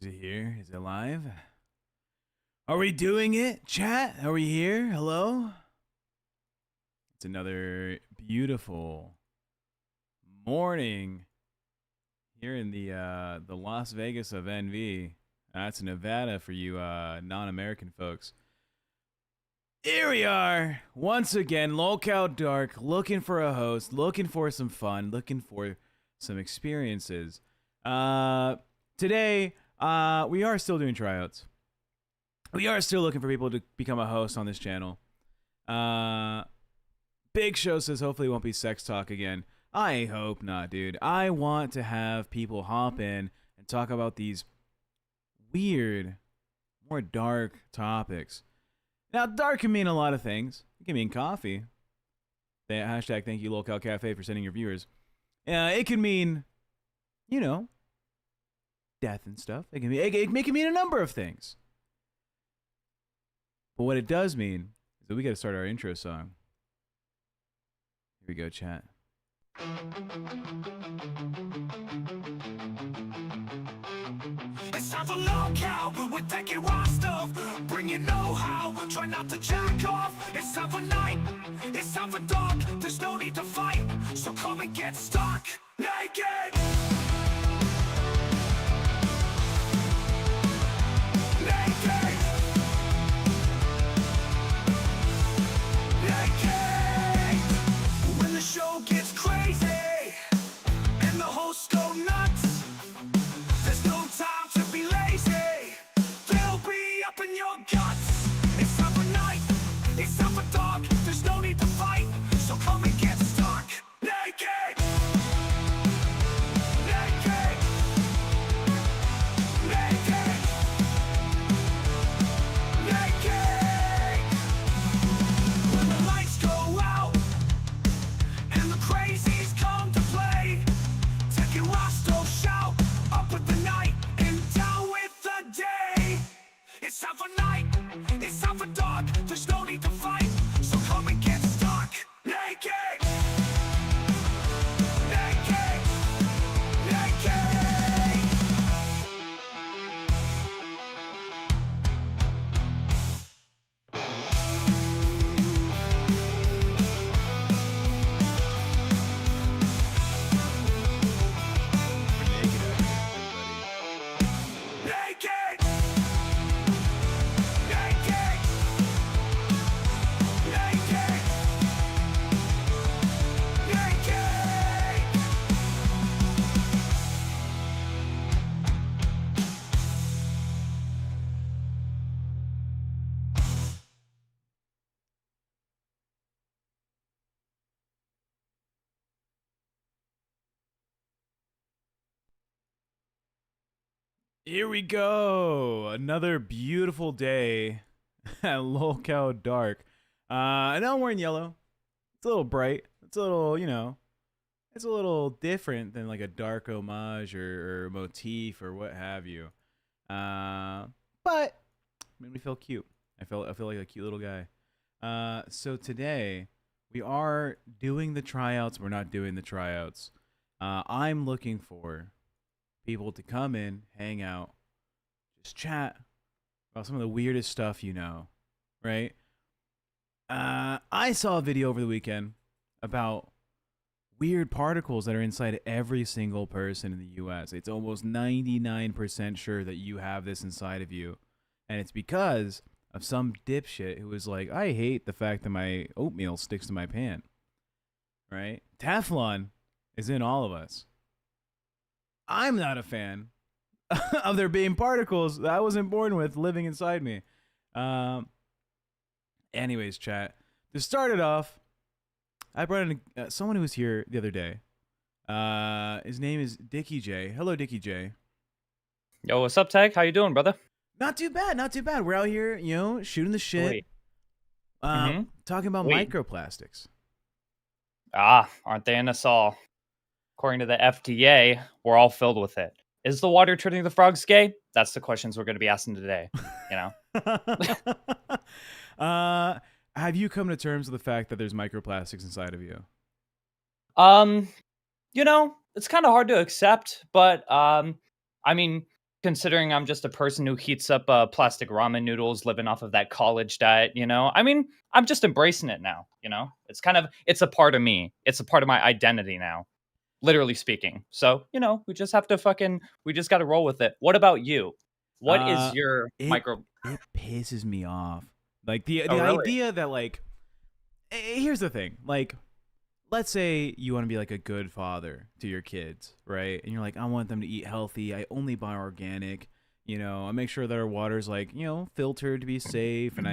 it here? Is it live? Are we doing it, chat? Are we here? Hello? It's another beautiful morning here in the Las Vegas of NV. That's Nevada for you non-American folks. Here we are, once again, Locale Dark, looking for a host, looking for some fun, looking for some experiences. Today, we are still doing tryouts. We are still looking for people to become a host on this channel. Big Show says hopefully it won't be sex talk again. I hope not, dude. I want to have people hop in and talk about these weird, more dark topics. Now, dark can mean a lot of things. It can mean coffee. Hashtag thank you, Locale Cafe, for sending your viewers. It can mean, you know, death and stuff. It can mean a number of things. But what it does mean is that we got to start our intro song. Here we go, chat. It's time for locale, but we're taking raw stuff. Bring your know-how, try not to jack off. It's time for night, it's time for dark. There's no need to fight, so come and get stuck naked. Naked. Naked. When the show gets crazy and the hosts go nuts, there's no time to be lazy. They'll be up in your guts. It's time for night, it's time for dark. There's no need to fight, so come and get stuck naked. Naked. Naked. Naked. When the lights go out and the crazies come to play, taking Roscoe shout up with the night and down with the day. It's time for night, it's time for dark. There's no need to fight, so come and get stuck naked. Naked. Naked. We're naked out here, everybody. Naked. Naked. Naked. Naked. Here we go. Another beautiful day at Locale Dark. I know I'm wearing yellow. It's a little bright. It's a little, it's a little different than like a dark homage or motif or what have you. But made me feel cute. I feel like a cute little guy. So today we are doing the tryouts. We're not doing the tryouts. I'm looking for people to come in, hang out, just chat about some of the weirdest stuff right? I saw a video over the weekend about weird particles that are inside every single person in the U.S. It's almost 99% sure that you have this inside of you, and it's because of some dipshit who was like, I hate the fact that my oatmeal sticks to my pan, right? Teflon is in all of us. I'm not a fan of there being particles that I wasn't born with living inside me. Anyways, chat. To start it off, I brought in someone who was here the other day. His name is Dickie J. Hello, Dickie J. Yo, what's up, Tag? How you doing, brother? Not too bad, not too bad. We're out here, shooting the shit. Wait. Talking about Wait. microplastics. Aren't they in us all? According to the FDA, we're all filled with it. Is the water turning the frogs gay? That's the questions we're going to be asking today, Have you come to terms with the fact that there's microplastics inside of you? It's kind of hard to accept, but I mean, considering I'm just a person who heats up plastic ramen noodles, living off of that college diet, you know. I mean, I'm just embracing it now, you know. It's a part of me. It's a part of my identity now, literally speaking. So, you know, we just got to roll with it. What about you? What is Uh, your it micro? it pisses me off. Like Oh, the really? idea that like, here's the thing. Like, let's say you want to be like a good father to your kids, right? And you're like, I want them to eat healthy. I only buy organic. You know, I make sure that our water's like, you know, filtered to be safe, and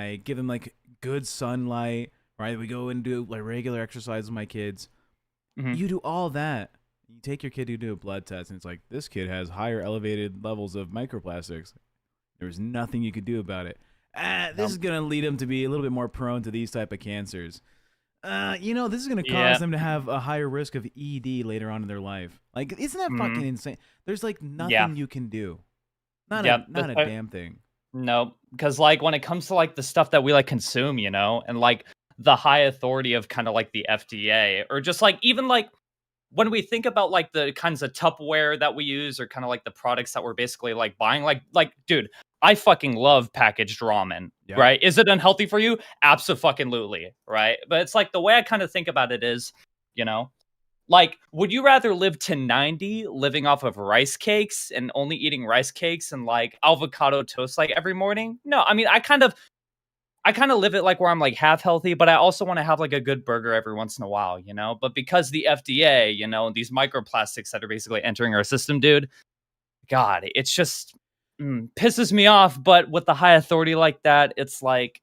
I give them like good sunlight, right? We go and do like regular exercise with my kids. Hmm. You do all that. You take your kid to do a blood test, and it's like this kid has higher elevated levels of microplastics. There's nothing you could do about it. This Nope. is gonna lead them to be a little bit more prone to these type of cancers. You know, this is gonna cause Yeah. them to have a higher risk of ED later on in their life. Like, isn't that Hmm. fucking insane? There's like Yeah. nothing you can do. Not a Yep. not a damn thing. No, because like when it comes to like the stuff that we like consume, you know, and like the high authority of kind of like the FDA, or just like even like when we think about like the kinds of Tupperware that we use, or kind of like the products that we're basically like buying, like dude, I fucking love packaged ramen. Yeah. Right? Is it unhealthy for you? Absolutely, right? But it's like the way I kind of think about it is, you know, like, would you rather live to 90 living off of rice cakes and only eating rice cakes and like avocado toast like every morning? No, I mean, I kind of live it like where I'm like half healthy, but I also want to have like a good burger every once in a while, you know? But because the FDA, you know, these microplastics that are basically entering our system, dude, God, it's just pisses me off. But with the high authority like that, it's like,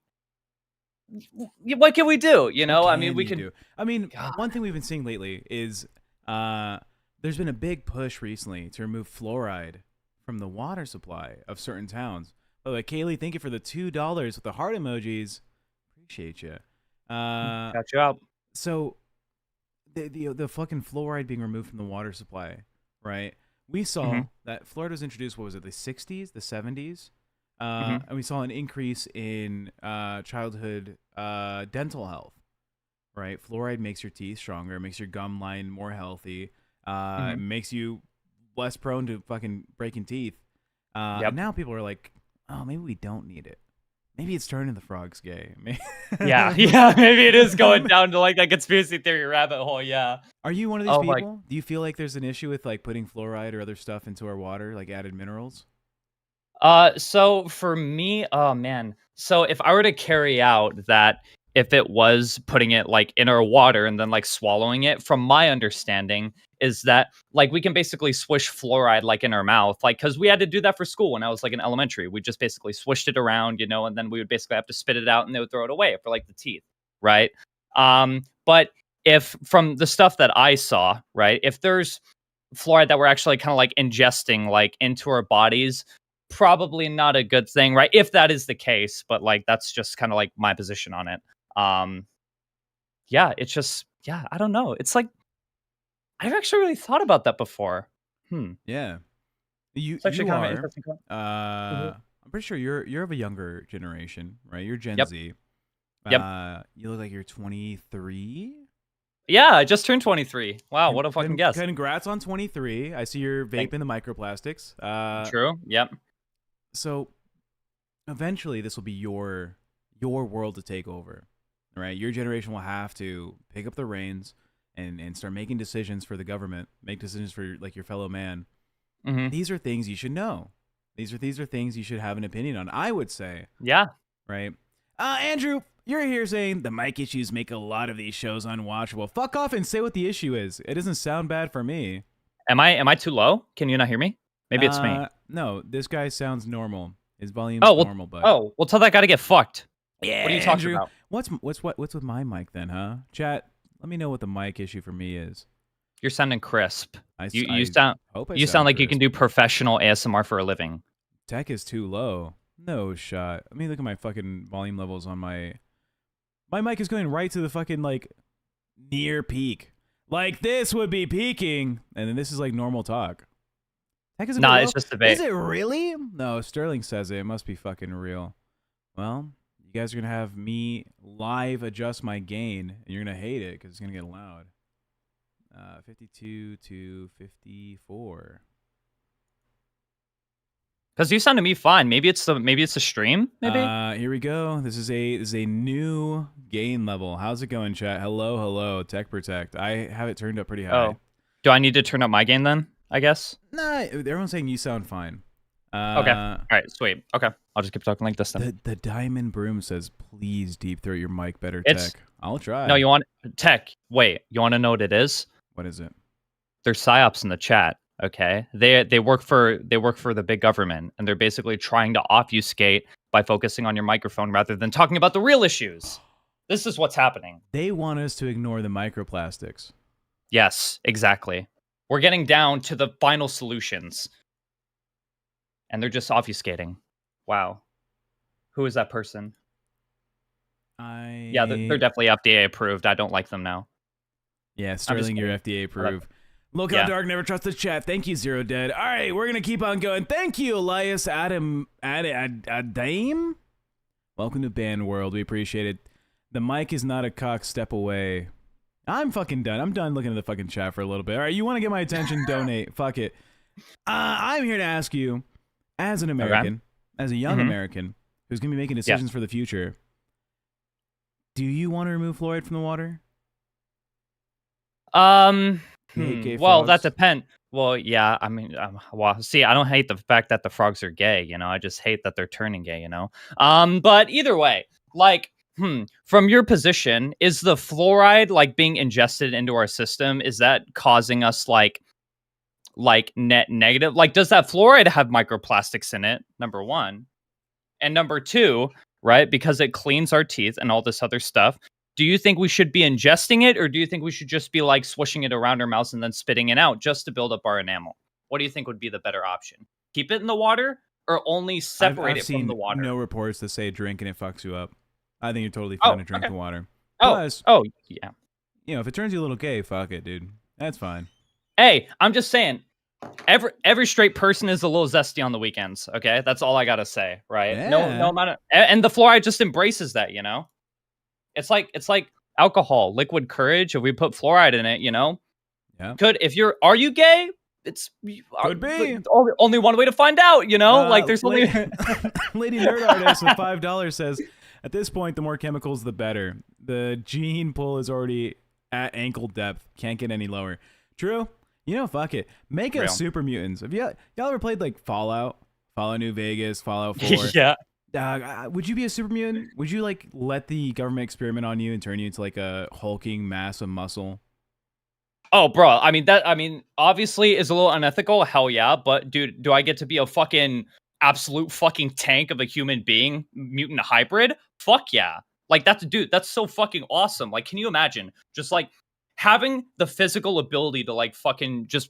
what can we do? You What know, I mean, can we you can. do? I mean, God. one thing we've been seeing lately is there's been a big push recently to remove fluoride from the water supply of certain towns. By the way, Kaylee, thank you for the $2 with the heart emojis. Appreciate you. Got you out. So the fucking fluoride being removed from the water supply, right? We Hmm. saw that Florida was introduced. What was it? The '60s, the '70s, Hmm. and we saw an increase in childhood dental health. Right, fluoride makes your teeth stronger, makes your gum line more healthy, Hmm. makes you less prone to fucking breaking teeth. And Yep. now people are like, oh, maybe we don't need it. Maybe it's turning the frogs gay. Yeah, yeah, maybe it is going down to like that conspiracy theory rabbit hole. Yeah. Are you one of these Oh my. people? Do you feel like there's an issue with like putting fluoride or other stuff into our water, like added minerals? So for me, oh man. So if I were to carry out that, if it was putting it like in our water and then like swallowing it, from my understanding, is that like we can basically swish fluoride like in our mouth, like because we had to do that for school when I was like in elementary. We just basically swished it around, you know, and then we would basically have to spit it out and they would throw it away for like the teeth, right? But if from the stuff that I saw, right, if there's fluoride that we're actually kind of like ingesting like into our bodies, probably not a good thing, right? If that is the case, but like that's just kind of like my position on it. Um, yeah, it's just yeah, I don't know. It's like I've actually really thought about that before. Hmm. Yeah, you It's actually you kind of an are. interesting point. Mhm. I'm pretty sure you're of a younger generation, right? You're Gen Yep. Z. Yep. You look like you're 23. Yeah, I just turned 23. Wow, what a fucking guess. Congrats on 23. I see you're Thank vaping the microplastics. True. Yep. So eventually this will be your world to take over, right? Your generation will have to pick up the reins and start making decisions for the government, make decisions for like your fellow man. Hmm. These are things you should know. These are things you should have an opinion on. I would say, Yeah. right? Andrew, you're here saying the mic issues make a lot of these shows unwatchable. Fuck off and say what the issue is. It doesn't sound bad for me. Am I too low? Can you not hear me? Maybe it's me. No, this guy sounds normal. His volume's Oh well. normal, but Oh well. Tell that guy to get fucked. yeah, What are you talking Andrew. about? What's with my mic then, huh? Chat, let me know what the mic issue for me is. You're sounding crisp. I, You I sound hope I you sound like you can crisp. do professional ASMR for a living. Tech is too low. No shot. Let me look at my fucking volume levels on my mic is going right to the fucking like near peak. Like this would be peaking, and then this is like normal talk. Tech is a bit Nah, low. it's just debate. Is it really? No, Sterling says it. It must be fucking real. Well, you guys are gonna have me live adjust my gain, and you're gonna hate it because it's gonna get loud. 52 to 54. Because you sound to me fine. Maybe it's the stream. Maybe. Here we go. This is a new gain level. How's it going, chat? Hello, Tech Protect. I have it turned up pretty high. Oh, do I need to turn up my gain then? I guess. Nah, everyone's saying you sound fine. Okay. All right. Sweet. Okay. I'll just keep talking like this then. The Diamond Broom says, please deep throat your mic better, It's- Tech. I'll try. No, you want tech. Wait, you want to know what it is? What is it? There's psyops in the chat. Okay, they work for the big government, and they're basically trying to obfuscate by focusing on your microphone rather than talking about the real issues. This is what's happening. They want us to ignore the microplastics. Yes, exactly. We're getting down to the final solutions, and they're just obfuscating. Wow, who is that person? Yeah, they're definitely FDA approved. I don't like them now. Yeah, Sterling, you're FDA approved. Look how dark, never trust the chat. Thank you, Zero Dead. All right, we're gonna keep on going. Thank you, Elias Adam Dame. Welcome to Band World. We appreciate it. The mic is not a cock step away. I'm fucking done. I'm done looking at the fucking chat for a little bit. All right, you want to get my attention? Donate. Fuck it. I'm here to ask you, as an American, as a young American who's gonna be making decisions for the future, do you want to remove fluoride from the water? Well, that depends. Well, yeah, I mean, well, see, I don't hate the fact that the frogs are gay, you know, I just hate that they're turning gay, you know. But either way, like, from your position, is the fluoride like being ingested into our system? Is that causing us like net negative? Like, does that fluoride have microplastics in it? Number one, and number two, right? Because it cleans our teeth and all this other stuff. Do you think we should be ingesting it, or do you think we should just be like swishing it around our mouths and then spitting it out just to build up our enamel? What do you think would be the better option? Keep it in the water, or only separate it from the water? I've seen no reports that say drink and it fucks you up. I think you're totally fine to drink the water. Plus, yeah. You know, if it turns you a little gay, fuck it, dude. That's fine. Hey, I'm just saying, every straight person is a little zesty on the weekends. Okay, that's all I gotta say, right? Yeah. No amount of, and the fluoride just embraces that, you know. It's like alcohol, liquid courage. If we put fluoride in it, you know, are you gay? It's could be only one way to find out, you know. Like there's only Lady Nerd Artist with $5 says, at this point, the more chemicals, the better. The gene pool is already at ankle depth. Can't get any lower. True. You know, fuck it. Make us super mutants. Have y'all ever played like Fallout New Vegas, Fallout 4? Yeah. Would you be a super mutant? Would you like let the government experiment on you and turn you into like a hulking mass of muscle? Oh, bro. I mean, obviously is a little unethical. Hell yeah. But dude, do I get to be a fucking absolute fucking tank of a human being, mutant hybrid? Fuck yeah. Like that's so fucking awesome. Like, can you imagine just like having the physical ability to like fucking just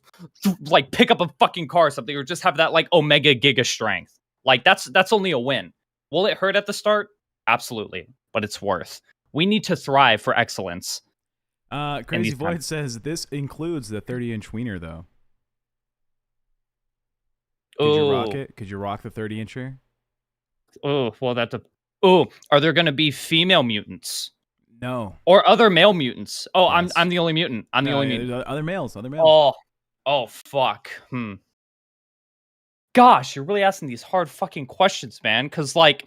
like pick up a fucking car or something, or just have that like omega giga strength? Like that's only a win. Will it hurt at the start? Absolutely, but it's worth. We need to thrive for excellence. Crazy Void says this includes the 30-inch wiener, though. Could you rock it? Could you rock the 30-incher? Oh, well, are there going to be female mutants? No. Or other male mutants? Oh, yes. I'm the only mutant. I'm the only mutant. Other males. Oh, fuck. Gosh, you're really asking these hard fucking questions, man. Because, like,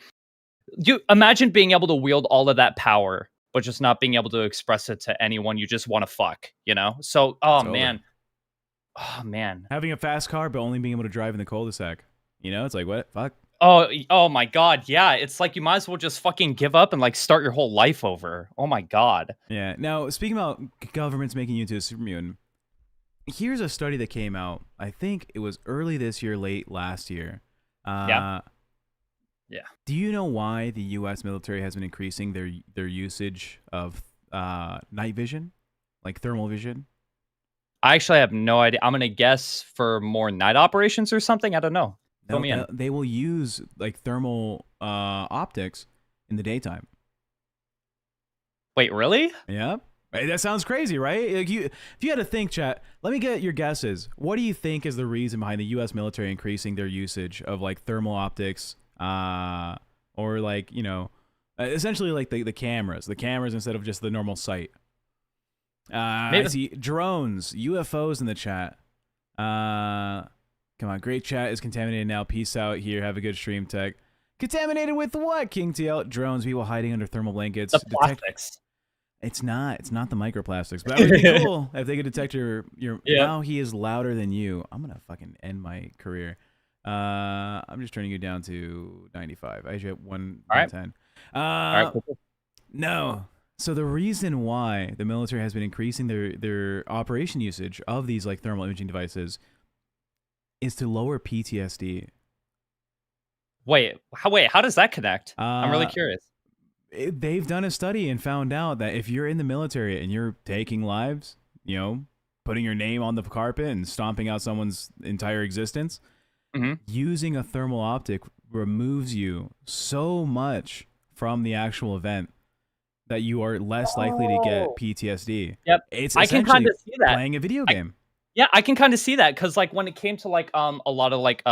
you imagine being able to wield all of that power, but just not being able to express it to anyone you just want to fuck, you know? So, man. Oh, man. Having a fast car, but only being able to drive in the cul-de-sac. You know, it's like, what? Fuck. Oh my God. Yeah, it's like you might as well just fucking give up and, like, start your whole life over. Oh, my God. Yeah. Now, speaking about governments making you into a super mutant, here's a study that came out. I think it was early this year, late last year. Yeah. Do you know why the U.S. military has been increasing their usage of night vision, like thermal vision? I actually have no idea. I'm gonna guess for more night operations or something. I don't know. Fill me in. They will use like thermal optics in the daytime. Wait, really? Yeah. Hey, that sounds crazy, right? Like if you had to think, chat, let me get your guesses. What do you think is the reason behind the U.S. military increasing their usage of like thermal optics, or like, you know, essentially like the cameras instead of just the normal sight? I see drones, UFOs in the chat. Come on, great chat is contaminated now. Peace out here. Have a good stream, tech. Contaminated with what? King TL drones. People hiding under thermal blankets. The plastics. It's not the microplastics, but that would be cool if they could detect your. Yeah. Wow, he is louder than you. I'm gonna fucking end my career. I'm just turning you down to 95. I usually have 110. All right. Cool. No. So the reason why the military has been increasing their operation usage of these like thermal imaging devices is to lower PTSD. Wait, how does that connect? I'm really curious. They've done a study and found out that if you're in the military and you're taking lives, you know, putting your name on the carpet and stomping out someone's entire existence, using a thermal optic removes you so much from the actual event that you are less likely to get PTSD. Yep. It's I can kind of see that. Playing a video game. Yeah, I can kind of see that because like when it came to like a lot of like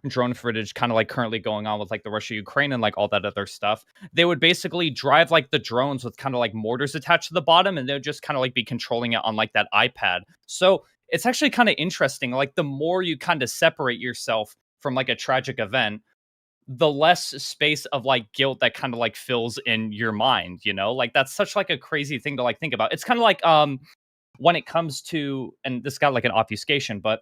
drone footage kind of like currently going on with like the Russia Ukraine and like all that other stuff, they would basically drive like the drones with kind of like mortars attached to the bottom, and they would just kind of like be controlling it on like that iPad. So it's actually kind of interesting. Like the more you kind of separate yourself from like a tragic event, the less space of like guilt that kind of like fills in your mind, you know? Like that's such like a crazy thing to like think about. It's kind of like when it comes to, and this got like an obfuscation, but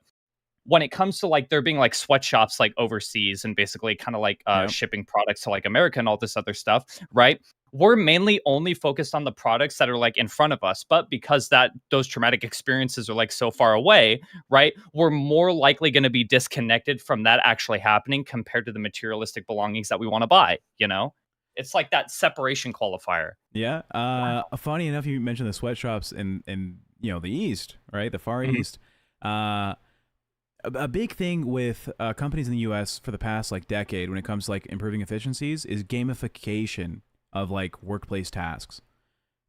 when it comes to like there being like sweatshops like overseas and basically kind of like shipping products to like America and all this other stuff, right? We're mainly only focused on the products that are like in front of us, but because that those traumatic experiences are like so far away, right? We're more likely going to be disconnected from that actually happening compared to the materialistic belongings that we want to buy, you know? It's like that separation qualifier. Yeah. Funny enough, you mentioned the sweatshops in you know the East, right? The Far East. A big thing with companies in the U.S. for the past like decade, when it comes to like improving efficiencies, is gamification of like workplace tasks,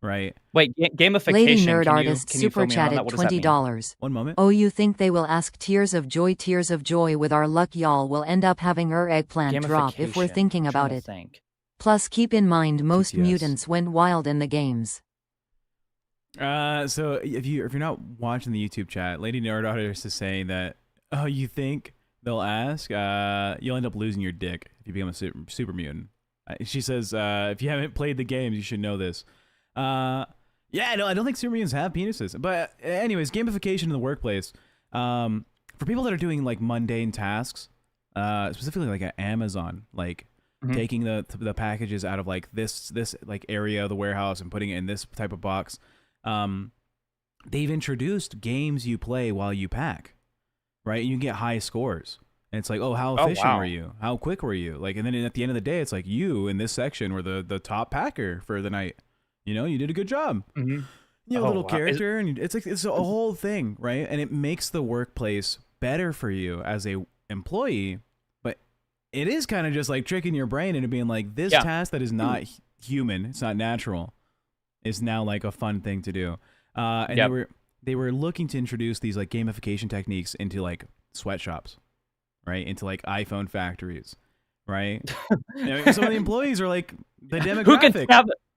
right? Wait, gamification. Lady Nerd can Artist you super fill me in on that? chatted What does that mean? $20. One moment. Oh, you think they will ask tears of joy? Tears of joy. With our luck, y'all will end up having eggplant drop if we're Gamification. thinking I'm trying about to it. think. Plus, keep in mind most PTS. mutants went wild in the games. So if you're not watching the YouTube chat, Lady Nerd Artist is saying that you think they'll ask, you'll end up losing your dick if you become a super mutant. She says, if you haven't played the games, you should know this. Yeah, no, I don't think super mutants have penises. But anyways, gamification in the workplace. For people that are doing like mundane tasks, specifically like at Amazon, like taking the packages out of like this like area of the warehouse and putting it in this type of box. They've introduced games you play while you pack, right? You can get high scores. And it's like, oh, how efficient were you? How quick were you? Like, and then at the end of the day, it's like you in this section were the top packer for the night. You know, you did a good job. You know, little character, and it's like it's a whole thing, right? And it makes the workplace better for you as a employee, but it is kind of just like tricking your brain into being like this task that is not human, it's not natural, is now like a fun thing to do. And they were looking to introduce these like gamification techniques into like sweatshops. Right, into like iPhone factories, right? So the employees are like the demographic.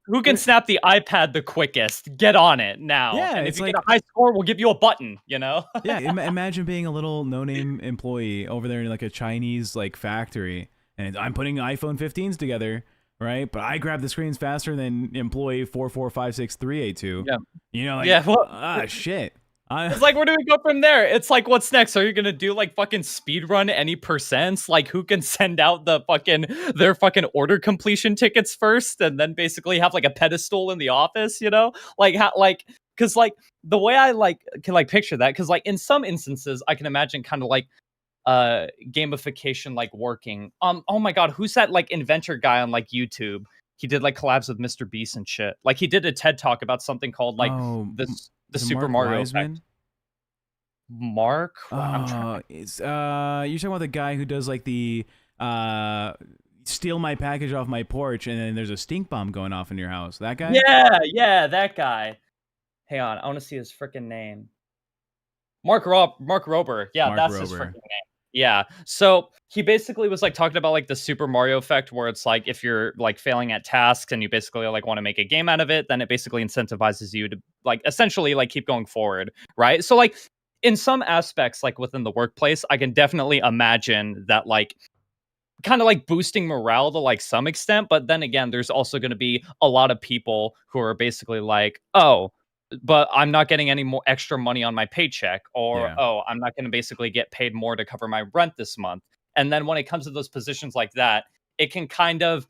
Who can snap the iPad the quickest? Get on it now. Yeah, and if it's you like, get a high score, we'll give you a button. You know? Yeah, imagine being a little no-name employee over there in like a Chinese like factory, and I'm putting iPhone 15s together, right? But I grab the screens faster than employee 4456382. Yeah, you know, like shit. It's like, where do we go from there? It's like, what's next? Are you gonna do like fucking speed run any percents? Like, who can send out their fucking order completion tickets first, and then basically have like a pedestal in the office? You know, like how because like the way I like can like picture that, because like in some instances I can imagine kind of like gamification like working. Oh my god, who's that like inventor guy on like YouTube? He did like collabs with Mr. Beast and shit. Like he did a TED talk about something called like the Super Mario effect. Mark? You're talking about the guy who does like the steal my package off my porch and then there's a stink bomb going off in your house. That guy? Yeah, that guy. Hang on, I want to see his freaking name. Mark Rober. Yeah, that's his freaking name. Yeah. So he basically was like talking about like the Super Mario effect, where it's like if you're like failing at tasks and you basically like want to make a game out of it, then it basically incentivizes you to like essentially like keep going forward, right? So like in some aspects, like within the workplace, I can definitely imagine that, like, kind of like boosting morale to like some extent. But then again, there's also going to be a lot of people who are basically like, oh, but I'm not getting any more extra money on my paycheck, or Yeah. oh, I'm not going to basically get paid more to cover my rent this month. And then when it comes to those positions like that, it can kind of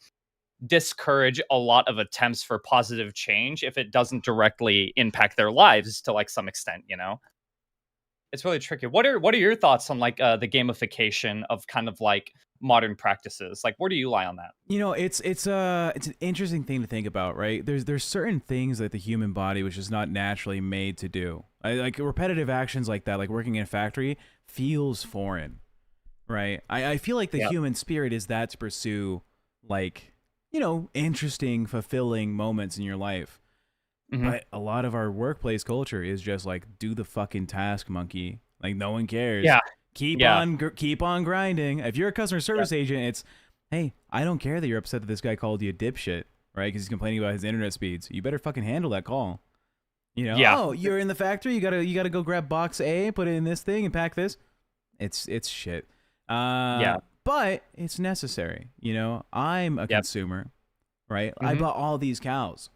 discourage a lot of attempts for positive change if it doesn't directly impact their lives to like some extent, you know? It's really tricky. What are your thoughts on like the gamification of kind of like modern practices? Like, where do you lie on that? You know, it's an interesting thing to think about, right? There's certain things that the human body which is not naturally made to do. Like repetitive actions like that, like working in a factory, feels foreign, right? I feel like the Yeah. human spirit is that to pursue, like, you know, interesting, fulfilling moments in your life. Mhm. But a lot of our workplace culture is just like, do the fucking task, monkey. Like, no one cares. Yeah. Keep Yeah. on keep on grinding. If you're a customer service agent, it's, hey, I don't care that you're upset that this guy called you a dipshit, right? Because he's complaining about his internet speeds. You better fucking handle that call. You know, Yeah. oh, you're in the factory. You gotta go grab box A, put it in this thing, and pack this. It's shit. Yeah. But it's necessary. You know, I'm a Yep. consumer, right? I Mhm. bought all these cows.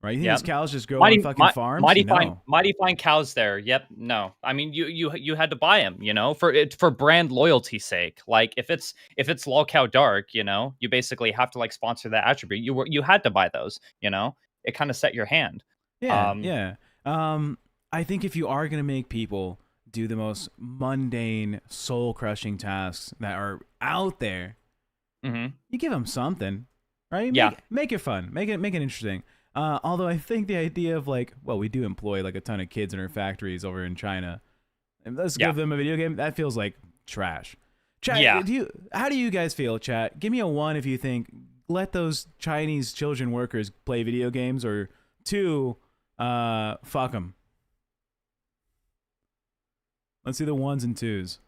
Right? You think Yep. these cows just grow on fucking farms? No. Mighty fine cows there. Yep. No. I mean, you had to buy them, you know, for brand loyalty's sake. Like if it's lol cow dark, you know, you basically have to like sponsor that attribute. You had to buy those, you know. It kind of set your hand. Yeah, yeah. I think if you are gonna make people do the most mundane, soul-crushing tasks that are out there, Mhm. you give them something, right? Yeah. Make it fun. Make it interesting. Although I think the idea of like, well, we do employ like a ton of kids in our factories over in China, and let's Yeah. give them a video game. That feels like trash. Chat, Yeah. how do you guys feel, chat? Give me a 1 if you think let those Chinese children workers play video games, or 2, fuck them. Let's see the 1s and 2s.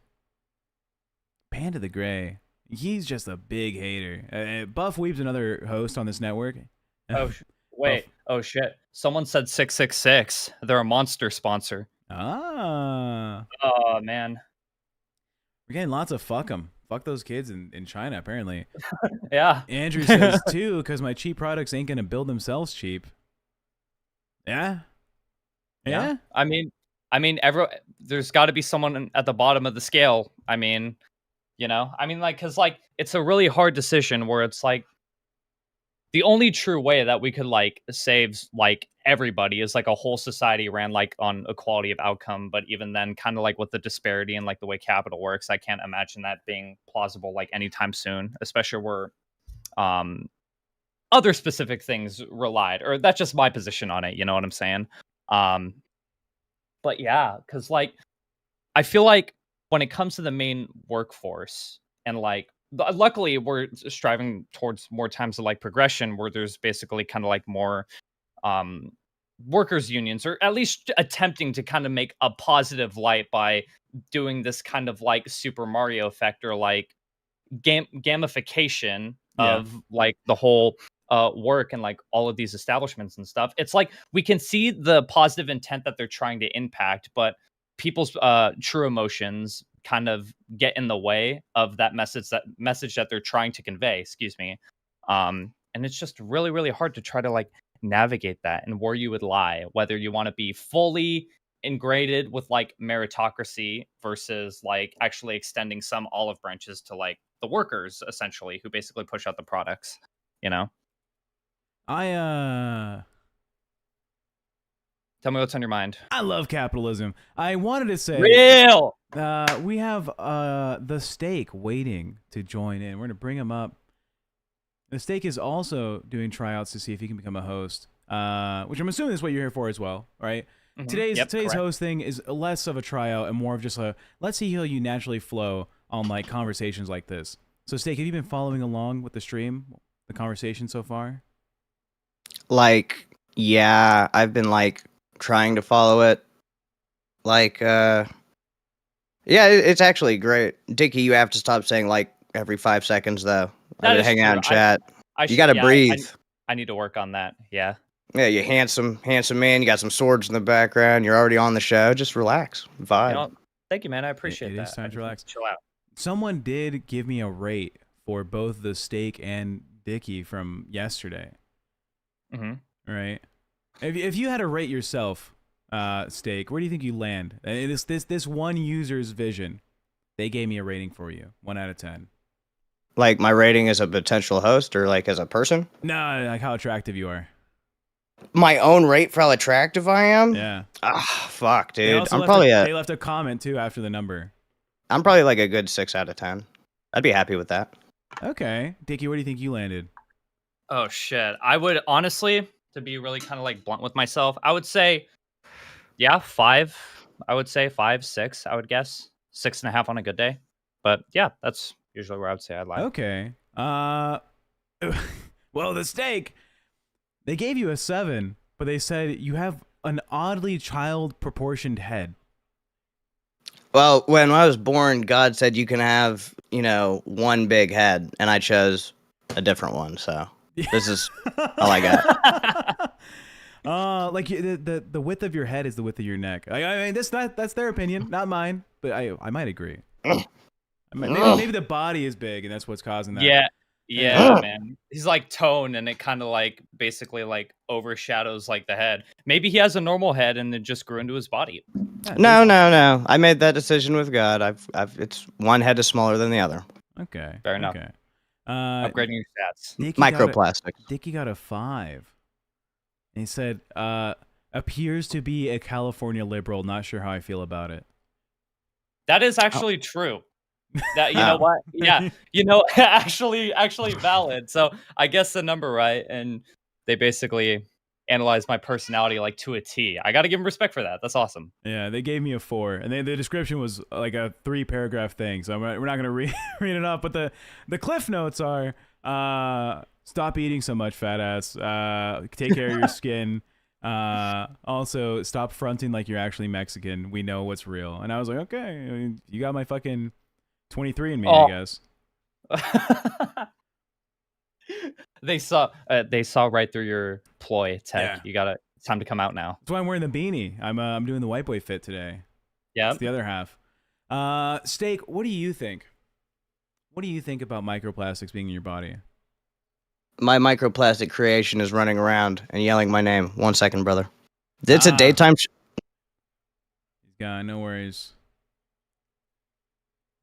Panda the Gray. He's just a big hater. Buff Weeb's another host on this network. Oh wait. Oh shit. Someone said 666. They're a monster sponsor. Ah. Oh man. We're getting lots of fuck them. Fuck those kids in China, apparently. Yeah. Andrew says, too, because my cheap products ain't going to build themselves cheap. Yeah? Yeah? I mean, there's got to be someone at the bottom of the scale. I mean, you know, like, cause like it's a really hard decision where it's like the only true way that we could like save like everybody is like a whole society ran like on equality of outcome. But even then, kind of like with the disparity and like the way capital works, I can't imagine that being plausible like anytime soon, especially where other specific things relied, or that's just my position on it. You know what I'm saying? But yeah, because like I feel like when it comes to the main workforce and like luckily we're striving towards more times of like progression where there's basically kind of like more um workers unions, or at least attempting to kind of make a positive light by doing this kind of like Super Mario effect, or like gamification Yeah. of like the whole work and like all of these establishments and stuff. It's like we can see the positive intent that they're trying to impact, but people's true emotions kind of get in the way of that message that they're trying to convey. Excuse me. And it's just really, really hard to try to like navigate that and where you would lie, whether you want to be fully ingrained with like meritocracy versus like actually extending some olive branches to like the workers essentially who basically push out the products, you know. I Tell me what's on your mind. love capitalism. I wanted to say Real. we have the Steak waiting to join in. We're gonna bring him up. The Steak is also doing tryouts to see if he can become a host, which I'm assuming is what you're here for as well, right? Mhm. Today's Correct. host thing is less of a tryout and more of just a let's see how you naturally flow on like conversations like this. So Steak, have you been following along with the stream, the conversation so far? Like, yeah, I've been like trying to follow it. Like, yeah, it's actually great. Dickie, you have to stop saying like every 5 seconds though. That I've been is hanging out true. in chat. I You gotta breathe. I need to work on that. Yeah. Yeah, you handsome man. You got some swords in the background. You're already on the show. Just relax, vibe. You know, thank you, man. I appreciate It that. is time I to just need relax. chill out. Someone did give me a rate for both the steak and Dickie from yesterday. Mm-hmm. Right? If you had to rate yourself, steak, where do you think you land? And this one user's vision, they gave me a rating for you, 1 out of 10. Like my rating as a potential host or like as a person? No, like how attractive you are. My own rate for how attractive I am? Yeah. Ah, fuck, They dude. also I'm left probably they left a comment too after the number. I'm probably like a good 6 out of 10. I'd be happy with that. Okay, Dickie, where do you think you landed? Oh shit. I would honestly, to be really kind of like blunt with myself, I would say, yeah, 5. I would say 5, 6. I would guess 6.5 on a good day. But yeah, that's usually where I would say I lie. Okay. Well, the steak, they gave you a 7, but they said you have an oddly child proportioned head. Well, when I was born, God said you can have, one big head, and I chose a different one. So this is all I got. Like the width of your head is the width of your neck. I mean, that's their opinion, not mine. But I might agree. Maybe the body is big, and that's what's causing that. Yeah, man. He's like tone, and it kind of like basically like overshadows like the head. Maybe he has a normal head, and it just grew into his body. No. I made that decision with God. It's one head is smaller than the other. Okay. Fair enough. Okay. Upgrading your stats. Microplastics. Dickie got a 5. And he said, appears to be a California liberal. Not sure how I feel about it. That is actually true. That you know what? Yeah, actually valid. So I guess the number right, and they basically analyzed my personality like to a T. I got to give them respect for that. That's awesome. Yeah, they gave me a 4, and the description was like a 3-paragraph thing. So we're not gonna read it off. But the cliff notes are: stop eating so much, fat ass. Take care of your skin. Also, stop fronting like you're actually Mexican. We know what's real. And I was like, okay, I mean, you got my fucking 23 in me, I guess. They saw right through your ploy, Tech. Yeah. It's time to come out now. That's why I'm wearing the beanie. I'm doing the white boy fit today. Yeah. It's the other half. Steak, what do you think? What do you think about microplastics being in your body? My microplastic creation is running around and yelling my name. 1 second, brother. It's a daytime. He's gone. No worries.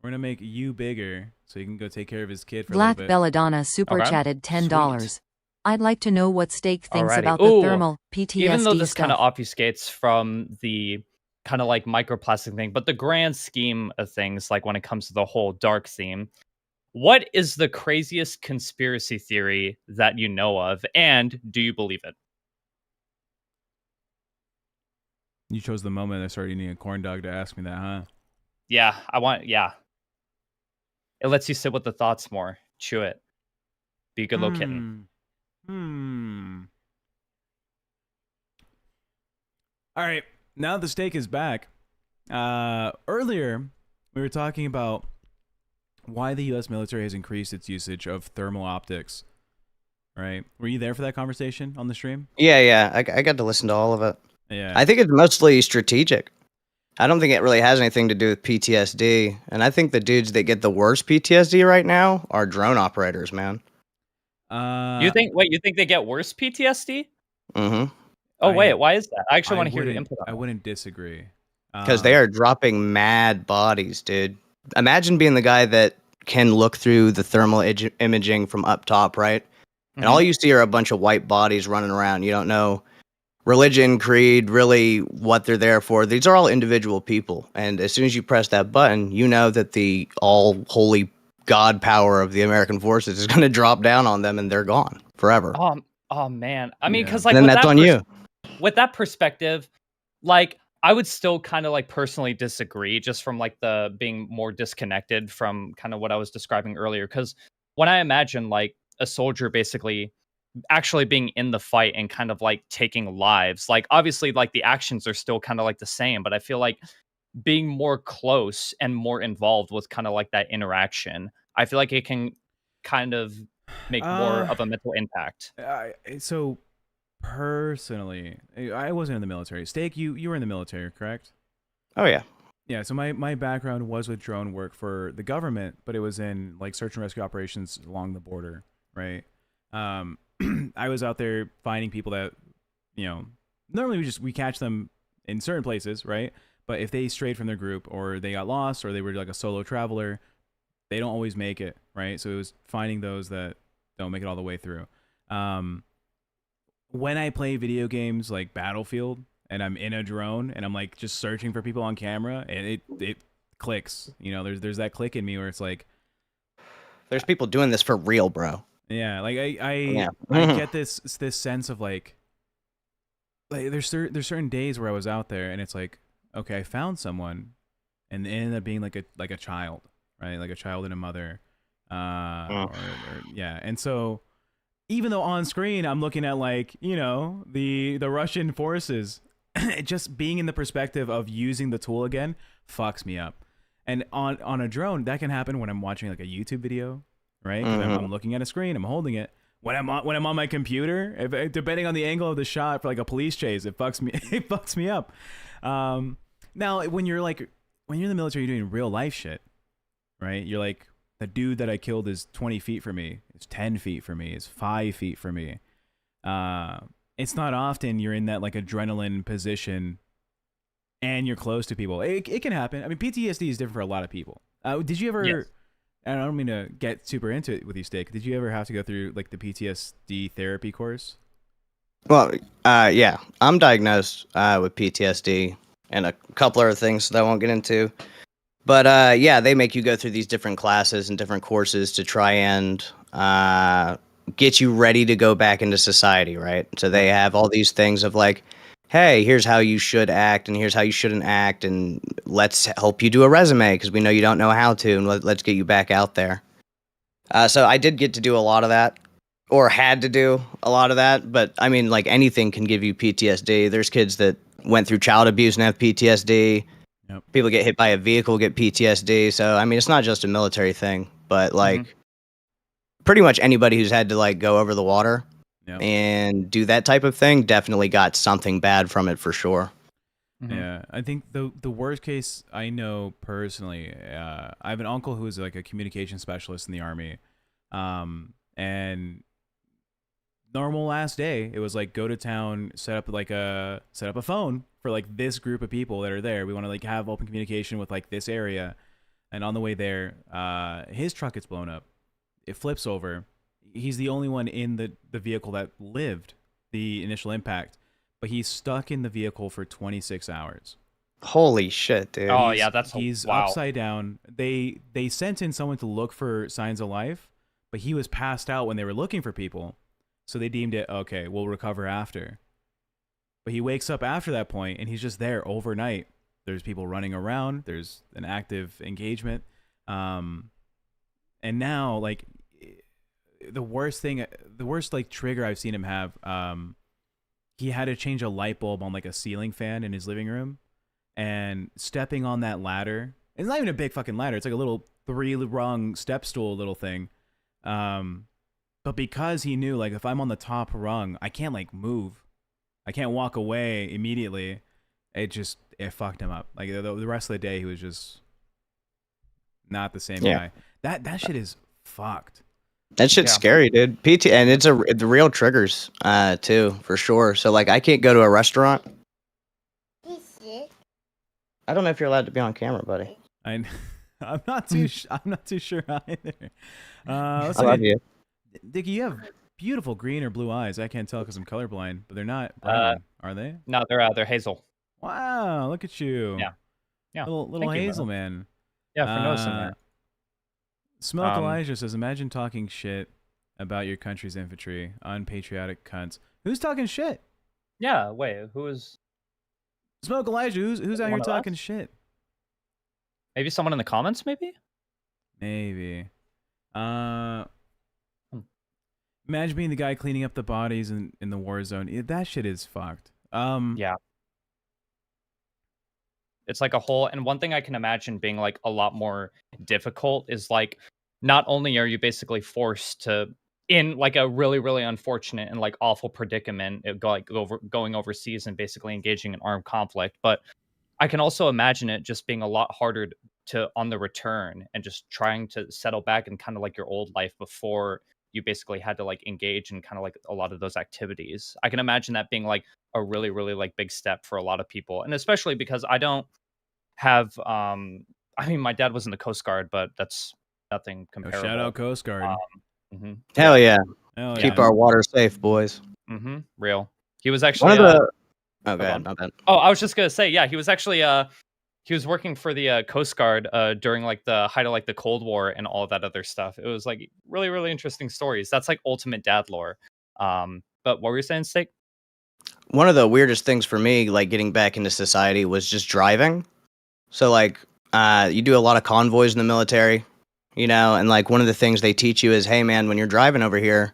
We're gonna make you bigger so he can go take care of his kid for Black a little bit. Belladonna super chatted $10. Sweet. I'd like to know what Steak thinks Alrighty. about the Ooh, thermal PTSD even though this stuff. kind of obfuscates from the kind of like microplastic thing, but the grand scheme of things, like when it comes to the whole dark theme, what is the craziest conspiracy theory that you know of, and do you believe it? You chose the moment I started eating a corn dog to ask me that, huh? Yeah, it lets you sit with the thoughts more. Chew it. Be a good little kitten. All right. Now the steak is back. Earlier, we were talking about why the U.S. military has increased its usage of thermal optics. Right? Were you there for that conversation on the stream? Yeah. I got to listen to all of it. Yeah. I think it's mostly strategic. I don't think it really has anything to do with PTSD. And I think the dudes that get the worst PTSD right now are drone operators, man. You think they get worse PTSD? Mm-hmm. Oh, wait, why is that? I actually want to hear your input on I wouldn't disagree. Because they are dropping mad bodies, dude. Imagine being the guy that can look through the thermal imaging from up top, right? And all you see are a bunch of white bodies running around. You don't know religion, creed, really what they're there for. These are all individual people. And as soon as you press that button, you know that the all holy God power of the American forces is going to drop down on them and they're gone forever. Oh man. I mean, because like then that's on you. With that perspective, like I would still kind of like personally disagree just from like the being more disconnected from kind of what I was describing earlier. Because when I imagine like a soldier basically actually being in the fight and kind of like taking lives, like obviously like the actions are still kind of like the same, but I feel like being more close and more involved with kind of like that interaction, I feel like it can kind of make more of a mental impact. So personally, I wasn't in the military. Steak, you were in the military, correct? Oh yeah. Yeah, so my background was with drone work for the government, but it was in like search and rescue operations along the border, right? Um, I was out there finding people that, you know, normally we catch them in certain places, right? But if they strayed from their group or they got lost or they were like a solo traveler, they don't always make it, right? So it was finding those that don't make it all the way through. Um, when I play video games like Battlefield and I'm in a drone and I'm like just searching for people on camera and it clicks. You know, there's that click in me where it's like, There's people doing this for real, bro. yeah, like I Yeah. I get this sense of like there's certain days where I was out there and it's like, okay, I found someone and it ended up being like a child, right? Like a child and a mother. Or yeah. And so even though on screen I'm looking at like, you know, the Russian forces, just being in the perspective of using the tool again fucks me up. And on a drone, that can happen when I'm watching like a YouTube video, right? 'Cause I'm looking at a screen, I'm holding it. When I'm on my computer, depending on the angle of the shot for like a police chase, it fucks me it fucks me up. Now when you're in the military, you're doing real life shit, right? You're like, the dude that I killed is 20 feet from me, is 10 feet from me, is 5 feet from me. It's not often you're in that like adrenaline position and you're close to people. It can happen. I mean, PTSD is different for a lot of people. Did you ever, Yes. and I don't mean to get super into it with you, Steak, did you ever have to go through like the PTSD therapy course? Well, yeah, I'm diagnosed with PTSD and a couple other things that I won't get into. But yeah, they make you go through these different classes and different courses to try and get you ready to go back into society, right? So they have all these things of like, hey, here's how you should act and here's how you shouldn't act, and let's help you do a resume because we know you don't know how to, and let's get you back out there. So I did get to do a lot of that, or had to do a lot of that. But I mean, like anything can give you PTSD. There's kids that went through child abuse and have PTSD. Yep. People get hit by a vehicle, get PTSD. So I mean, it's not just a military thing, but like pretty much anybody who's had to like go over the water Yep. and do that type of thing definitely got something bad from it for sure. Yeah, I think the worst case I know personally, I have an uncle who is like a communication specialist in the army, and normal last day it was like go to town, set up a phone for like this group of people that are there. We want to like have open communication with like this area, and on the way there, his truck gets blown up. It flips over. He's the only one in the vehicle that lived the initial impact. But he's stuck in the vehicle for 26 hours. Holy shit, dude. Oh yeah, that's He's wow. upside down. They sent in someone to look for signs of life, but he was passed out when they were looking for people. So they deemed it, okay, we'll recover after. But he wakes up after that point and he's just there overnight. There's people running around, there's an active engagement. And now like the worst like trigger I've seen him have, he had to change a light bulb on like a ceiling fan in his living room, and stepping on that ladder. It's not even a big fucking ladder. It's like a little 3-rung step stool little thing. But because he knew like if I'm on the top rung, I can't like move. I can't walk away immediately. It fucked him up. Like the rest of the day he was just not the same guy. That shit is fucked. That shit's scary, dude. And it's the real triggers, too, for sure. So like, I can't go to a restaurant. I don't know if you're allowed to be on camera, buddy. I'm not too sure either. Let's I love see. you. Dickie, you have beautiful green or blue eyes. I can't tell because I'm colorblind, but they're not brown, are they? No, they're hazel. Wow, look at you. Yeah. Little Thank you, hazel man. Yeah, for noticing that. Smoke Elijah says, imagine talking shit about your country's infantry, unpatriotic cunts. Who's talking shit? Yeah, wait, who is? Smoke Elijah, who's out here One of talking us? shit? Maybe someone in the comments, maybe? Maybe. Imagine being the guy cleaning up the bodies in the war zone. That shit is fucked. Yeah. It's like a whole, and one thing I can imagine being like a lot more difficult is like, not only are you basically forced to in like a really, really unfortunate and like awful predicament, going overseas and basically engaging in armed conflict. But I can also imagine it just being a lot harder to on the return and just trying to settle back in kind of like your old life before you basically had to like engage in kind of like a lot of those activities. I can imagine that being like a really, really like big step for a lot of people. And especially because I don't have I mean my dad was in the Coast Guard, but that's nothing Oh, comparable. shout out Coast Guard. Hell yeah. Hell Keep yeah. our water safe, boys. Real. He was One actually of the. Oh, hold God, on. not bad. Oh, I was just gonna say, yeah, he was actually he was working for the Coast Guard during like the height of like the Cold War and all that other stuff. It was like really, really interesting stories. That's like ultimate dad lore. But what were you saying, Steak? One of the weirdest things for me, like getting back into society, was just driving. So, like, you do a lot of convoys in the military, you know, and like one of the things they teach you is, hey, man, when you're driving over here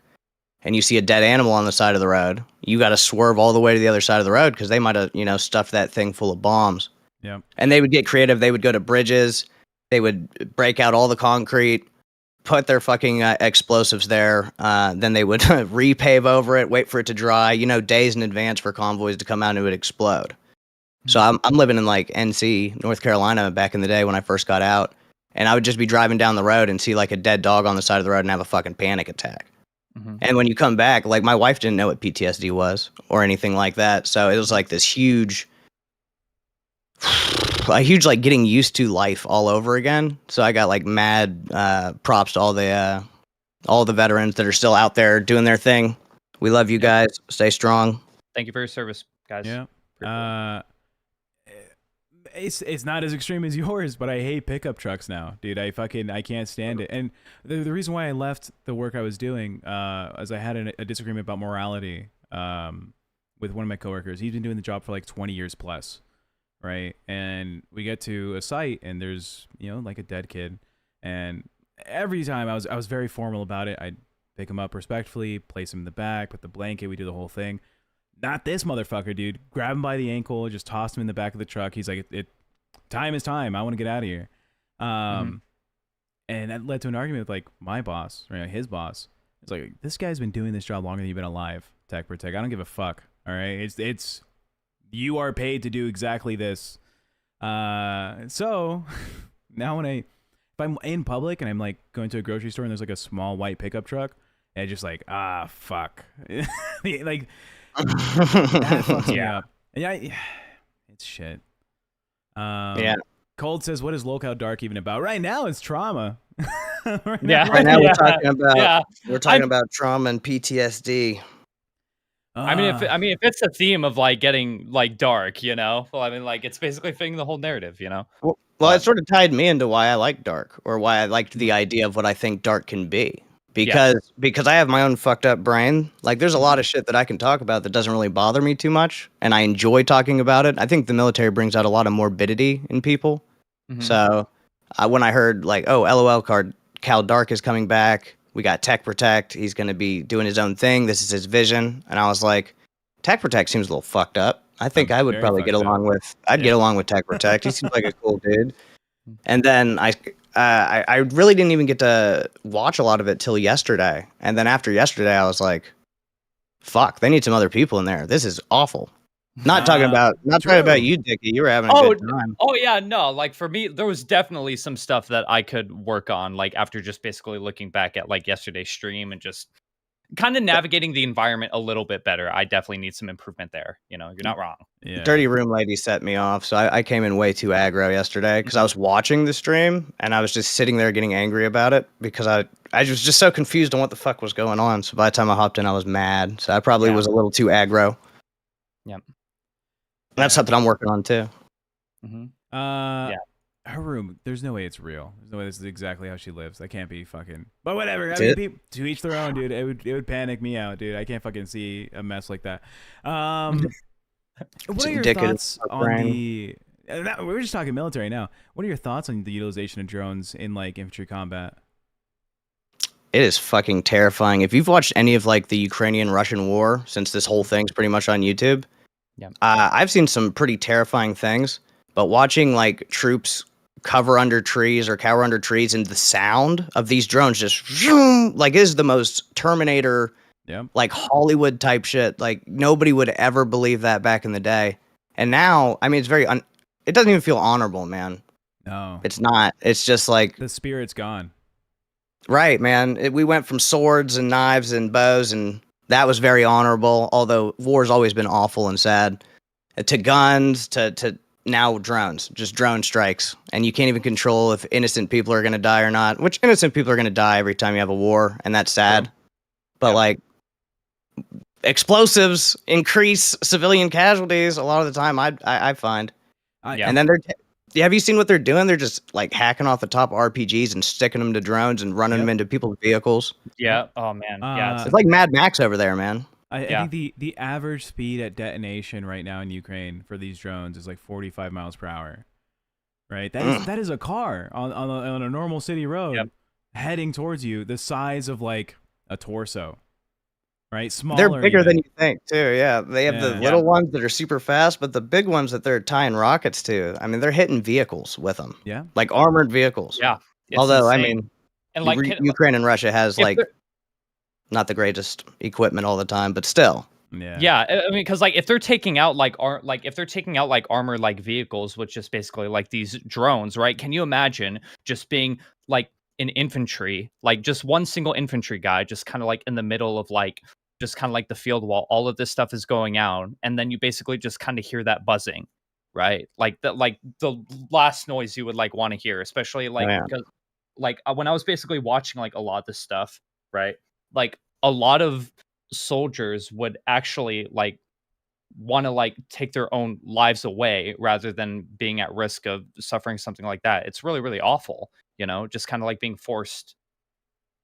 and you see a dead animal on the side of the road, you got to swerve all the way to the other side of the road because they might have, you know, stuffed that thing full of bombs. Yeah. And they would get creative. They would go to bridges. They would break out all the concrete, put their fucking explosives there. Then they would repave over it, wait for it to dry, you know, days in advance for convoys to come out and it would explode. So I'm living in like NC, North Carolina back in the day when I first got out. And I would just be driving down the road and see like a dead dog on the side of the road and have a fucking panic attack. And when you come back, like my wife didn't know what PTSD was or anything like that. So it was like this huge like getting used to life all over again. So I got like mad props to all the veterans that are still out there doing their thing. We love you guys. Stay strong. Thank you for your service, guys. Yeah. Pretty cool. It's not as extreme as yours, but I hate pickup trucks now, dude. I can't stand it. And the reason why I left the work I was doing, is I had a disagreement about morality, with one of my coworkers. He's been doing the job for like 20 years plus, right? And we get to a site and there's, you know, like a dead kid, and every time I was very formal about it. I'd pick him up respectfully, place him in the back, put the blanket, we do the whole thing. Not this motherfucker, dude. Grab him by the ankle, just toss him in the back of the truck. He's like, time is time. I want to get out of here. And that led to an argument with like my boss, right? His boss. It's like, this guy's been doing this job longer than you've been alive, Tech Protect. I don't give a fuck. All right. It's you are paid to do exactly this. So now if I'm in public and I'm like going to a grocery store and there's like a small white pickup truck, and I just like, fuck. Like, that fucks me up. Yeah, it's shit. Yeah. Cold says, "What is Locale Dark even about?" Right now, it's trauma. Right now we're talking I- about trauma and PTSD. I mean, if it's a theme of like getting like dark, you know, well, I mean, like it's basically fitting the whole narrative, you know. Well, it sort of tied me into why I like dark, or why I liked the idea of what I think dark can be. Because I have my own fucked up brain. Like, there's a lot of shit that I can talk about that doesn't really bother me too much, and I enjoy talking about it. I think the military brings out a lot of morbidity in people. So when I heard like, oh, LOL card, Cal Dark is coming back. We got Tech Protect. He's going to be doing his own thing. This is his vision. And I was like, Tech Protect seems a little fucked up. I think I would probably get along with. I'd get along with Tech Protect. He seems like a cool dude. And then I really didn't even get to watch a lot of it till yesterday. And then after yesterday, I was like, fuck, they need some other people in there. This is awful. Not talking about you, Dickie. You were having a good time. Oh yeah, no. Like for me, there was definitely some stuff that I could work on. Like after just basically looking back at like yesterday's stream and just kind of navigating the environment a little bit better. I definitely need some improvement there. You know, you're not wrong. Yeah. Dirty Room Lady set me off, so I came in way too aggro yesterday because I was watching the stream and I was just sitting there getting angry about it because I was just so confused on what the fuck was going on. So by the time I hopped in, I was mad. So I probably was a little too aggro. Yep. That's something I'm working on too. Her room, there's no way it's real. There's no way this is exactly how she lives. That can't be fucking. But whatever. I mean, to each their own, dude. It would panic me out, dude. I can't fucking see a mess like that. What are your thoughts on the? We're just talking military now. What are your thoughts on the utilization of drones in like infantry combat? It is fucking terrifying. If you've watched any of like the Ukrainian-Russian war since this whole thing's pretty much on YouTube, I've seen some pretty terrifying things. But watching like troops cover under trees or cower under trees, and the sound of these drones just zoom, like is the most Terminator, Yeah. like Hollywood type shit. Like nobody would ever believe that back in the day. And now, I mean, it's it doesn't even feel honorable, man. No. It's not. It's just like, The spirit's gone. right, man. We went from swords and knives and bows, and that was very honorable, although war's always been awful and sad, to guns, to now drones, just drone strikes. And you can't even control if innocent people are going to die or not, which innocent people are going to die every time you have a war, and that's sad. True. But Yep. like, explosives increase civilian casualties a lot of the time, I find. Yeah. And then have you seen what they're doing? They're just like hacking off the top RPGs and sticking them to drones and running them into people's vehicles. Yeah. Oh man. Yeah. It's like Mad Max over there, man. I Yeah. think the average speed at detonation right now in Ukraine for these drones is like 45 miles per hour. Right? That is a car on a normal city road Yep. heading towards you the size of like a torso. Right? Smaller. They're bigger even. than you think, too. Yeah, they have the Yeah. little ones that are super fast, but the big ones that they're tying rockets to, I mean, they're hitting vehicles with them, Yeah. like armored vehicles. Yeah. It's Although, I insane. mean, and like Ukraine and Russia has if like they're- not the greatest equipment all the time, but still. Yeah. Yeah, I mean, because like if they're taking out like armor like vehicles, which is basically like these drones, right? Can you imagine just being like an infantry, like just one single infantry guy, just kind of like in the middle of like just kind of like the field while all of this stuff is going out, and then you basically just kind of hear that buzzing, right? Like the last noise you would like want to hear, especially like yeah. because like when I was basically watching like a lot of this stuff, right? Like a lot of soldiers would actually like want to like take their own lives away rather than being at risk of suffering something like that. It's really, really awful, just kind of like being forced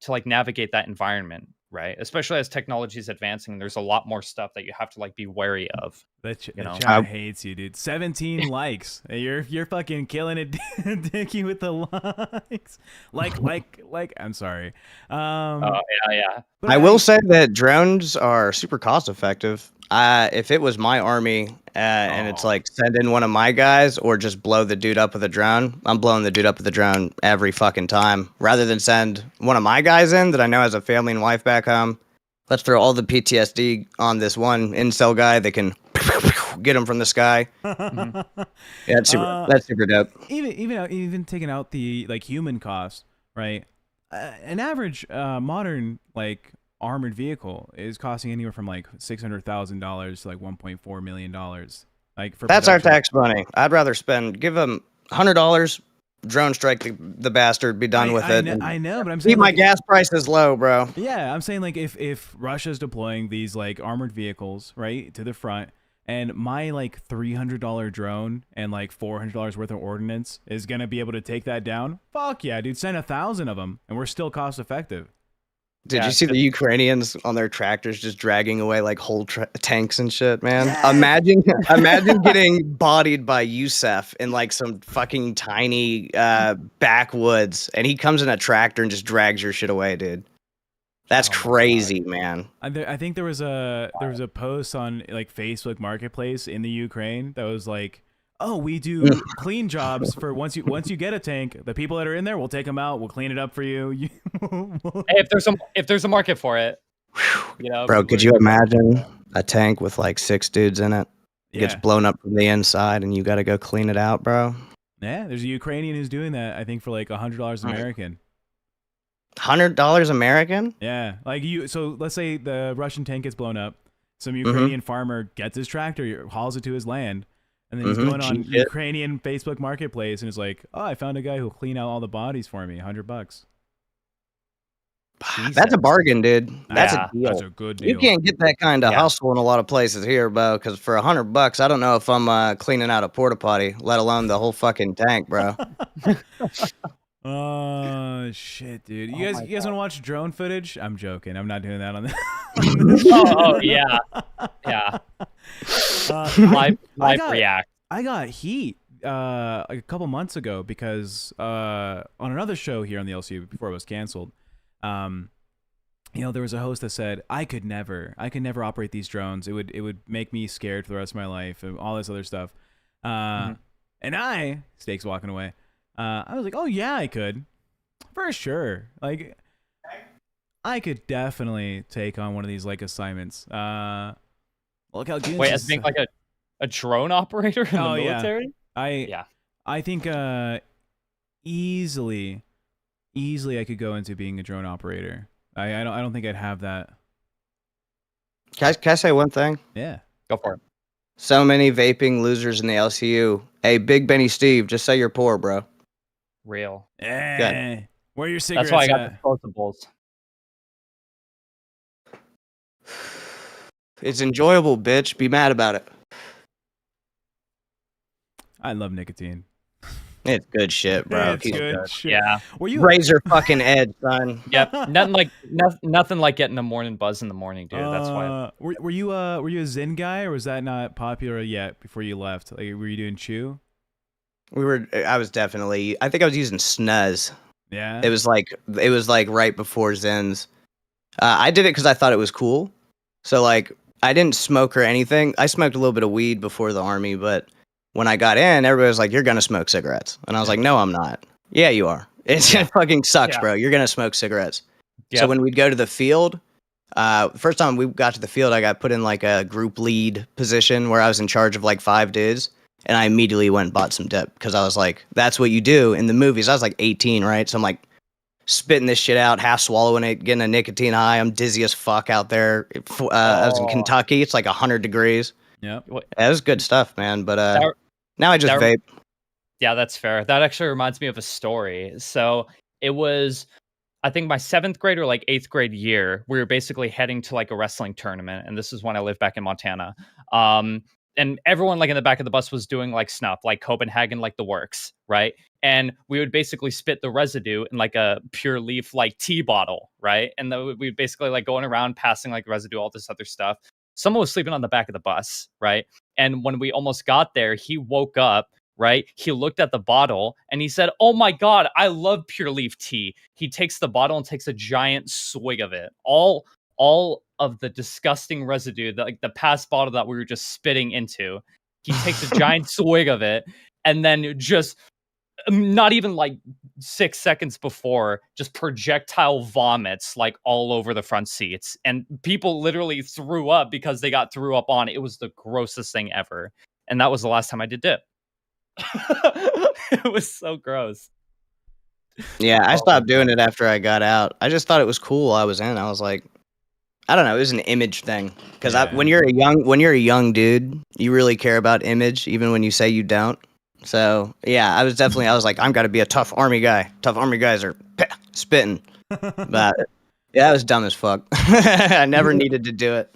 to like navigate that environment, right? Especially as technology is advancing, there's a lot more stuff that you have to like be wary of. The know? chat hates you, dude. 17 likes. You're fucking killing it, Dickie, with the likes. Like. I'm sorry. Yeah. But I will say that drones are super cost effective. If it was my army and it's like send in one of my guys or just blow the dude up with a drone, I'm blowing the dude up with a drone every fucking time. Rather than send one of my guys in that I know has a family and wife back home, let's throw all the PTSD on this one incel guy that can get him from the sky. Yeah, that's super dope. Even taking out the like human cost, right? An average modern like armored vehicle is costing anywhere from like $600,000 to like $1.4 million. Like for That's our production. tax money. I'd rather give them $100, drone strike the bastard, be done with it. I know, but I'm saying Keep my like, gas prices low, bro. yeah, I'm saying like if Russia's deploying these like armored vehicles right to the front, and my like $300 drone and like $400 worth of ordnance is gonna be able to take that down, fuck yeah, dude, send 1,000 of them, and we're still cost effective. Did Yeah, you see the Ukrainians on their tractors just dragging away like whole tanks and shit, man? Yeah. Imagine getting bodied by Yusef in like some fucking tiny backwoods, and he comes in a tractor and just drags your shit away, dude. That's Oh my crazy, man. I think there was a post on like Facebook Marketplace in the Ukraine that was like, oh, we do clean jobs for once you get a tank, the people that are in there, we'll take them out, we'll clean it up for you. Hey, if there's a market for it, Bro, could you imagine a tank with like 6 dudes in it? It gets Yeah. blown up from the inside, and you got to go clean it out, bro. Yeah, there's a Ukrainian who's doing that. I think for like $100 American. $100 American? Yeah, like so let's say the Russian tank gets blown up. Some Ukrainian farmer gets his tractor, hauls it to his land, and then he's going on Cheap shit. Ukrainian Facebook Marketplace and is like, "Oh, I found a guy who'll clean out all the bodies for me, $100." That's a bargain, dude. That's Yeah, a deal. That's a good deal. You can't get that kind of Yeah. hustle in a lot of places here, bro. Because for $100, I don't know if I'm cleaning out a porta potty, let alone the whole fucking tank, bro. Oh shit, dude! You guys want to watch drone footage? I'm joking. I'm not doing that on this. oh yeah. Live react. I got heat a couple months ago because on another show here on the LCU before it was canceled, there was a host that said I could never operate these drones. It would make me scared for the rest of my life and all this other stuff. And Steak's walking away. I was like, oh yeah, I could, for sure. Like, I could definitely take on one of these like assignments. Look how Goons Wait, as is. being like a drone operator in the Oh yeah, military? I Yeah. I think easily I could go into being a drone operator. I don't think I'd have that. Can I say one thing? Yeah. Go for it. So many vaping losers in the LCU. Hey, Big Benny Steve, just say you're poor, bro. Real. Eh, where are your cigarettes That's why I got at? disposables. It's enjoyable, bitch. Be mad about it. I love nicotine. It's good shit, bro. It's Keep good going. shit. Yeah. Were you Razor fucking edge, son. Yep. Nothing like getting a morning buzz in the morning, dude. That's why. Were you a Zen guy, or was that not popular yet before you left? Like, were you doing chew? I was definitely. I think I was using snuzz. Yeah. It was like right before Zens. I did it because I thought it was cool. So like I didn't smoke or anything. I smoked a little bit of weed before the army, but when I got in, everybody was like, "You're gonna smoke cigarettes," and I was like, "No, I'm not." Yeah, you are. It fucking sucks, Yeah. bro. You're gonna smoke cigarettes. Yep. So when we'd go to the field, first time we got to the field, I got put in like a group lead position where I was in charge of like 5 dudes. And I immediately went and bought some dip because I was like, that's what you do in the movies. I was like 18, right? So I'm like spitting this shit out, half swallowing it, getting a nicotine high. I'm dizzy as fuck out there. I was in Kentucky. It's like 100 degrees. Yep. Yeah, it was good stuff, man. But That- now I just that- vape. Yeah, that's fair. That actually reminds me of a story. So it was, I think, my 7th grade or like 8th grade year. We were basically heading to like a wrestling tournament, and this is when I lived back in Montana. And everyone like in the back of the bus was doing like snuff, like Copenhagen, like the works, right? And we would basically spit the residue in like a pure leaf like tea bottle, right? And then we'd basically like going around passing like residue, all this other stuff. Someone was sleeping on the back of the bus, right? And when we almost got there, he woke up, right? He looked at the bottle and he said, "Oh my God, I love pure leaf tea." He takes the bottle and takes a giant swig of it. All of the disgusting residue, like the past bottle that we were just spitting into. He takes a giant swig of it and then just not even like 6 seconds before, just projectile vomits like all over the front seats. And people literally threw up because they got threw up on. It was the grossest thing ever. And that was the last time I did dip. It was so gross. Yeah, I stopped doing it after I got out. I just thought it was cool. I was like, I don't know. It was an image thing because Yeah. when you're a young dude, you really care about image, even when you say you don't. So yeah, I was like, I'm gotta be a tough army guy. Tough army guys are spitting. But yeah, it was dumb as fuck. I never needed to do it.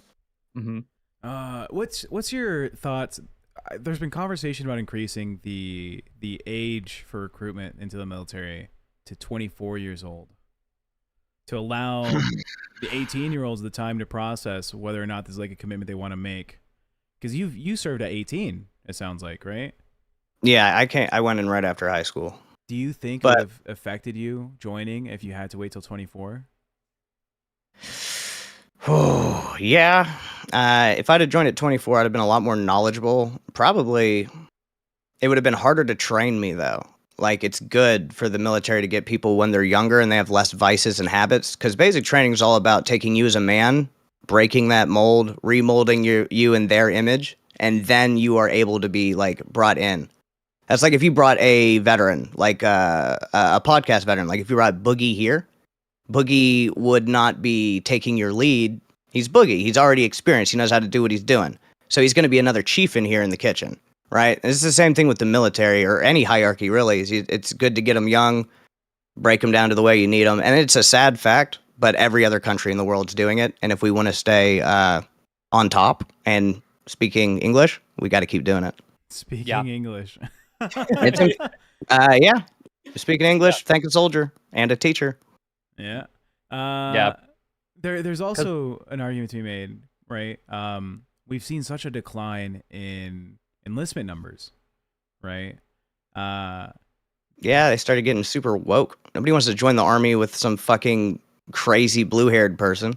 Mm-hmm. What's your thoughts? There's been conversation about increasing the age for recruitment into the military to 24 years old to allow the 18-year-olds the time to process whether or not there's like a commitment they want to make. Because you served at 18, it sounds like, right? Yeah, I went in right after high school. Do you think it would have affected you joining if you had to wait till 24? Oh, yeah. If I'd have joined at 24, I'd have been a lot more knowledgeable. Probably, it would have been harder to train me, though. Like, it's good for the military to get people when they're younger and they have less vices and habits. Because basic training is all about taking you as a man, breaking that mold, remolding you in their image, and then you are able to be, like, brought in. That's like if you brought a veteran, like a podcast veteran. Like, if you brought Boogie here, Boogie would not be taking your lead. He's Boogie. He's already experienced. He knows how to do what he's doing. So he's going to be another chief in here in the kitchen, right? It's the same thing with the military or any hierarchy, really. It's good to get them young, break them down to the way you need them. And it's a sad fact, but every other country in the world is doing it. And if we want to stay on top and speaking English, we got to keep doing it. Speaking English. Yeah. Speaking English, thank a soldier and a teacher. Yeah. Yeah. There's also an argument to be made, right? We've seen such a decline in enlistment numbers, right? Yeah, they started getting super woke. Nobody wants to join the army with some fucking crazy blue-haired person.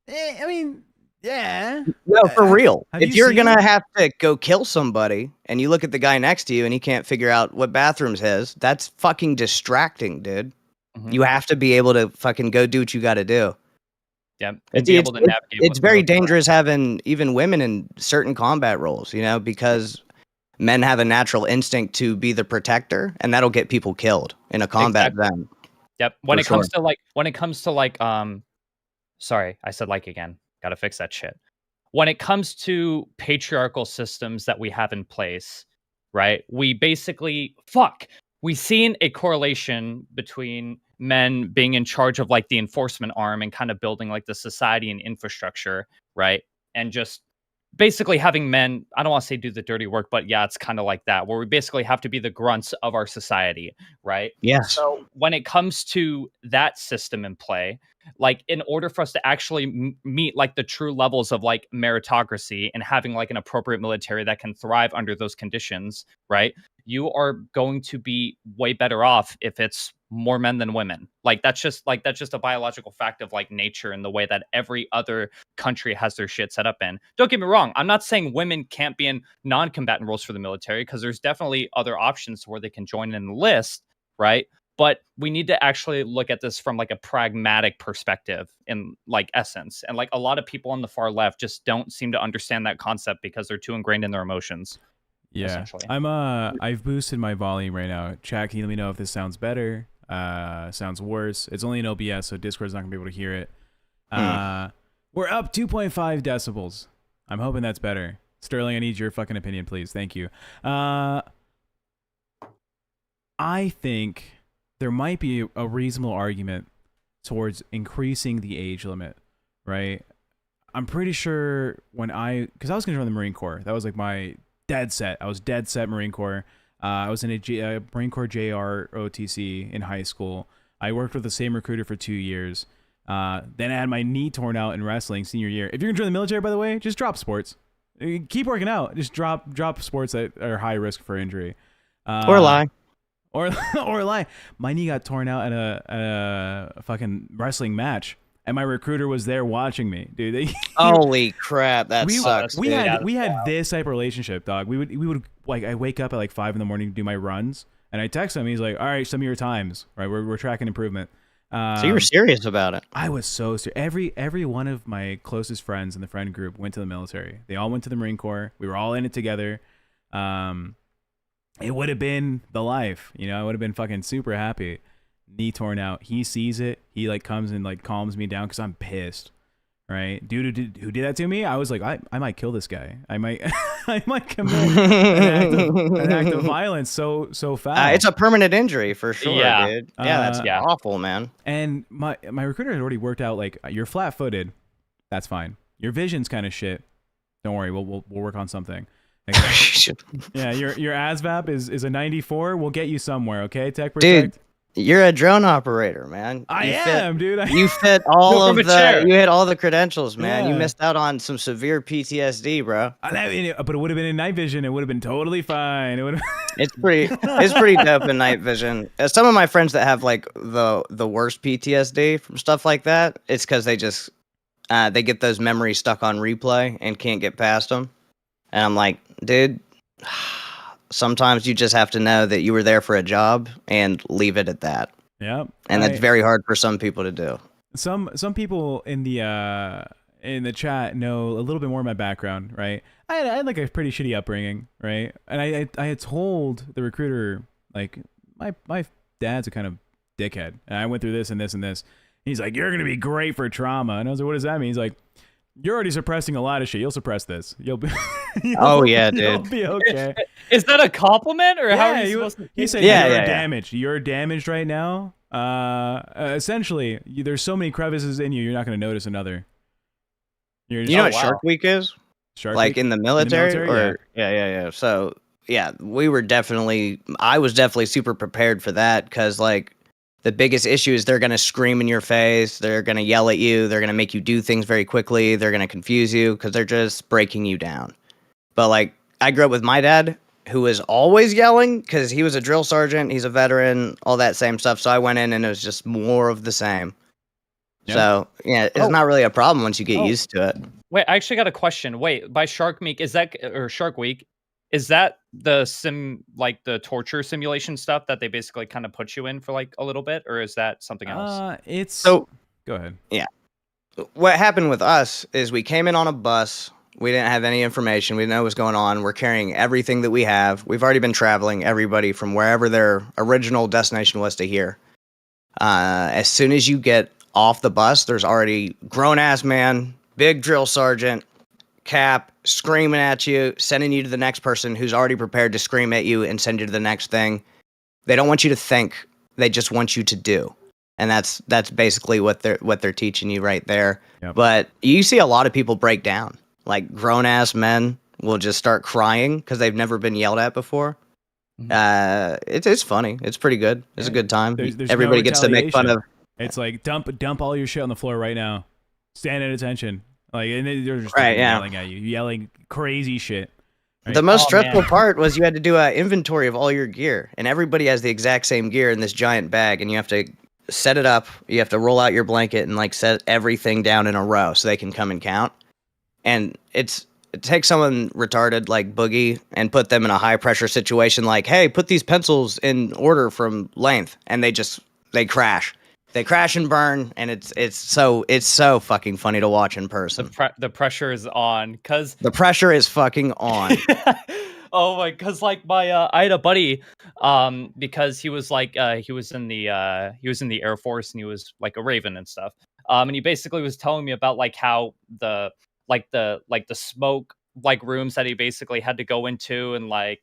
I mean, Yeah. No, for real. have If you you're gonna seen- have to go kill somebody and you look at the guy next to you and he can't figure out what bathroom's his, that's fucking distracting, dude. Mhm. You have to be able to fucking go do what you got to do. Yeah, and It's, be it's, able to it's, navigate. it's what's very going on. dangerous having even women in certain combat roles, you know, because men have a natural instinct to be the protector, and that'll get people killed in a combat zone. Yep. When For it comes to like, sorry, I said like again. Gotta fix that shit. When it comes to patriarchal systems that we have in place, right? We basically we've seen a correlation between men being in charge of like the enforcement arm and kind of building like the society and infrastructure, right? And just basically having men, I don't want to say do the dirty work, but yeah, it's kind of like that, where we basically have to be the grunts of our society, right? Yes. So when it comes to that system in play, like in order for us to actually meet like the true levels of like meritocracy and having like an appropriate military that can thrive under those conditions, right? You are going to be way better off if it's more men than women. That's just a biological fact of like nature and the way that every other country has their shit set up in. Don't get me wrong, I'm not saying women can't be in non-combatant roles for the military, because there's definitely other options where they can join and enlist, right? But we need to actually look at this from like a pragmatic perspective in like essence. And like a lot of people on the far left just don't seem to understand that concept because they're too ingrained in their emotions. Yeah. Essentially. I've boosted my volume right now. Chat, can you let me know if this sounds better? Sounds worse. It's only in OBS, so Discord's not gonna be able to hear it. We're up 2.5 decibels. I'm hoping that's better. Sterling, I need your fucking opinion, please. Thank you. I think there might be a reasonable argument towards increasing the age limit, right? I'm pretty sure because I was going to join the Marine Corps. That was like my dead set. I was dead set Marine Corps. I was in a Marine Corps JROTC in high school. I worked with the same recruiter for 2 years. Then I had my knee torn out in wrestling senior year. If you're going to join the military, by the way, just drop sports. Keep working out. Just drop sports that are high risk for injury. Or lie. Or lie. My knee got torn out at a fucking wrestling match, and my recruiter was there watching me, dude. Holy crap, that sucks. We dude. had this type of relationship, dog. We would like, I wake up at like 5 a.m. to do my runs, and I text him. He's like, "All right, some of your times, right? We're tracking improvement." So you were serious about it. I was so serious. Every one of my closest friends in the friend group went to the military. They all went to the Marine Corps. We were all in it together. It would have been the life, you know. I would have been fucking super happy. Knee torn out. He sees it. He like comes and like calms me down because I'm pissed, right? Dude who did that to me, I was like, I might kill this guy. I might I might commit an act of violence so fast. It's a permanent injury for sure, Yeah. dude. Yeah, that's awful, man. And my recruiter had already worked out like, you're flat-footed. That's fine. Your vision's kind of shit. Don't worry. We'll work on something. Yeah, your ASVAB is a 94. We'll get you somewhere, okay? Tech Protect. Dude, you're a drone operator, man. I am, dude. You fit all from of a chair. you had all the credentials, man. Yeah. You missed out on some severe PTSD, bro. But it would have been in night vision. It would have been totally fine. It would. It's pretty dope in night vision. Some of my friends that have like the worst PTSD from stuff like that, it's because they just they get those memories stuck on replay and can't get past them. And I'm like, dude, sometimes you just have to know that you were there for a job and leave it at that. Yeah. And that's very hard for some people to do. Some people in the chat know a little bit more of my background, right? I had like a pretty shitty upbringing, right? And I had told the recruiter, like, my dad's a kind of dickhead, and I went through this and this and this. He's like, you're gonna be great for trauma, and I was like, what does that mean? He's like, you're already suppressing a lot of shit. You'll suppress this. You'll be. Oh yeah, You'll dude. be okay. Is that a compliment, or how are you supposed to? He said, Yeah, you're yeah. damaged. You're damaged right now. Essentially, there's so many crevices in you, you're not going to notice another. You know what wow. Shark Week is? Shark Like Week? in the military? military, Yeah. So yeah, I was definitely super prepared for that, because like the biggest issue is they're going to scream in your face, they're going to yell at you, they're going to make you do things very quickly, they're going to confuse you because they're just breaking you down. But like, I grew up with my dad, who was always yelling because he was a drill sergeant, he's a veteran, all that same stuff. So I went in and it was just more of the same. Yeah. So yeah, it's not really a problem once you get used to it. Wait, I actually got a question. Wait, by Shark Week or Shark Week, is that the the torture simulation stuff that they basically kind of put you in for like a little bit, or is that something else? It's So go ahead. yeah, what happened with us is we came in on a bus. We didn't have any information. We didn't know what was going on. We're carrying everything that we have. We've already been traveling, everybody from wherever their original destination was to here. As soon as you get off the bus, there's already grown-ass man, big drill sergeant, cap, screaming at you, sending you to the next person who's already prepared to scream at you and send you to the next thing. They don't want you to think. They just want you to do. And that's basically what they're teaching you right there. Yep. But you see a lot of people break down. Like grown-ass men will just start crying because they've never been yelled at before. It's funny. It's pretty good. It's a good time. There's Everybody no gets to make fun of. It's like dump all your shit on the floor right now. Stand at attention. Like, and they're just Right, yeah. yelling at you, yelling crazy shit. Right? The most Oh, stressful man. part was you had to do an inventory of all your gear, and everybody has the exact same gear in this giant bag, and you have to set it up. You have to roll out your blanket and like set everything down in a row so they can come and count. And it takes someone retarded like Boogie and put them in a high pressure situation like, hey, put these pencils in order from length, and they crash. They crash and burn, and it's so fucking funny to watch in person. The pressure is on, cause The pressure is fucking on. oh my, cause like I had a buddy, because he was like he was in the Air Force, and he was like a Raven and stuff. And he basically was telling me about like how the smoke like rooms that he basically had to go into, and like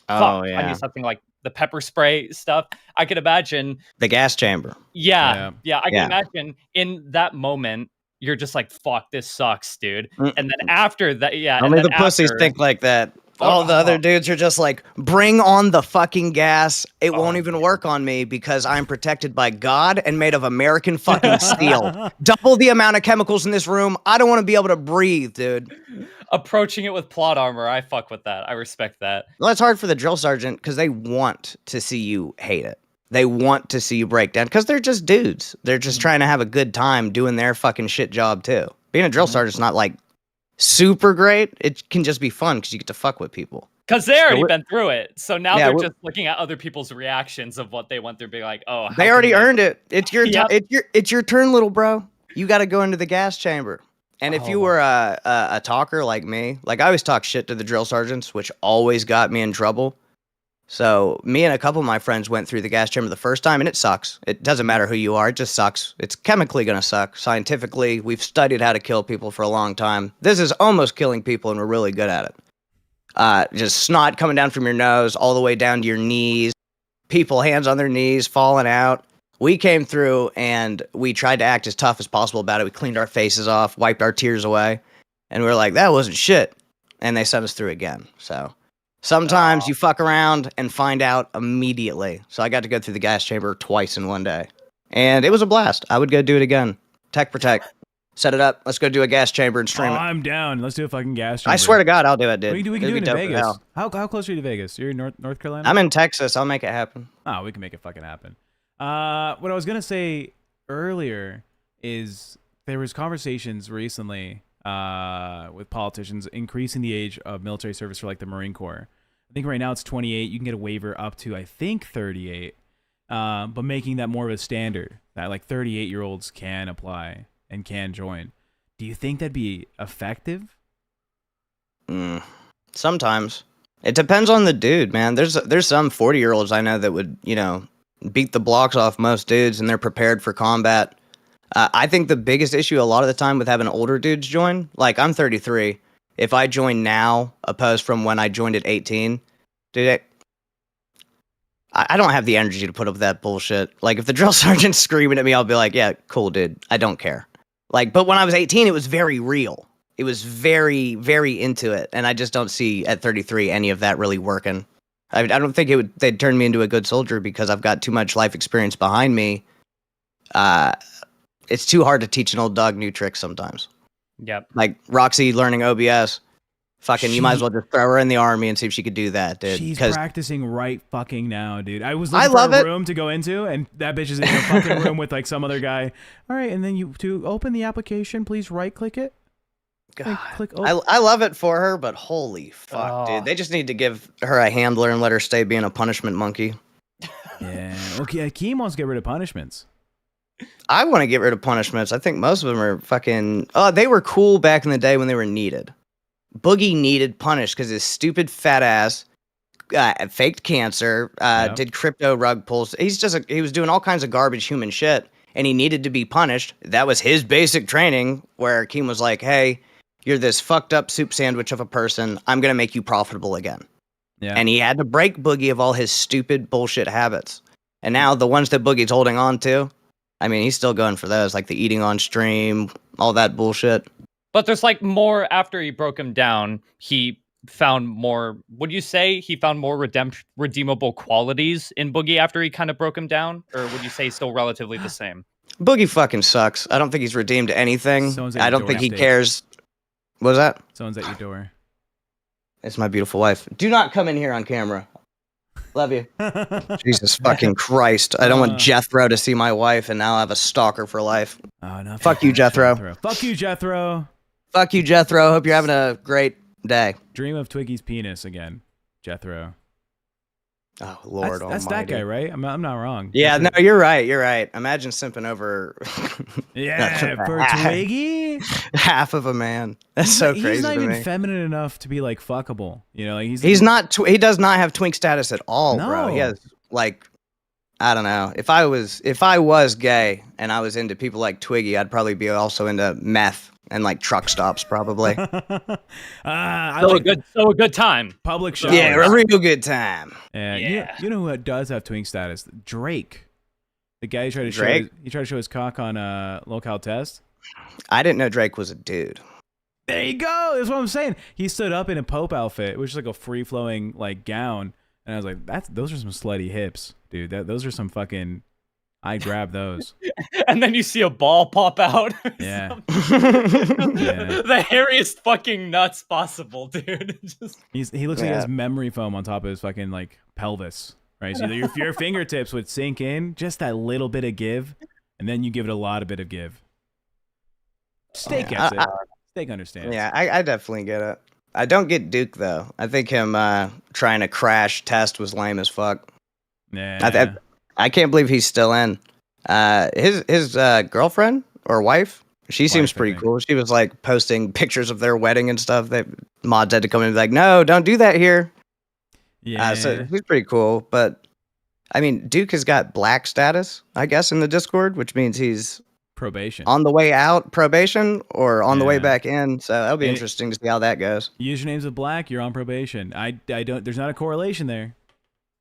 Oh I yeah, mean something like the pepper spray stuff. I could imagine. the gas chamber. Yeah. I can Yeah. imagine in that moment you're just like, fuck, this sucks, dude. Mm. And then after that, yeah, Only and the then pussies after- think like that. Oh, All the other oh. dudes are just like, bring on the fucking gas. It Oh, won't even man. work on me because I'm protected by God and made of American fucking steel. Double the amount of chemicals in this room. I don't want to be able to breathe, dude. Approaching it with plot armor, I fuck with that. I respect that. Well, it's hard for the drill sergeant because they want to see you hate it. They want to see you break down because they're just dudes. They're just trying to have a good time doing their fucking shit job too. Being a drill sergeant's not like super great. It can just be fun because you get to fuck with people. Because they already we're- been through it. So now Yeah, they're we're- just looking at other people's reactions of what they went through, being like, oh, how They can already I- earned it. It's your Yep. it's your turn, little bro. You got to go into the gas chamber. And if you Oh. were a talker like me, like I always talk shit to the drill sergeants, which always got me in trouble. So me and a couple of my friends went through the gas chamber the first time, and it sucks. It doesn't matter who you are; it just sucks. It's chemically gonna suck. Scientifically, we've studied how to kill people for a long time. This is almost killing people, and we're really good at it. Just snot coming down from your nose all the way down to your knees. People hands on their knees, falling out. We came through and we tried to act as tough as possible about it. We cleaned our faces off, wiped our tears away, and we were like, that wasn't shit. And they sent us through again. So sometimes you fuck around and find out immediately. So I got to go through the gas chamber twice in one day. And it was a blast. I would go do it again. Tech protect. Set it up. Let's go do a gas chamber and stream it. I'm down. Let's do a fucking gas chamber. I swear to God, I'll do it, dude. We can It'd do be it in dope as Vegas. hell. How close are you to Vegas? You're in North Carolina? I'm in Texas. I'll make it happen. Oh, we can make it fucking happen. What I was gonna say earlier is there was conversations recently with politicians increasing the age of military service for like the Marine Corps. I think right now it's 28. You can get a waiver up to I think 38, but making that more of a standard that like 38-year-olds can apply and can join. Do you think that'd be effective? Sometimes. It depends on the dude, man. There's some 40-year-olds I know that would, beat the blocks off most dudes, and they're prepared for combat. I think the biggest issue a lot of the time with having older dudes join, like I'm 33, if I join now, opposed from when I joined at 18, dude, I don't have the energy to put up with that bullshit. Like if the drill sergeant's screaming at me, I'll be like, yeah, cool, dude. I don't care. Like, but when I was 18, it was very real. It was very, very into it, and I just don't see at 33 any of that really working. I don't think they'd turn me into a good soldier because I've got too much life experience behind me. It's too hard to teach an old dog new tricks sometimes. Yep. Like Roxy learning OBS. Fucking, you might as well just throw her in the army and see if she could do that, dude. She's 'Cause practicing right fucking now, dude. I was I looking love for a it. room to go into, and that bitch is in a fucking room with like some other guy. All right, and then to open the application, please right click it. Like, God. click. Oh, I love it for her, but holy fuck, Oh. dude. They just need to give her a handler and let her stay being a punishment monkey. yeah. Okay, Akeem wants to get rid of punishments. I want to get rid of punishments. I think most of them are fucking. Oh, they were cool back in the day when they were needed. Boogie needed punished because his stupid fat ass faked cancer, Yep. did crypto rug pulls. He was doing all kinds of garbage human shit, and he needed to be punished. That was his basic training, where Keem was like, "Hey, you're this fucked up soup sandwich of a person. I'm gonna make you profitable again." Yeah. And he had to break Boogie of all his stupid bullshit habits. And now the ones that Boogie's holding on to, I mean, he's still going for those, like the eating on stream, all that bullshit. But there's like more after he broke him down. He found more. Would you say he found more redeemable qualities in Boogie after he kind of broke him down, or would you say he's still relatively the same? Boogie fucking sucks. I don't think he's redeemed anything. Someone's at I your don't door, think he Steak. cares. What was that? Someone's at your door. It's my beautiful wife. Do not come in here on camera. Love you. Jesus fucking Christ. I don't want Jethro to see my wife, and now I have a stalker for life. Oh no! Fuck you, Jethro. Fuck you, Jethro. Fuck you, Jethro. Hope you're having a great day. Dream of Twiggy's penis again, Jethro. Oh, Lord That's that almighty. guy, right? I'm not wrong. Yeah, no, you're right. You're right. Imagine simping over Yeah, for Twiggy. half of a man. That's so crazy He's not to even me. feminine enough to be like fuckable. You know, like He's not. He does not have twink status at all, bro. He No. has like, I don't know. If I was gay and I was into people like Twiggy, I'd probably be also into meth and like truck stops, probably. I So like a good time. public showers. Yeah, a real good time. And Yeah. you know who does have twink status? Drake. The guy who tried to Drake? show his cock on a locale test. I didn't know Drake was a dude. There you go. That's what I'm saying. He stood up in a Pope outfit, which is like a free flowing like gown, and I was like, those are some slutty hips, dude. Those are some fucking. I grab those. And then you see a ball pop out. Yeah. The hairiest fucking nuts possible, dude. Just... He looks like he Yeah. has memory foam on top of his fucking like pelvis, right? So your fingertips would sink in, just that little bit of give, and then you give it a lot of bit of give. Steak gets it. Steak understands. Yeah, I definitely get it. I don't get Duke though. I think him trying to crash test was lame as fuck. Yeah. I can't believe he's still in. His girlfriend or wife, she seems Wife, I pretty think. cool. She was like posting pictures of their wedding and stuff. That mods had to come in and be like, no, don't do that here. Yeah. So he's pretty cool. But I mean, Duke has got black status, I guess, in the Discord, which means he's Probation. on the way out probation or on the way Yeah. back in. So that'll be It- interesting to see how that goes. Usernames of black, you're on probation. I don't. There's not a correlation there.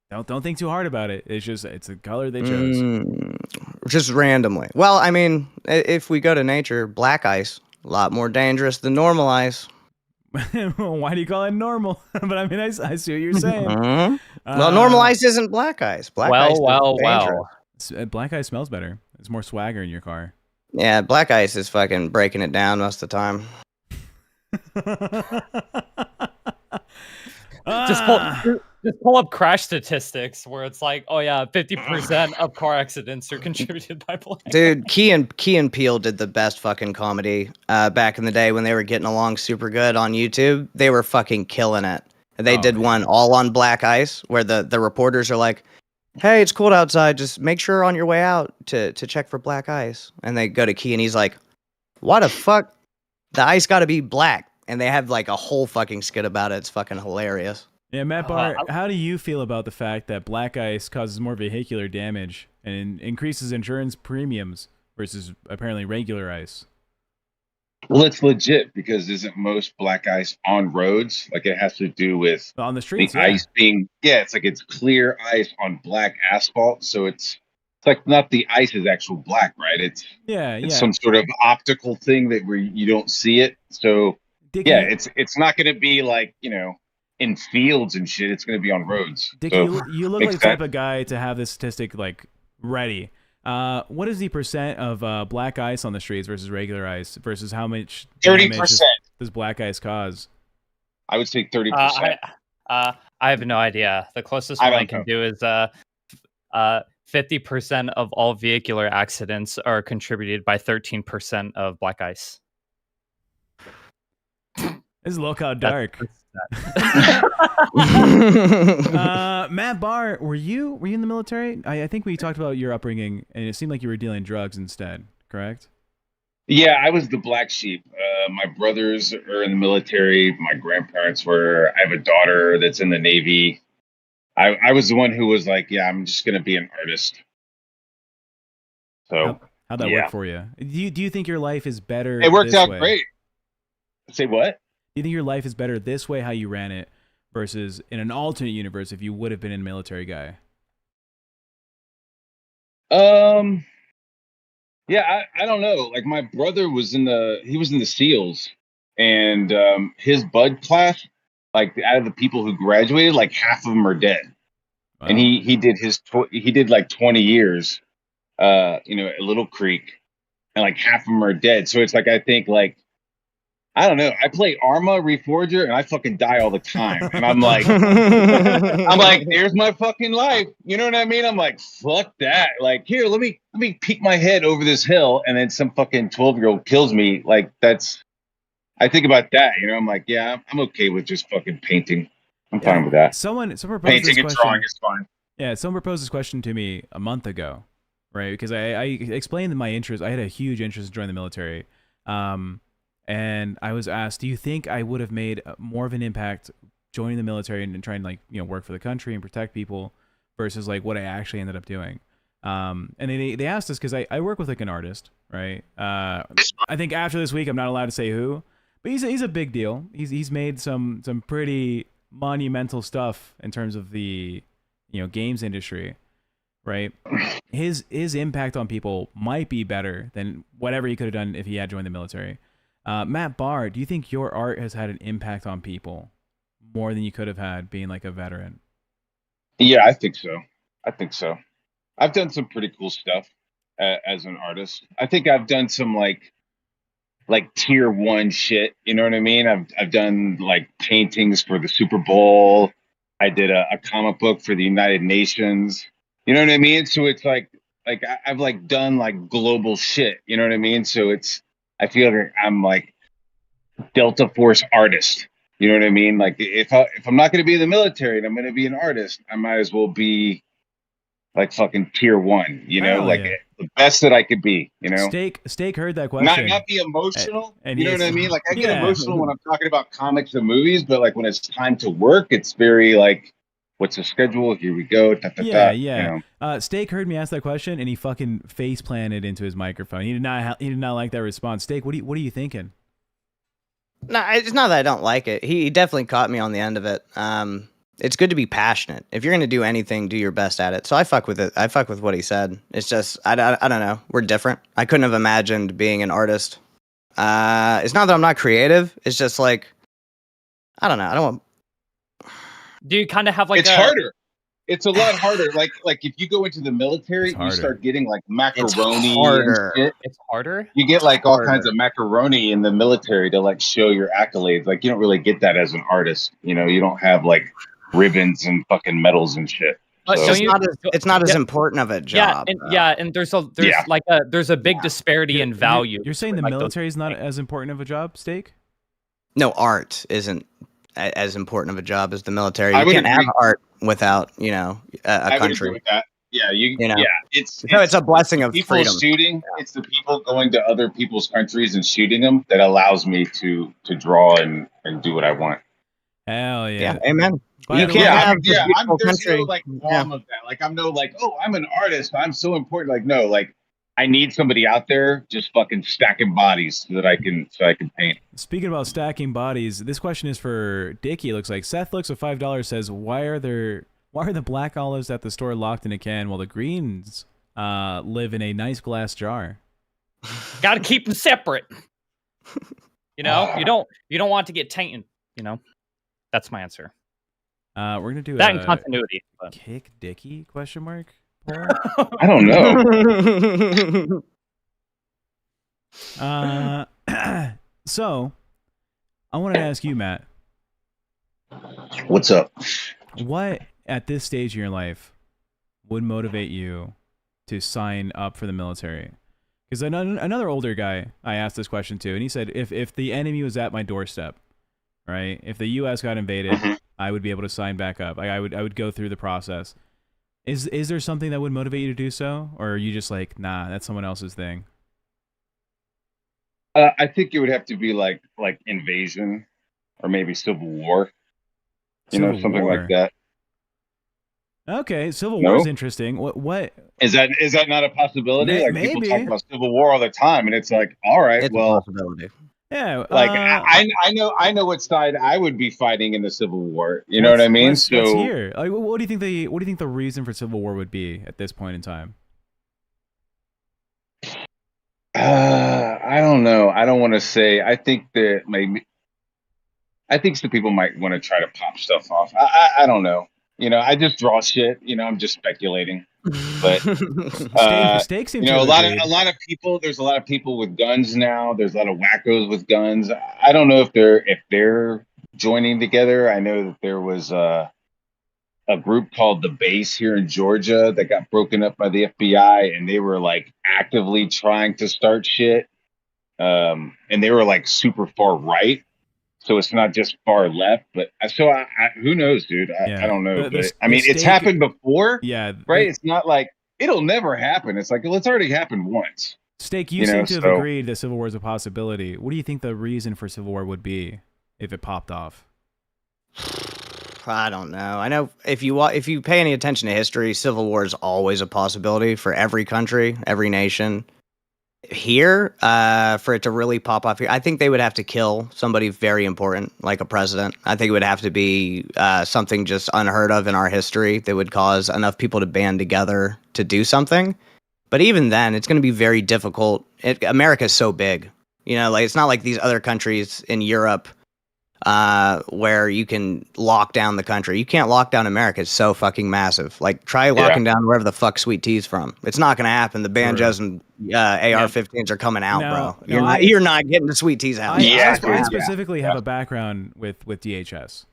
Don't think too hard about it. It's a color they chose. Just randomly. Well, I mean, if we go to nature, black ice, a lot more dangerous than normal ice. Why do you call it normal? But I mean, I see what you're saying. Mhm. Well, normal ice isn't black ice. Black ice is dangerous. Black ice smells better. There's more swagger in your car. Yeah, black ice is fucking breaking it down most of the time. Just pull up crash statistics where it's like, oh yeah, 50% of car accidents are contributed by black. Dude, Key and Peele did the best fucking comedy back in the day when they were getting along super good on YouTube. They were fucking killing it. They did one all on black ice where the reporters are like, hey, it's cold outside. Just make sure on your way out to check for black ice. And they go to Key and he's like, why the fuck? The ice got to be black. And they have like a whole fucking skit about it. It's fucking hilarious. Yeah, Matt Barr, how do you feel about the fact that black ice causes more vehicular damage and increases insurance premiums versus apparently regular ice? Well, it's legit because isn't most black ice on roads? Like it has to do with On the the streets, yeah. ice being, it's like it's clear ice on black asphalt. So it's like not the ice is actual black, right? It's some sort of optical thing that where you don't see it. So Dickie, it's not going to be like, in fields and shit. It's going to be on roads. Dickie, So, you look makes like the type sense. of guy to have this statistic like ready. What is the percent of black ice on the streets versus regular ice versus how much 30%. does black ice cause? I would say 30%. I have no idea. The closest I one I don't can know. do is 50% of all vehicular accidents are contributed by 13% of black ice. This look how dark. Matt Barr, were you in the military? I think we talked about your upbringing, and it seemed like you were dealing drugs instead. Correct? Yeah, I was the black sheep. My brothers are in the military. My grandparents were. I have a daughter that's in the Navy. I was the one who was like, yeah, I'm just gonna be an artist. So how'd that work for you? Do you think your life is better? It worked out way? great. Say what? Do you think your life is better this way, how you ran it, versus in an alternate universe if you would have been a military guy? Yeah, I don't know. Like my brother was in the SEALs, and his bud class, like out of the people who graduated, like half of them are dead. Wow. And he did like 20 years, at Little Creek, and like half of them are dead. So it's like I think like I don't know. I play Arma Reforger and I fucking die all the time. And I'm like, there's my fucking life. You know what I mean? I'm like, fuck that. Like, here, let me peek my head over this hill, and then some fucking 12-year-old kills me. Like, I think about that. I'm like, yeah, I'm okay with just fucking painting. I'm fine with that. Someone proposed painting this and question. drawing is fine. Yeah, someone proposed this question to me a month ago, right? Because I explained my interest. I had a huge interest in joining the military. And I was asked, do you think I would have made more of an impact joining the military and trying to work for the country and protect people versus like what I actually ended up doing? And they asked us because I work with like an artist, right? I think after this week I'm not allowed to say who, but he's a big deal. He's made some pretty monumental stuff in terms of the games industry, right? His impact on people might be better than whatever he could have done if he had joined the military. Matt Barr, do you think your art has had an impact on people more than you could have had being like a veteran? Yeah, I think so. I've done some pretty cool stuff as an artist. I think I've done some like tier 1 shit. You know what I mean? I've done like paintings for the Super Bowl. I did a comic book for the United Nations. You know what I mean? So it's like I've like done like global shit. You know what I mean? So I feel like I'm like Delta Force artist. You know what I mean? Like if I'm not going to be in the military and I'm going to be an artist, I might as well be like fucking tier 1. The best that I could be. Steak heard that question. Not be emotional. And you know what I mean? Like I get emotional when I'm talking about comics and movies, but like when it's time to work, it's very like, what's the schedule? Here we go. Steak heard me ask that question, and he fucking face planted into his microphone. He did not like that response. Steak, what are you thinking? No, it's not that I don't like it. He definitely caught me on the end of it. It's good to be passionate. If you're gonna do anything, do your best at it. So I fuck with it. I fuck with what he said. It's just I don't know. We're different. I couldn't have imagined being an artist. It's not that I'm not creative. It's just like I don't know. I don't want. Do you kind of have like it's harder. It's a lot harder. Like if you go into the military, you start getting like macaroni. It's harder. And shit. It's harder. You get like all kinds of macaroni in the military to like show your accolades. Like you don't really get that as an artist. You don't have like ribbons and fucking medals and shit. But so it's not as important of a job. And there's a big disparity in value. You're saying the military is not as important of a job, Steak? No, art isn't as important of a job as the military. You can't have art without, a country. I would agree with that. Yeah, it's a blessing of people freedom. Shooting. Yeah. It's the people going to other people's countries and shooting them that allows me to draw and do what I want. Hell yeah! Yeah, amen. You can't have there's no like qualm of that. Like I'm no like, oh, I'm an artist. I'm so important. Like no, like I need somebody out there just fucking stacking bodies so that I can paint. Speaking about stacking bodies, this question is for Dickie. It looks like Seth looks at $5 says, why are the black olives at the store locked in a can while the greens live in a nice glass jar? Got to keep them separate. You don't want to get tainted. That's my answer. We're gonna do that in continuity. But. Kick Dickie ? I don't know. So, I want to ask you, Matt. What's up? What, at this stage in your life, would motivate you to sign up for the military? Because another older guy, I asked this question to, and he said, if the enemy was at my doorstep, right? If the U.S. got invaded, Mhm. I would be able to sign back up. I would go through the process. Is there something that would motivate you to do so, or are you just like, nah, that's someone else's thing? I think it would have to be like invasion or maybe civil war. Civil Something like War. that. Okay, Civil War is No, interesting. What? is that not a possibility? Like people talk Maybe. about civil war all the time, and it's like, all right, It's a well, possibility. Yeah. like I know what side I would be fighting in the civil war. You know what I mean? Let's So hear. Like, what do you think the reason for Civil War would be at this point in time? I don't know. I don't want to say. I think that maybe. I think some people might want to try to pop stuff off. I don't know. I just draw shit. I'm just speculating. But Steak seems to a have lot of agreed. people. There's a lot of people with guns now. There's a lot of wackos with guns. I don't know if they're joining together. I know that there was a group called the Base here in Georgia that got broken up by the FBI, and they were like actively trying to start shit. And they were like super far right. So it's not just far left, but who knows, dude? I Yeah. don't know, but I The mean, it's steak. happened before, Yeah. right? It's not like it'll never happen. It's like, well, it's already happened once. Steak. You seem to have So agreed that Civil War is a possibility. What do you think the reason for Civil War would be if it popped off? I don't know. I know if you pay any attention to history, civil war is always a possibility for every country, every nation. Here, for it to really pop off here, I think they would have to kill somebody very important, like a president. I think it would have to be something just unheard of in our history that would cause enough people to band together to do something. But even then, it's going to be very difficult. America's so big, like it's not like these other countries in Europe where you can lock down the country. You can't lock down America. It's so fucking massive. Like, try locking down wherever the fuck Sweet Tea's from. It's not gonna happen. The banjos and AR-15s are coming out, bro. You're not getting to Sweet Tea's house. I specifically have a background with DHS,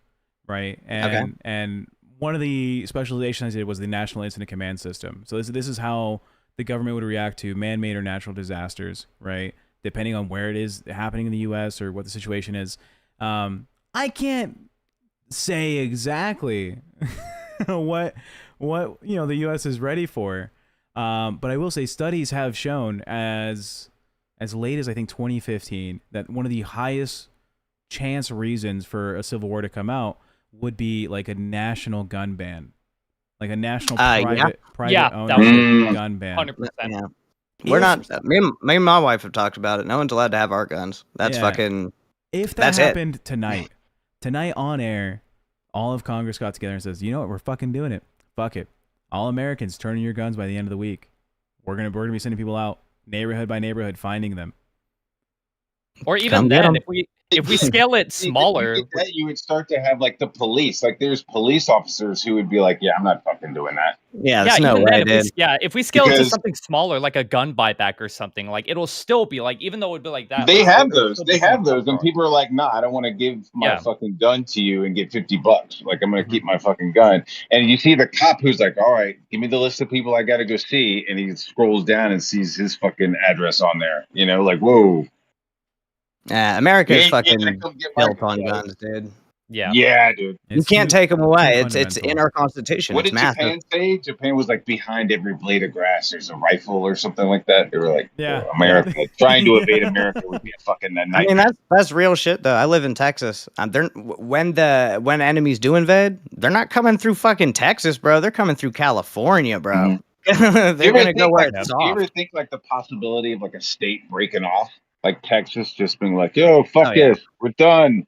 right? And one of the specializations I did was the National Incident Command System. So this is how the government would react to man-made or natural disasters, right? Depending on where it is happening in the U.S. or what the situation is. I can't say exactly what the U.S. is ready for, but I will say studies have shown as late as I think 2015 that one of the highest chance reasons for a civil war to come out would be like a national gun ban, like a national private ownership gun ban. 100%. Yeah. We're not. Me and my wife have talked about it. No one's allowed to have our guns. That's fucking. If that happened tonight on air, all of Congress got together and says, you know what, we're fucking doing it. Fuck it. All Americans, turn in your guns by the end of the week. We're gonna be sending people out neighborhood by neighborhood, finding them. Or even then, if we scale it smaller, you would start to have like the police. Like there's police officers who would be like, "Yeah, I'm not fucking doing that." Yeah, no way, dude. If we scale it to something smaller, like a gun buyback or something, like it'll still be like, even though it would be like that. They have those, and people are like, "Nah, I don't want to give my fucking gun to you and get $50. Like I'm gonna keep my fucking gun." And you see the cop who's like, "All right, give me the list of people I got to go see," and he scrolls down and sees his fucking address on there. Like, whoa. America is fucking built on guns, dude. Yeah, dude. You can't take them away. It's in our constitution. What it's did Japan say? Japan was like, behind every blade of grass there's a rifle or something like that. They were like, America trying to invade America would be a fucking nightmare. I mean, that's real shit though. I live in Texas. When enemies do invade, they're not coming through fucking Texas, bro. They're coming through California, bro. They're gonna go where it's soft. Do you ever think like the possibility of like a state breaking off? Like Texas just being like, yo, fuck this. We're done.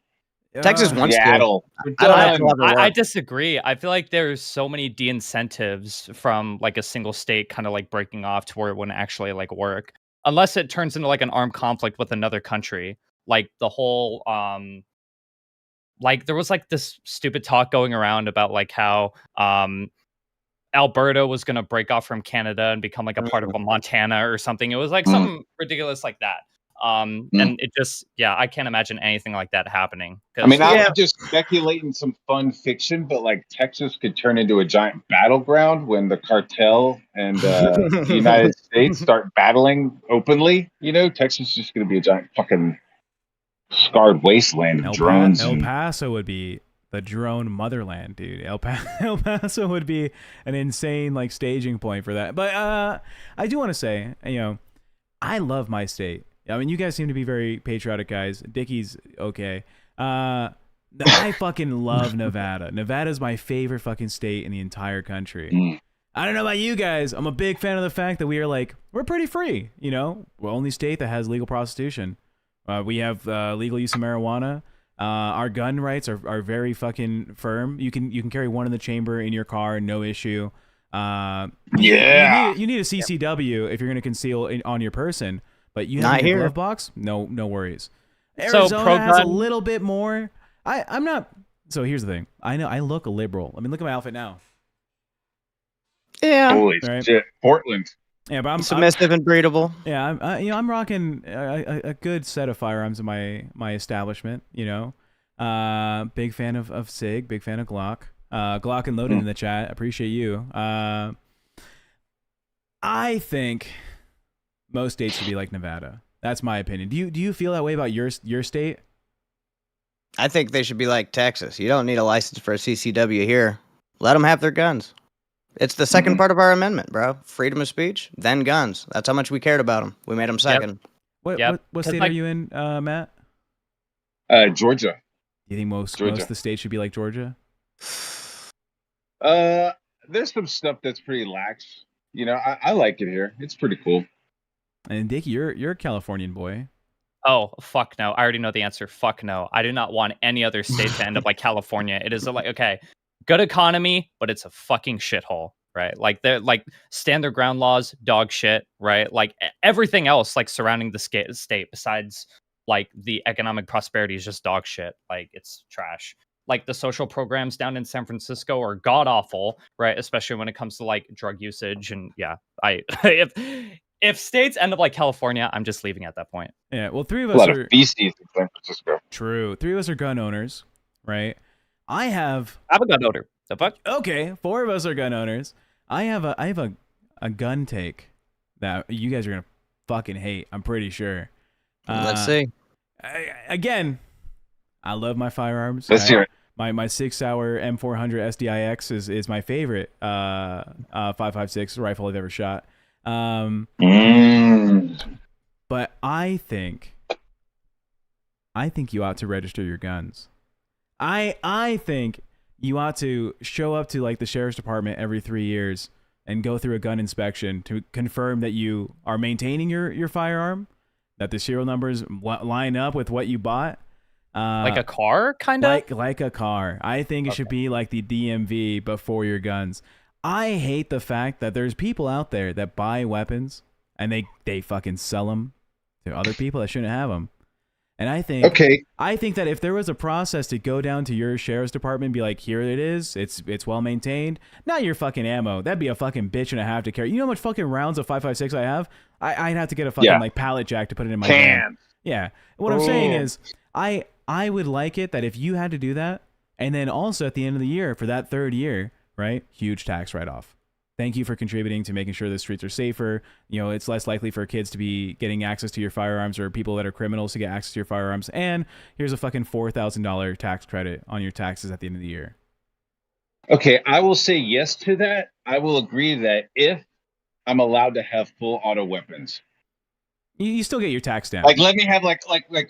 Texas wants Seattle. I disagree. I feel like there's so many de-incentives from like a single state kind of like breaking off to where it wouldn't actually like work. Unless it turns into like an armed conflict with another country. Like the whole like there was like this stupid talk going around about like how Alberta was gonna break off from Canada and become like a part of a Montana or something. It was like something ridiculous like that. And it just, I can't imagine anything like that happening. I mean, I'm just speculating some fun fiction, but like Texas could turn into a giant battleground when the cartel and the United States start battling openly. Texas is just going to be a giant fucking scarred wasteland of El drones. El and Paso would be the drone motherland, dude. El Paso would be an insane like staging point for that. But I do want to say, I love my state. I mean, you guys seem to be very patriotic guys. Dickie's okay. I fucking love Nevada. Nevada's my favorite fucking state in the entire country. I don't know about you guys. I'm a big fan of the fact that we're pretty free. We're the only state that has legal prostitution. We have legal use of marijuana. Our gun rights are very fucking firm. You can carry one in the chamber in your car, no issue. You need a CCW if you're going to conceal on your person, but you have a glove box. No worries. Arizona has a little bit more. I'm not. So here's the thing. I know I look a liberal. I mean, look at my outfit now. Yeah. Holy shit, Portland. Yeah, but I'm submissive and breedable. Yeah, I'm rocking a good set of firearms in my establishment. Big fan of Sig, big fan of Glock. Glock and Loaded in the chat. Appreciate you. I think most states should be like Nevada. That's my opinion. Do you feel that way about your state? I think they should be like Texas. You don't need a license for a CCW here. Let them have their guns. It's the second part of our amendment, bro. Freedom of speech, then guns. That's how much we cared about them. We made them second. What state are you in, Matt? Georgia. Do you think most of the states should be like Georgia? There's some stuff that's pretty lax. I like it here. It's pretty cool. And Dickie, you're a Californian boy. Oh, fuck no. I already know the answer. Fuck no. I do not want any other state to end up like California. It is okay, good economy, but it's a fucking shithole, right? Like they're like stand their ground laws, dog shit, right? Like everything else like surrounding the state besides like the economic prosperity is just dog shit. Like it's trash. Like the social programs down in San Francisco are god awful, right? Especially when it comes to like drug usage and if states end up like California, I'm just leaving at that point. Yeah, well, three of us us are a lot of feces in San Francisco. True. 3 of us are gun owners, right? I'm a gun owner. The fuck? Okay, 4 of us are gun owners. I have a gun take that you guys are gonna fucking hate. I'm pretty sure. Let's see. I love my firearms. Let's hear it. My 6-hour M400 SDIX is my favorite 5.56 rifle I've ever shot. But I think you ought to register your guns. I think you ought to show up to like the sheriff's department every 3 years and go through a gun inspection to confirm that you are maintaining your firearm, that the serial numbers line up with what you bought. Like a car, kind of? Like a car. I think it should be like the DMV before your guns. I hate the fact that there's people out there that buy weapons and they fucking sell them to other people that shouldn't have them. And I think that if there was a process to go down to your sheriff's department and be like, here it is, it's well maintained, not your fucking ammo. That'd be a fucking bitch and a half to carry. You know how much fucking rounds of 5.56 I have? I'd have to get a fucking like pallet jack to put it in my van. Yeah. What I'm saying is, I would like it that if you had to do that, and then also at the end of the year for that 3rd year, right? Huge tax write-off. Thank you for contributing to making sure the streets are safer. It's less likely for kids to be getting access to your firearms or people that are criminals to get access to your firearms. And here's a fucking $4,000 tax credit on your taxes at the end of the year. Okay, I will say yes to that. I will agree that if I'm allowed to have full auto weapons. You still get your tax down. Like, let me have like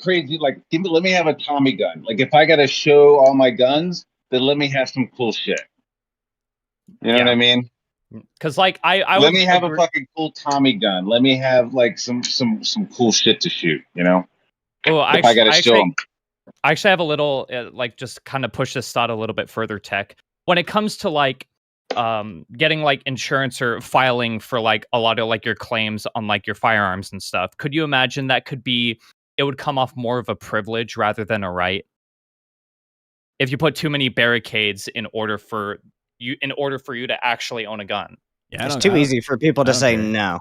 crazy, let me have a Tommy gun. Like, if I got to show all my guns, then let me have some cool shit. You know what I mean? Because like I let me have a fucking cool Tommy gun. Let me have like some cool shit to shoot. Oh, I got to show them. I actually have a little like just kind of push this thought a little bit further. Tech when it comes to like getting like insurance or filing for like a lot of like your claims on like your firearms and stuff. Could you imagine that it would come off more of a privilege rather than a right? If you put too many barricades in order for you to actually own a gun. Yeah, it's too easy for people to say no.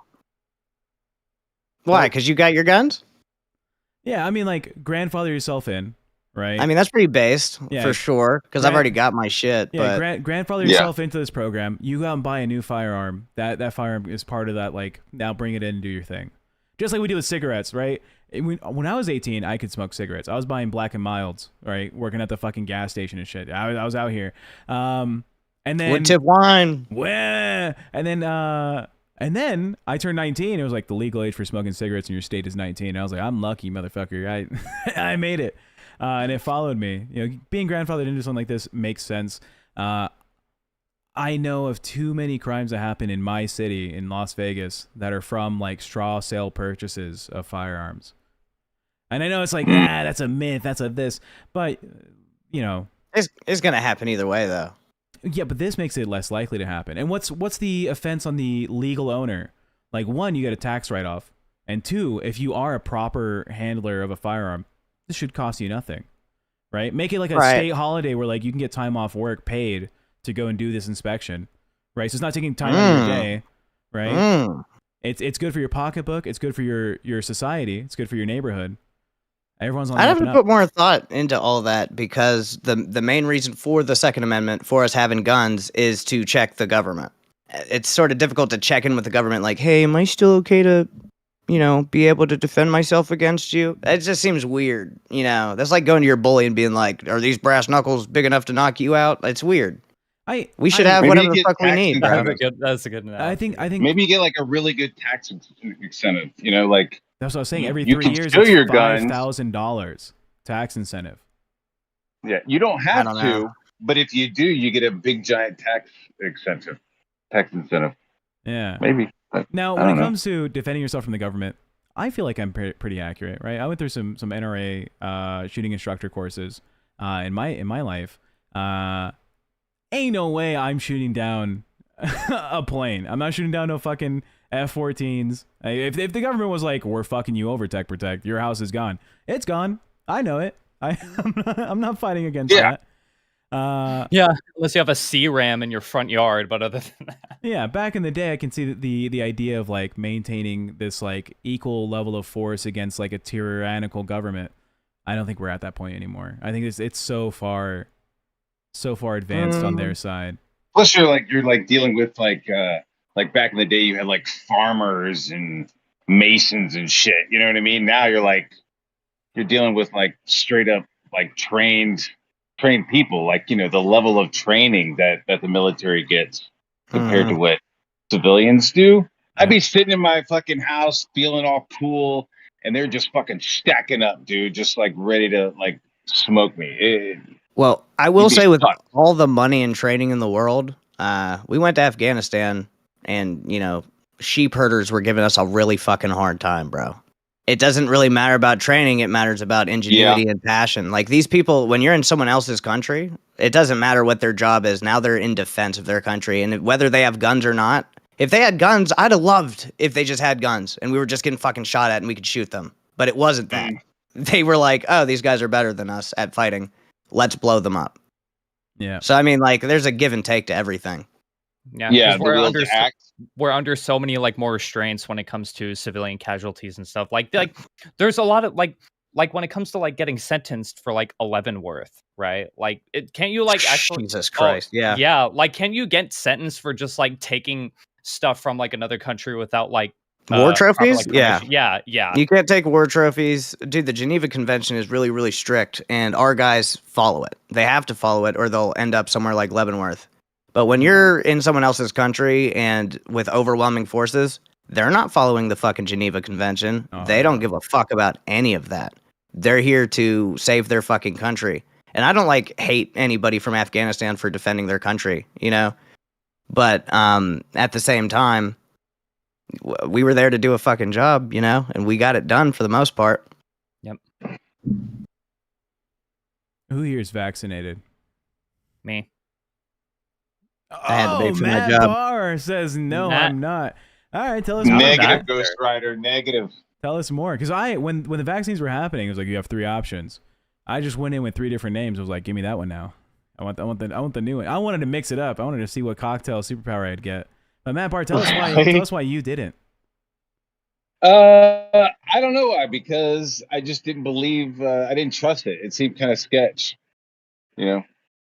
Why? Because you got your guns? Yeah, I mean, like, grandfather yourself in, right? I mean, that's pretty based, for sure, because I've already got my shit. Yeah, but grandfather yourself into this program. You go out and buy a new firearm. That firearm is part of that, like, now bring it in and do your thing. Just like we do with cigarettes, right? When I was 18, I could smoke cigarettes. I was buying Black and Milds, right? Working at the fucking gas station and shit. I was out here. And then Wood tip wine. And then I turned 19. It was like the legal age for smoking cigarettes in your state is 19. And I was like, I'm lucky, motherfucker. I made it. And it followed me. You know, being grandfathered into something like this makes sense. I know of too many crimes that happen in my city in Las Vegas that are from like straw sale purchases of firearms. And I know it's like, that's a myth, that's a this, but you know, It's gonna happen either way though. yeah, but this makes it less likely to happen. And what's the offense on the legal owner? Like, one, you get a tax write-off, and two, if you are a proper handler of a firearm, this should cost you nothing, right? Make it like a state holiday where like you can get time off work paid to go and do this inspection, right? So it's not taking time out of your day, right? It's good for your pocketbook. It's good for your society. It's good for your neighborhood. Everyone's on. I'd have to put more thought into all that because the main reason for the Second Amendment for us having guns is to check the government. It's sort of difficult to check in with the government, like, hey, am I still okay to, you know, be able to defend myself against you? It just seems weird, you know. That's like going to your bully and being like, are these brass knuckles big enough to knock you out? It's weird. We should have whatever the fuck we need, bro. That's a good analogy. I think maybe you get like a really good tax incentive. You know, like that's what I was saying. Every you 3 can years, steal it's your $5,000 tax incentive. Yeah, you don't have don't to, know. but if you do, you get a big giant tax incentive. Yeah, Maybe. Now, when it comes to defending yourself from the government, I feel like I'm pretty accurate, right? I went through some NRA shooting instructor courses in my life. Ain't no way I'm shooting down a plane. I'm not shooting down no fucking F-14s. If the government was like, we're fucking you over, Tech Protect, your house is gone. It's gone. I know it. I'm not fighting against that. Yeah, unless you have a C-RAM in your front yard, but other than that. Yeah, back in the day, I can see the idea of like maintaining this like equal level of force against like a tyrannical government. I don't think we're at that point anymore. I think it's so far advanced on their side. Plus, you're like dealing with like back in the day, you had like farmers and masons and shit. You know what I mean? Now you're dealing with like straight up like trained people. Like, you know, the level of training that the military gets compared to what civilians do. I'd be sitting in my fucking house feeling all cool, and they're just fucking stacking up, dude, just like ready to like smoke me. Well, I will say with all the money and training in the world, we went to Afghanistan and, you know, sheep herders were giving us a really fucking hard time, bro. It doesn't really matter about training. It matters about ingenuity and passion. Like these people, when you're in someone else's country, it doesn't matter what their job is. Now they're in defense of their country. And whether they have guns or not, if they had guns, I'd have loved if they just had guns and we were just getting fucking shot at and we could shoot them. But it wasn't that. They were like, oh, these guys are better than us at fighting. Let's blow them up. Yeah. So I mean, like, there's a give and take to everything. Yeah. We're under so many like more restraints when it comes to civilian casualties and stuff. Like there's a lot of like when it comes to like getting sentenced for like Leavenworth, right? Like, can't you like actually? Jesus Christ, yeah. Like, can you get sentenced for just like taking stuff from like another country without like war trophies? Proper, like, yeah. You can't take war trophies, dude. The Geneva Convention is really, really strict, and our guys follow it. They have to follow it, or they'll end up somewhere like Leavenworth. But when you're in someone else's country and with overwhelming forces, they're not following the fucking Geneva Convention. They don't give a fuck about any of that. They're here to save their fucking country. And I don't like hate anybody from Afghanistan for defending their country, you know? But at the same time, we were there to do a fucking job, you know? And we got it done for the most part. Yep. Who here is vaccinated? Me. I had to pay for Matt my job. Barr says no, I'm not. All right, tell us more. Negative, Ghost Rider. Negative. Tell us more, because when the vaccines were happening, it was like you have 3 options. I just went in with 3 different names. I was like, give me that one now. I want the new one. I wanted to mix it up. I wanted to see what cocktail superpower I'd get. But Matt Barr, tell us why you didn't. I don't know why, because I just didn't believe. I didn't trust it. It seemed kind of sketch. You know.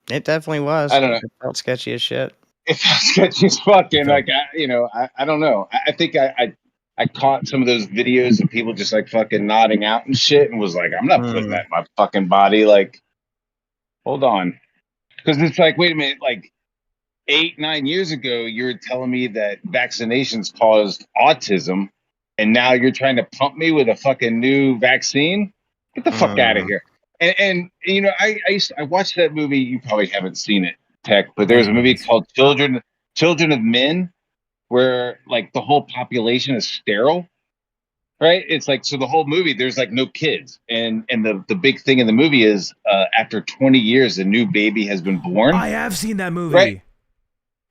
It definitely was. I don't know. It felt sketchy as shit. It felt sketchy as fuck, and like I don't know. I think I I caught some of those videos of people just like fucking nodding out and shit, and was like, I'm not putting that in my fucking body. Like, hold on, because it's like, wait a minute, like 8-9 years ago, you were telling me that vaccinations caused autism, and now you're trying to pump me with a fucking new vaccine. Get the fuck out of here. And you know, I watched that movie. You probably haven't seen it, Tech, but there's a movie called Children of Men, where like the whole population is sterile, right? It's like, so the whole movie there's like no kids, and the big thing in the movie is after 20 years a new baby has been born. I have seen that movie. Right.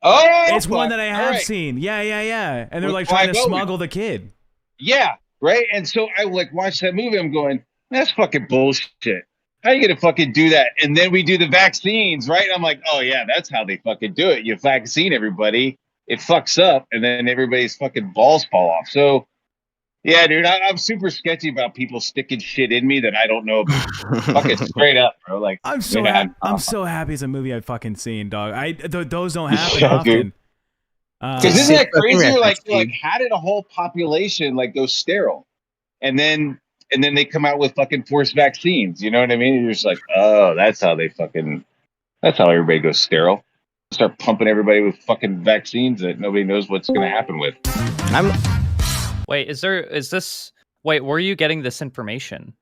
Oh, it's one that I have seen. Yeah. And they're like trying to smuggle the kid. Yeah, right. And so I like watched that movie. I'm going, that's fucking bullshit. How you gonna fucking do that? And then we do the vaccines, right? I'm like, oh yeah, that's how they fucking do it. You vaccine everybody, it fucks up, and then everybody's fucking balls fall off. So yeah, dude, I'm super sketchy about people sticking shit in me that I don't know about. Fucking straight up, bro. Like, I'm so happy it's a movie I've fucking seen, dog. Those don't happen often. Because isn't that crazy? Like, how did a whole population like go sterile, and then they come out with fucking forced vaccines? You know what I mean? You're just like, oh, that's how everybody goes sterile. Start pumping everybody with fucking vaccines that nobody knows what's going to happen with. Wait, wait, where are you getting this information?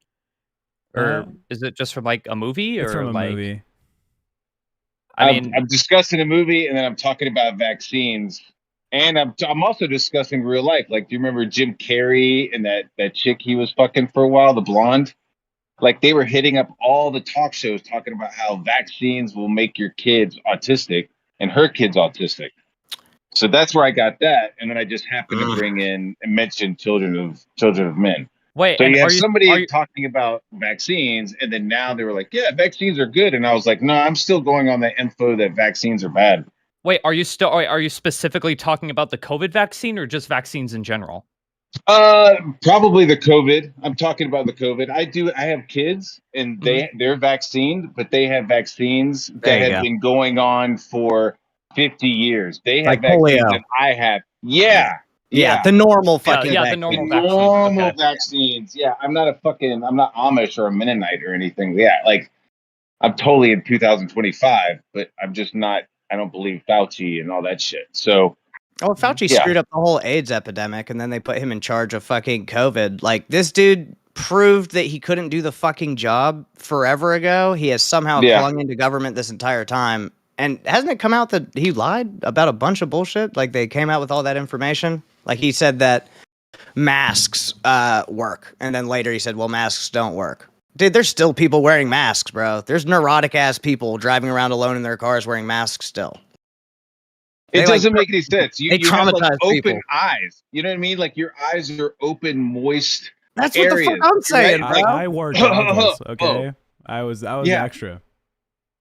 Or is it just from like a movie? It's or from a like movie. I'm discussing a movie, and then I'm talking about vaccines, and I'm also discussing real life. Like, do you remember Jim Carrey and that chick he was fucking for a while, the blonde? Like, they were hitting up all the talk shows talking about how vaccines will make your kids autistic, and her kid's autistic. So that's where I got that, and then I just happened to bring in and mention Children of Men. Wait, so you have somebody talking about vaccines, and then now they were like, yeah, vaccines are good. And I was like, no, I'm still going on the info that vaccines are bad. Wait, are you specifically talking about the COVID vaccine or just vaccines in general? Probably the COVID. I'm talking about the COVID. I have kids, and they're vaccinated, but they have vaccines that have been going on for 50 years. They have like vaccines polio. That I have. Yeah, the normal fucking the normal vaccines. Yeah, I'm not Amish or a Mennonite or anything. Yeah, like I'm totally in 2025, but I'm just not. I don't believe Fauci and all that shit. So, Fauci screwed up the whole AIDS epidemic, and then they put him in charge of fucking COVID. Like, this dude proved that he couldn't do the fucking job forever ago. He has somehow clung into government this entire time. And hasn't it come out that he lied about a bunch of bullshit? Like, they came out with all that information. Like, he said that masks work. And then later he said, well, masks don't work. Dude, there's still people wearing masks, bro. There's neurotic-ass people driving around alone in their cars wearing masks still. It doesn't make any sense. They traumatize have, like, people. Open eyes. You know what I mean? Like, your eyes are open, moist That's areas. What the fuck I'm saying, right? bro. I wore goggles, okay? I was extra.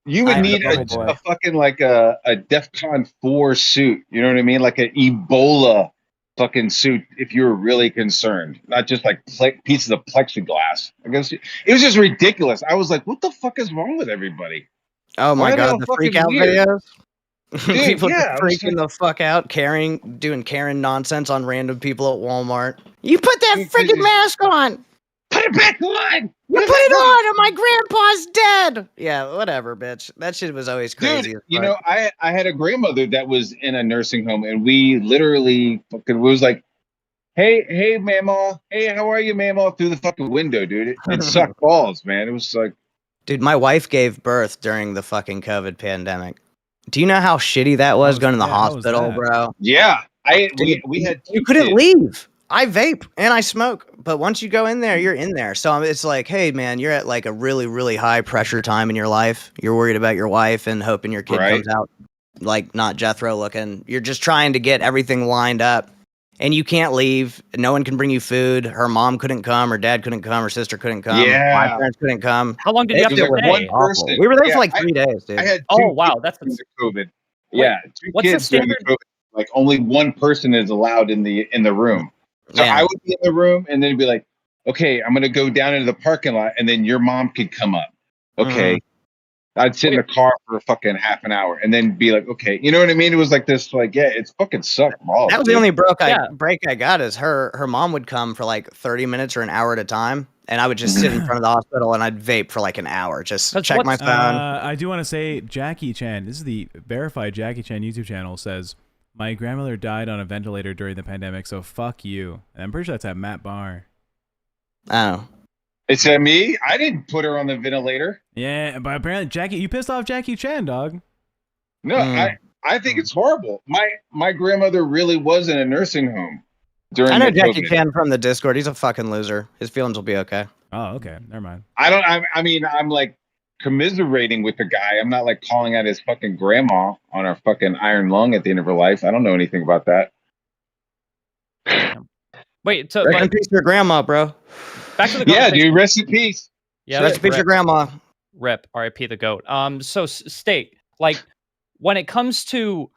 You would need a fucking like a DEFCON 4 suit. You know what I mean? Like an Ebola fucking suit if you were really concerned, not just like pieces of plexiglass. I guess it was just ridiculous. I was like, what the fuck is wrong with everybody? Oh my God, the freak out videos. Dude, people freaking the fuck out, doing Karen nonsense on random people at Walmart. You put that freaking mask on. Put it back on. You put it on, or my grandpa's dead. Yeah, whatever, bitch. That shit was always crazy. Dude, you know, I had a grandmother that was in a nursing home, and we literally fucking was like, hey, mama. Hey, how are you, mama? Through the fucking window, dude. It sucked balls, man. It was like, dude, my wife gave birth during the fucking COVID pandemic. Do you know how shitty that was going to the hospital, bro? Yeah, we had. You couldn't leave. I vape and I smoke, but once you go in there, you're in there. So it's like, hey, man, you're at like a really, really high pressure time in your life. You're worried about your wife and hoping your kid comes out like not Jethro looking. You're just trying to get everything lined up, and you can't leave. No one can bring you food. Her mom couldn't come. Her dad couldn't come. Her sister couldn't come. Yeah. My parents couldn't come. How long did you have to stay? One person. We were there for like 3 days, dude. I had that's COVID. Wait, two kids during the COVID. Like only one person is allowed in the room. So I would be in the room, and then it'd be like, okay, I'm going to go down into the parking lot, and then your mom could come up. Okay. I'd sit in the car for a fucking half an hour and then be like, okay, you know what I mean? It was like this, like, yeah, it's fucking sucked balls. That was the dude. only Yeah. break I got is her mom would come for like 30 minutes or an hour at a time, and I would just sit in front of the hospital and I'd vape for like an hour, just That's check my what's- phone. I do want to say Jackie Chan. This is the verified Jackie Chan YouTube channel. Says my grandmother died on a ventilator during the pandemic, so fuck you. And I'm pretty sure that's at Matt Barr. Oh, It's me. I didn't put her on the ventilator. Yeah, but apparently Jackie, you pissed off Jackie Chan, dog. No, Mm. I think it's horrible. My grandmother really was in a nursing home during I know the Jackie COVID. Chan from the Discord. He's a fucking loser. His feelings will be okay. Oh, okay, never mind. I mean, I'm like commiserating with the guy. I'm not like calling out his fucking grandma on her fucking iron lung at the end of her life. I don't know anything about that. Wait, so Rest in like, peace, your grandma, bro. back to the Yeah, conversation. dude. Rest in peace. Yeah, Rest in peace, your grandma. Rip, R.I.P. the goat. So Steak, like, when it comes to,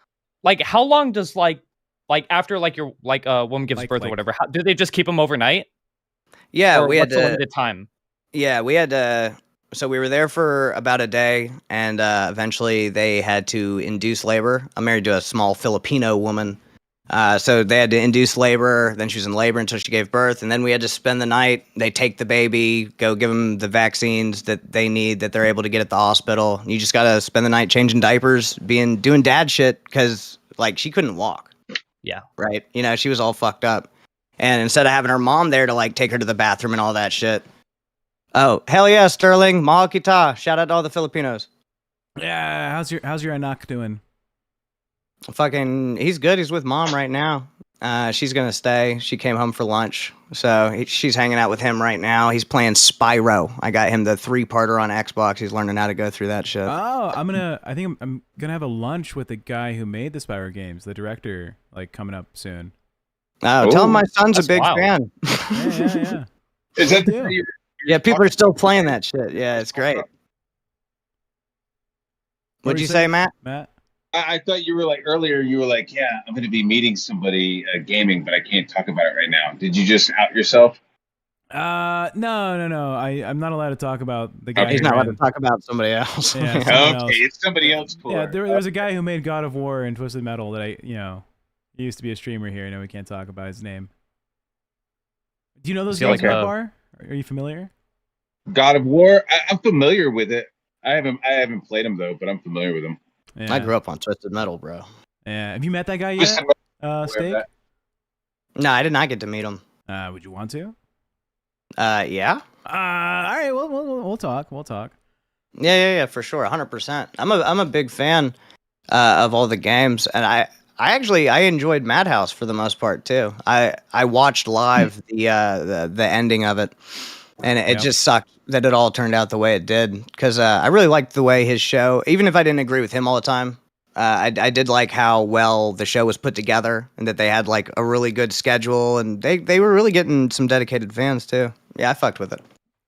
like, how long does like after like your like a woman gives birth or whatever, do they just keep them overnight? Yeah, Or we had what's the to. limited time? Yeah, we had to. So we were there for about a day, and eventually they had to induce labor. I'm married to a small Filipino woman. So they had to induce labor. Then she was in labor until she gave birth, and then we had to spend the night. They take the baby, go give them the vaccines that they need, that they're able to get at the hospital. You just gotta spend the night changing diapers, doing dad shit, because like she couldn't walk. Yeah. Right. You know, she was all fucked up, and instead of having her mom there to like take her to the bathroom and all that shit. Oh hell yeah, Sterling, mahal kita. Shout out to all the Filipinos. Yeah, how's your anak doing? Fucking, he's good. He's with mom right now. She's gonna stay. She came home for lunch, so she's hanging out with him right now. He's playing Spyro. I got him the 3-parter on Xbox. He's learning how to go through that shit. Oh, I think I'm gonna have a lunch with the guy who made the Spyro games, the director, like coming up soon. Oh, tell him my son's a that's big wild. fan. Yeah. Is that Yeah. Yeah, people are still playing that shit. Yeah, it's great. What'd you say, Matt? Matt? I thought you were like earlier. You were like, yeah, I'm going to be meeting somebody gaming, but I can't talk about it right now. Did you just out yourself? No. I'm not allowed to talk about the guy. He's who not allowed ran- to talk about somebody else. Yeah, Okay, someone else. it's somebody else. Yeah, there was a guy who made God of War and Twisted Metal that he used to be a streamer here. I know we can't talk about his name. Do you know those Is he games, like Matt a- Barr? Are you familiar? God of War. I'm familiar with it. I haven't played them though, but I'm familiar with them. Yeah. I grew up on Twisted Metal, bro. Yeah. Have you met that guy yet? Listen, Steak? that. No, I did not get to meet him. Would you want to? Yeah. All right. We'll talk. We'll talk. Yeah, for sure, 100%. I'm a big fan of all the games, and I enjoyed Madhouse for the most part too. I watched live the ending of it, and it just sucked that it all turned out the way it did. Because I really liked the way his show, even if I didn't agree with him all the time, I did like how well the show was put together, and that they had like a really good schedule, and they were really getting some dedicated fans too. Yeah, I fucked with it.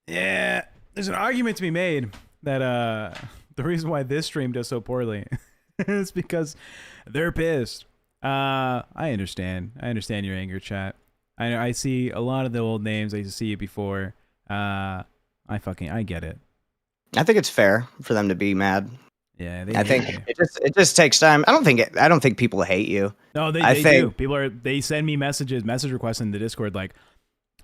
Yeah. There's an argument to be made that the reason why this stream does so poorly is because they're pissed. I understand. I understand your anger, chat. I see a lot of the old names. I used to see it before. I get it. I think it's fair for them to be mad. Yeah, I think it just takes time. I don't think people hate you. No, they do. They send me message requests in the Discord like,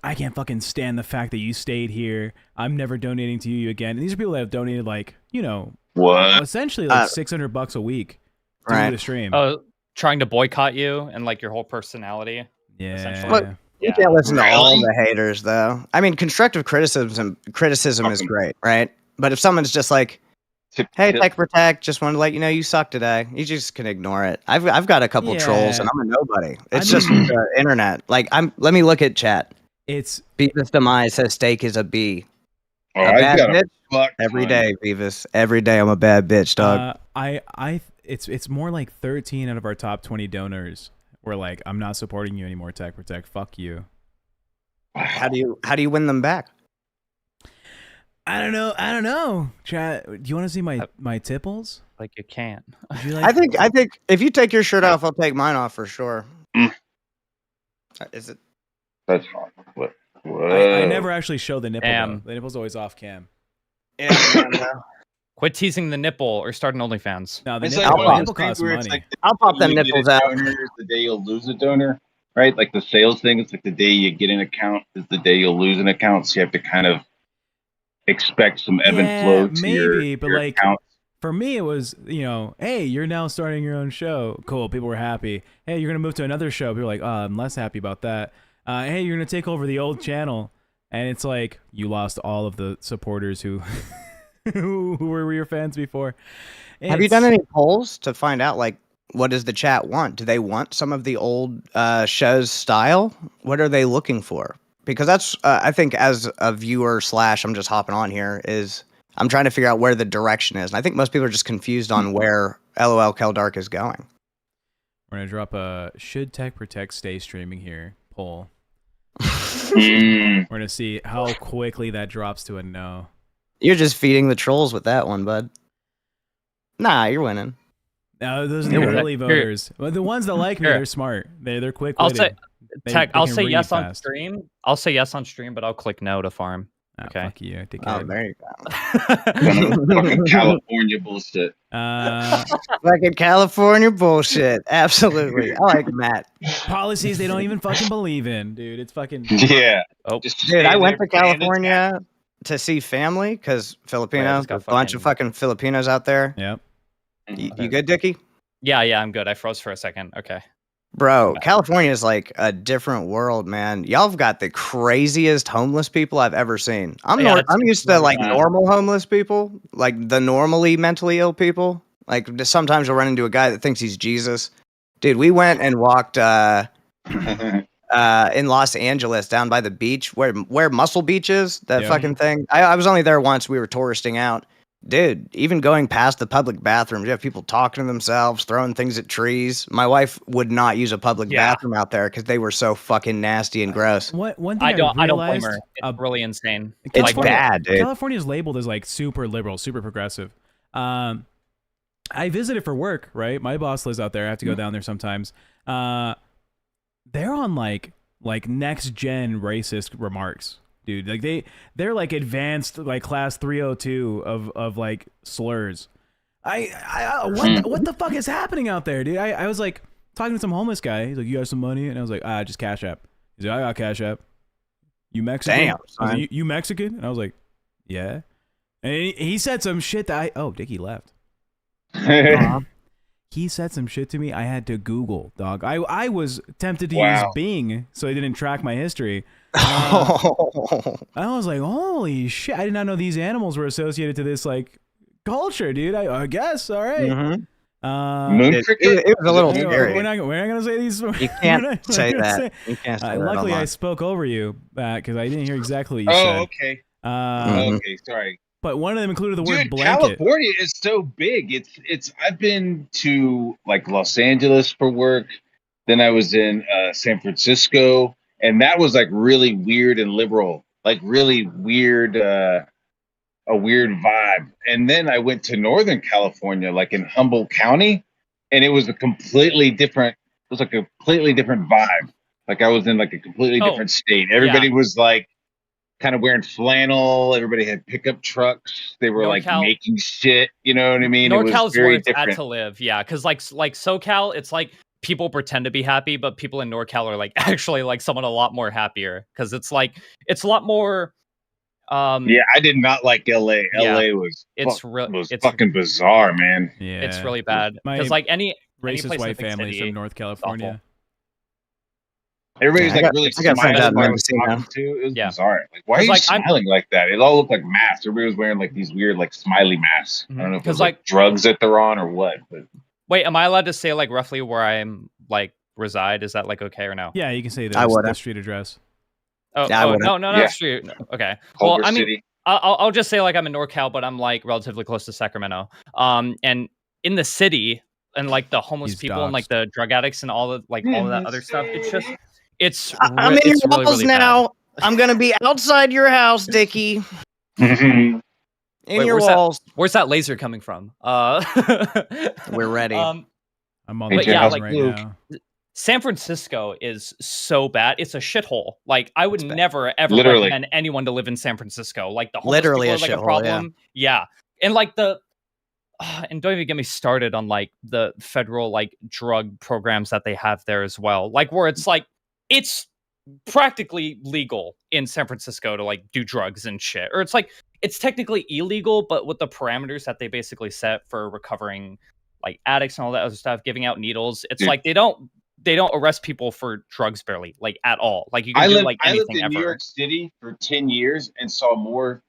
I can't fucking stand the fact that you stayed here. I'm never donating to you again. And these are people that have donated like, What? essentially like $600 a week to do the stream. Trying to boycott you and like your whole personality. Yeah. essentially. Look, you can't listen to all Really? the haters, though. I mean, constructive criticism is great, right? But if someone's just like, "Hey, Tech Protect, just wanted to let you know you suck today," you just can ignore it. I've got a couple trolls, and I'm a nobody. It's just the internet. Like, let me look at chat. It's Beavis Demise says steak is a B. Oh, A I bad got a bitch? fuck Every ton. day, Beavis. Every day, I'm a bad bitch, dog. It's more like 13 out of our top 20 donors were like, I'm not supporting you anymore, Tech Protect. Fuck you. How do you win them back? I don't know. Chat, do you want to see my tipples? Like you can't. Would you I think if you take your shirt off, I'll take mine off for sure. Is it? That's hard. What? I never actually show the nipple. Damn. Though. The nipple's always off cam. Yeah. Quit teasing the nipple or start an OnlyFans. No, the It's nipple, like one of nipple those things costs where money. it's like the I'll pop day them you get nipples a out. donor is the day you'll lose a donor, right? Like the sales thing, it's like the day you get an account is the day you'll lose an account. So you have to kind of expect some ebb and flow to maybe, your but like account. for me, it was hey, you're now starting your own show. Cool, people were happy. Hey, you're gonna move to another show. People were like, I'm less happy about that. Hey, you're gonna take over the old channel, and it's like you lost all of the supporters who who were your fans before. Have you done any polls to find out like what does the chat want? Do they want some of the old show's style? What are they looking for? Because that's I think as a viewer / I'm just hopping on here is I'm trying to figure out where the direction is. And I think most people are just confused on where LOL Keldark is going. We're gonna drop a should Tech Protect stay streaming here poll. Mm. We're gonna see how quickly that drops to a no. You're just feeding the trolls with that one, bud. Nah, you're winning. No, those are the early voters. Well, the ones that like me, they're smart. They're quick. I'll say Tech. I'll can say read yes on fast. stream. I'll say yes on stream, but I'll click no to farm. Okay. Fuck you, Oh, dickhead. there you go. Fucking California bullshit. Fucking California bullshit. Absolutely. I like Matt. Policies they don't even fucking believe in, dude. It's fucking. Yeah. Oh. Just Dude, I stay went there to playing California to see family because Filipino, just got a bunch of fucking Filipinos out there. Yep. You good, Dickie? Yeah, I'm good. I froze for a second. Okay. Bro, California is like a different world, man. Y'all have got the craziest homeless people I've ever seen. I'm used to like normal homeless people, like the normally mentally ill people. Like sometimes you'll run into a guy that thinks he's Jesus. Dude, we went and walked in Los Angeles down by the beach where Muscle Beach is, that fucking thing. I was only there once. We were touristing out. Dude, even going past the public bathrooms, you have people talking to themselves, throwing things at trees. My wife would not use a public bathroom out there because they were so fucking nasty and gross. One thing I don't blame realized, her. It's really insane. It's bad, dude. California is labeled as like super liberal, super progressive. I visited for work, right? My boss lives out there. I have to go down there sometimes. They're on like next gen racist remarks. Dude, like they're like advanced like class 302 of like slurs. What the fuck is happening out there, dude? I was like talking to some homeless guy. He's like, "You got some money?" And I was like, just Cash App." He's like, "I got Cash App." You Mexican? Damn, I was like, you Mexican? And I was like, "Yeah." And he said some shit that Dickie left. He said some shit to me. I had to Google, dog. I was tempted to use Bing so he didn't track my history. I was like, holy shit! I did not know these animals were associated to this like culture, dude. I guess. All right. Mm-hmm. It was a little scary. We're not gonna say these. You can't say that. You can't say that. Luckily, I spoke over you because I didn't hear exactly what you said. Oh, okay. Okay, sorry. But one of them included the word Dude, blanket. California is so big. It's. I've been to like Los Angeles for work. Then I was in San Francisco. And that was like really weird and liberal, like really weird, a weird vibe. And then I went to Northern California, like in Humboldt County, and it was a completely different. It was like a completely different vibe. Like I was in like a completely different state. Everybody was like kind of wearing flannel. Everybody had pickup trucks. They were like making shit. You know what I mean? NorCal's very where it's different. at to live. Yeah, because like SoCal, it's like. People pretend to be happy, but people in NorCal are like actually like someone a lot more happier because it's a lot more. Yeah, I did not like LA. LA was fucking bizarre, man. Yeah, it's really bad because like any racist white families families from North California. Everybody's like really smiling. It was bizarre. Like, why are you smiling like that? It all looked like masks. Everybody was wearing like these weird like smiley masks. I don't know if it was like drugs that they're on or what, but. Wait, am I allowed to say like roughly where I'm like reside? Is that like okay or no? Yeah, you can say the street address. No, street. No. Okay. Culver well, I mean, City. I'll just say like I'm in NorCal, but I'm like relatively close to Sacramento. And in the city, and like the homeless people and like the drug addicts and all of that other stuff. I'm in your walls now. I'm gonna be outside your house, Dickie. In your walls. Where's that laser coming from? We're ready. I'm on the house right now. San Francisco is so bad. It's a shithole. Like I would never ever recommend anyone to live in San Francisco. Like the homeless people are like a problem. Yeah. And like the and don't even get me started on like the federal like drug programs that they have there as well. Like where it's like it's practically legal in San Francisco to like do drugs and shit. Or it's like it's technically illegal, but with the parameters that they basically set for recovering like addicts and all that other stuff, giving out needles, it's Dude. like they don't arrest people for drugs barely, like at all. Like you can do like I lived anything in New ever. York City for 10 years and saw more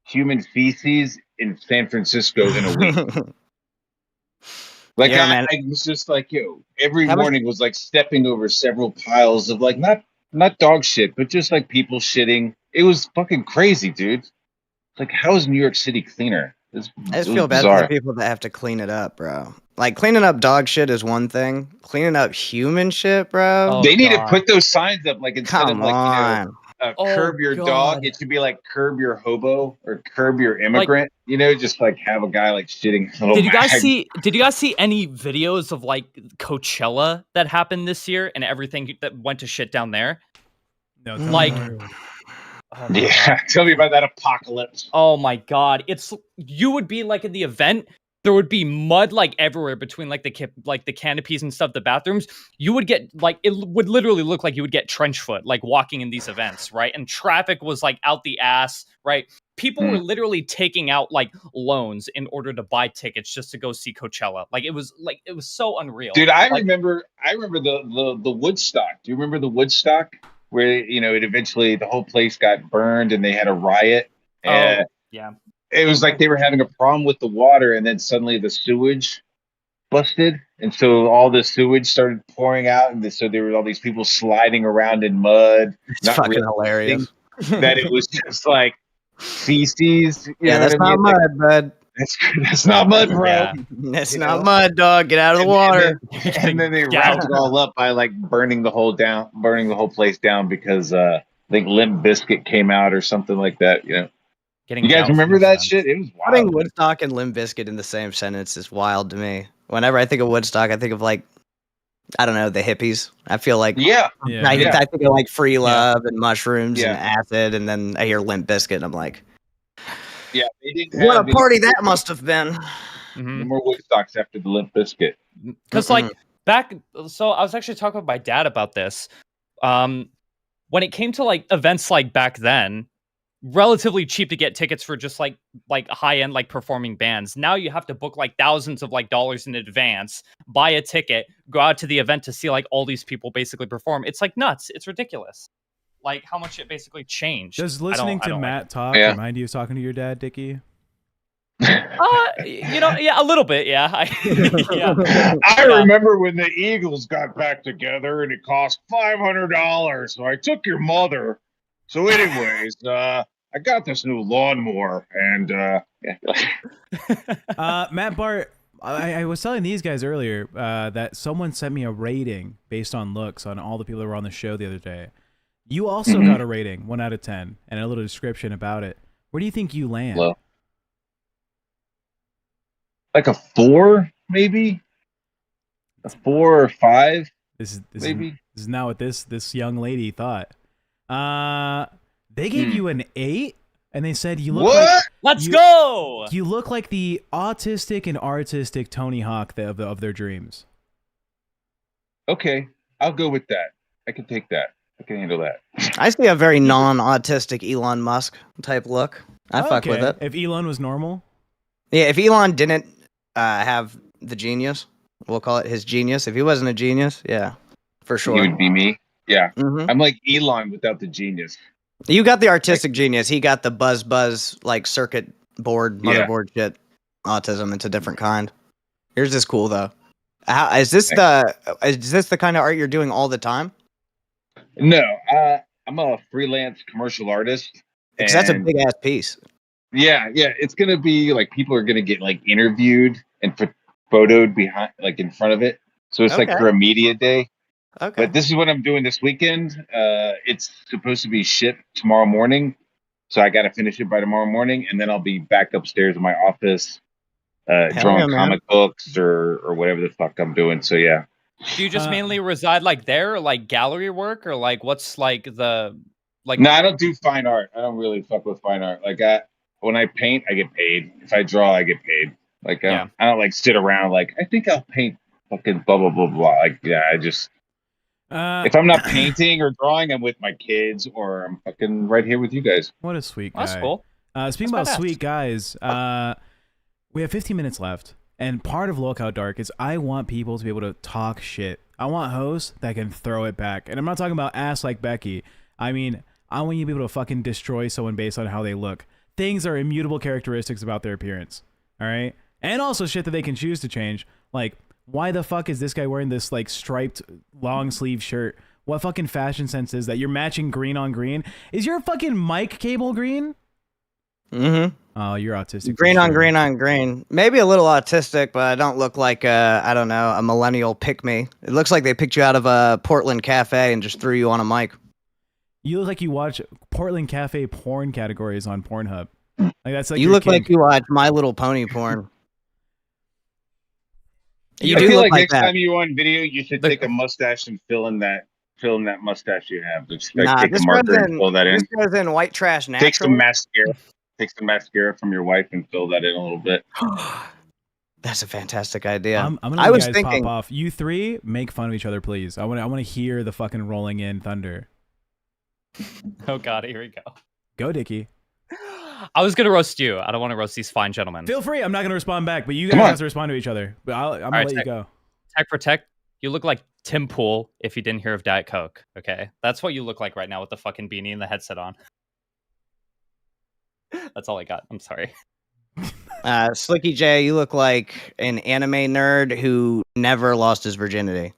human feces in San Francisco in a week. Like Yeah, I, man. I was just like, yo, every How much- morning was like stepping over several piles of like not dog shit, but just like people shitting. It was fucking crazy, dude. It's like, how is New York City cleaner? I just It was feel bad for bizarre. the people that have to clean it up, bro. Like cleaning up dog shit is one thing. Cleaning up human shit, bro. Oh, They need to God. put those signs up, like instead Come of like on. curb your God. dog, it should be like curb your hobo or curb your immigrant. Just like have a guy like shitting. Did you guys see any videos of like Coachella that happened this year and everything that went to shit down there? No, Like- more. Oh my Yeah, God. tell me about that apocalypse. Oh my God. You would be like in the event, there would be mud like everywhere between like the canopies and stuff, the bathrooms. You would get like, it would literally look like you would get trench foot, like walking in these events, right? And traffic was like out the ass, right? People were literally taking out like loans in order to buy tickets just to go see Coachella. Like it was so unreal. Dude, I Like, remember the Woodstock. Do you remember the Woodstock where it eventually the whole place got burned and they had a riot? And yeah. it was like they were having a problem with the water, and then suddenly the sewage busted, and so all the sewage started pouring out, and so there were all these people sliding around in mud. It's not fucking realizing hilarious. that it was just like feces. You Yeah, know that's what I not mean? Like, mud, bud. that's not mud, bro. Yeah. That's You not know? mud, dog. Get out of the water. And then they wrapped it all up by like burning the whole place down because I think Limp Bizkit came out or something like that. Getting You guys doused remember in that cement. shit? It was Putting wild. Woodstock and Limp Bizkit in the same sentence is wild to me. Whenever I think of Woodstock, I think of like, I don't know, the hippies. I feel like Yeah, Yeah. I think of like free love and mushrooms Yeah. and acid, and then I hear Limp Bizkit, and I'm like, yeah. They didn't what have a party that must have been. No Mhm. more Woodstocks after the Limp Bizkit. Because like so I was actually talking with my dad about this. When it came to like events like back then, relatively cheap to get tickets for just like high end like performing bands. Now you have to book like thousands of like dollars in advance, buy a ticket, go out to the event to see like all these people basically perform. It's like nuts. It's ridiculous. Like how much it basically changed. Does I listening don't to like Matt talk Yeah. remind you of talking to your dad, Dickie? yeah, a little bit, yeah. Yeah. I remember when the Eagles got back together and it cost $500. So I took your mother. So, anyways, I got this new lawnmower, and Matt Bart, I was telling these guys earlier that someone sent me a rating based on looks on all the people that were on the show the other day. You also got a rating, 1 out of 10, and a little description about it. Where do you think you land? Well, like a 4, maybe a 4 or 5, This maybe. is not what this young lady thought. They gave you an 8, and they said you look What? like Let's You- go. you look like the autistic and artistic Tony Hawk of their dreams. Okay, I'll go with that. I can take that. I can handle that. I see a very non-autistic Elon Musk type look. I fuck with it. If Elon was normal, Yeah, if Elon didn't have the genius, we'll call it his genius. If he wasn't a genius, yeah, for You sure. would be me. Yeah, Mhm. I'm like Elon without the genius. You got the artistic genius. He got the buzz like circuit board Yeah. motherboard shit. Autism. It's a different kind. Yours is cool though. Is this the kind of art you're doing all the time? No, I'm a freelance commercial artist. Because that's a and- big ass piece. Yeah, it's gonna be like people are gonna get like interviewed and photoed behind, like in front of it. So it's like Okay. for a media day. Okay. But this is what I'm doing this weekend. It's supposed to be shipped tomorrow morning, so I got to finish it by tomorrow morning, and then I'll be back upstairs in my office, drawing yeah, man. comic books or whatever the fuck I'm doing. So yeah, Do you just mainly reside like there, or like gallery work, or like what's like the like? no, I don't do fine art. I don't really fuck with fine art. Like when I paint, I get paid. If I draw, I get paid. Like Yeah. I don't like sit around like I think I'll paint fucking blah blah blah blah. Like I just if I'm not painting or drawing, I'm with my kids or I'm fucking right here with you guys. What a sweet guy. Well, that's cool. Speaking That's about badass. sweet guys, we have 15 minutes left, and part of Lookout Dark is I want people to be able to talk shit. I want hosts that can throw it back, and I'm not talking about ass like Becky. I mean, I want you to be able to fucking destroy someone based on how they look. Things are immutable characteristics about their appearance, all right? And also shit that they can choose to change, like why the fuck is this guy wearing this like striped long sleeve shirt? What fucking fashion sense is that? You're matching green on green. Is your fucking mic cable green? Mm-hmm. Oh, you're autistic. Green for on sure. green on green. Maybe a little autistic, but I don't look like I don't know, a millennial pick-me. It looks like they picked you out of a Portland cafe and just threw you on a mic. You look like you watch Portland Cafe porn categories on Pornhub. Like that's like You your look like kink. you watch My Little Pony porn. You I do feel look like like next that. time you're on video, you should The- take a mustache and fill in that mustache you have. Just Nah, take a this marker goes and fill that in. this goes in white trash Take some naturally. mascara. Take some mascara from your wife and fill that in a little bit. That's a fantastic idea. I'm gonna I let was you guys thinking, pop off. You three make fun of each other, please. I want to hear the fucking rolling in thunder. Oh god, here we go. Go, Dickie. I was gonna roast you. I don't want to roast these fine gentlemen. Feel free. I'm not gonna respond back, but you Come guys on. have to respond to each other. But I'm gonna right, let you Tech. go. Tech Protect, you look like Tim Pool if you didn't hear of Diet Coke. Okay, that's what you look like right now with the fucking beanie and the headset on. That's all I got. I'm sorry. Slicky J, you look like an anime nerd who never lost his virginity.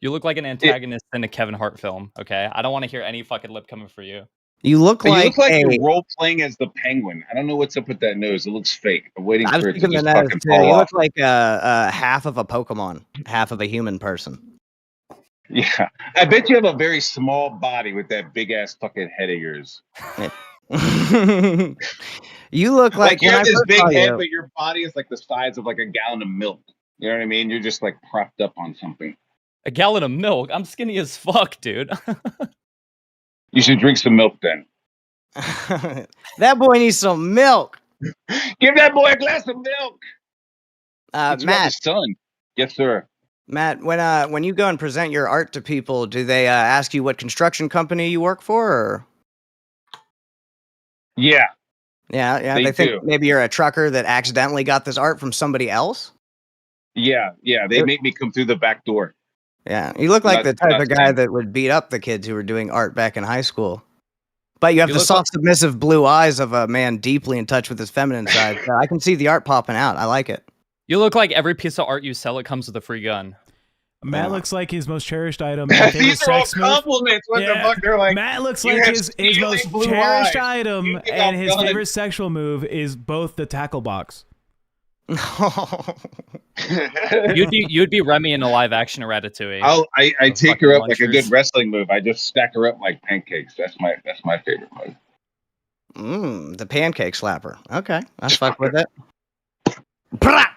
You look like an antagonist in a Kevin Hart film. Okay, I don't want to hear any fucking lip coming for you. You look You like look like a. you're role playing as the penguin. I don't know what's up with that nose. It looks fake. I'm waiting I was for it to thinking just the nose fucking too. fall You off. look like a half of a Pokemon, half of a human person. Yeah, I bet you have a very small body with that big ass fucking head of yours. You look Like you when I have this first big saw head, you. but your body is like the size of like a gallon of milk. You know what I mean? You're just like propped up on something. A gallon of milk. I'm skinny as fuck, dude. You should drink some milk then. That boy needs some milk. Give that boy a glass of milk. It's about the Matt, sun. Yes, sir. Matt, when you go and present your art to people, do they ask you what construction company you work for? Or? Yeah. Yeah, They they think do. maybe you're a trucker that accidentally got this art from somebody else. Yeah. They Yep. make me come through the back door. Yeah, you look like Not- the type not of guy them. that would beat up the kids who were doing art back in high school. But you have You the look soft, submissive blue eyes of a man deeply in touch with his feminine side. So I can see the art popping out. I like it. You look like every piece of art you sell, it comes with a free gun. Matt looks like his most cherished item. His favorite These are all sex move. compliments. What Yeah. the fuck? They're like, Matt looks "You like have his steely most blue cherished eyes. item, You think and I'm his done?" favorite sexual move is both the tackle box. You'd be Remy in a live action Ratatouille. I The take her fucking up like a munchers. good wrestling move. I just stack her up like pancakes. That's my favorite move. The pancake slapper. Okay, I fuck with it.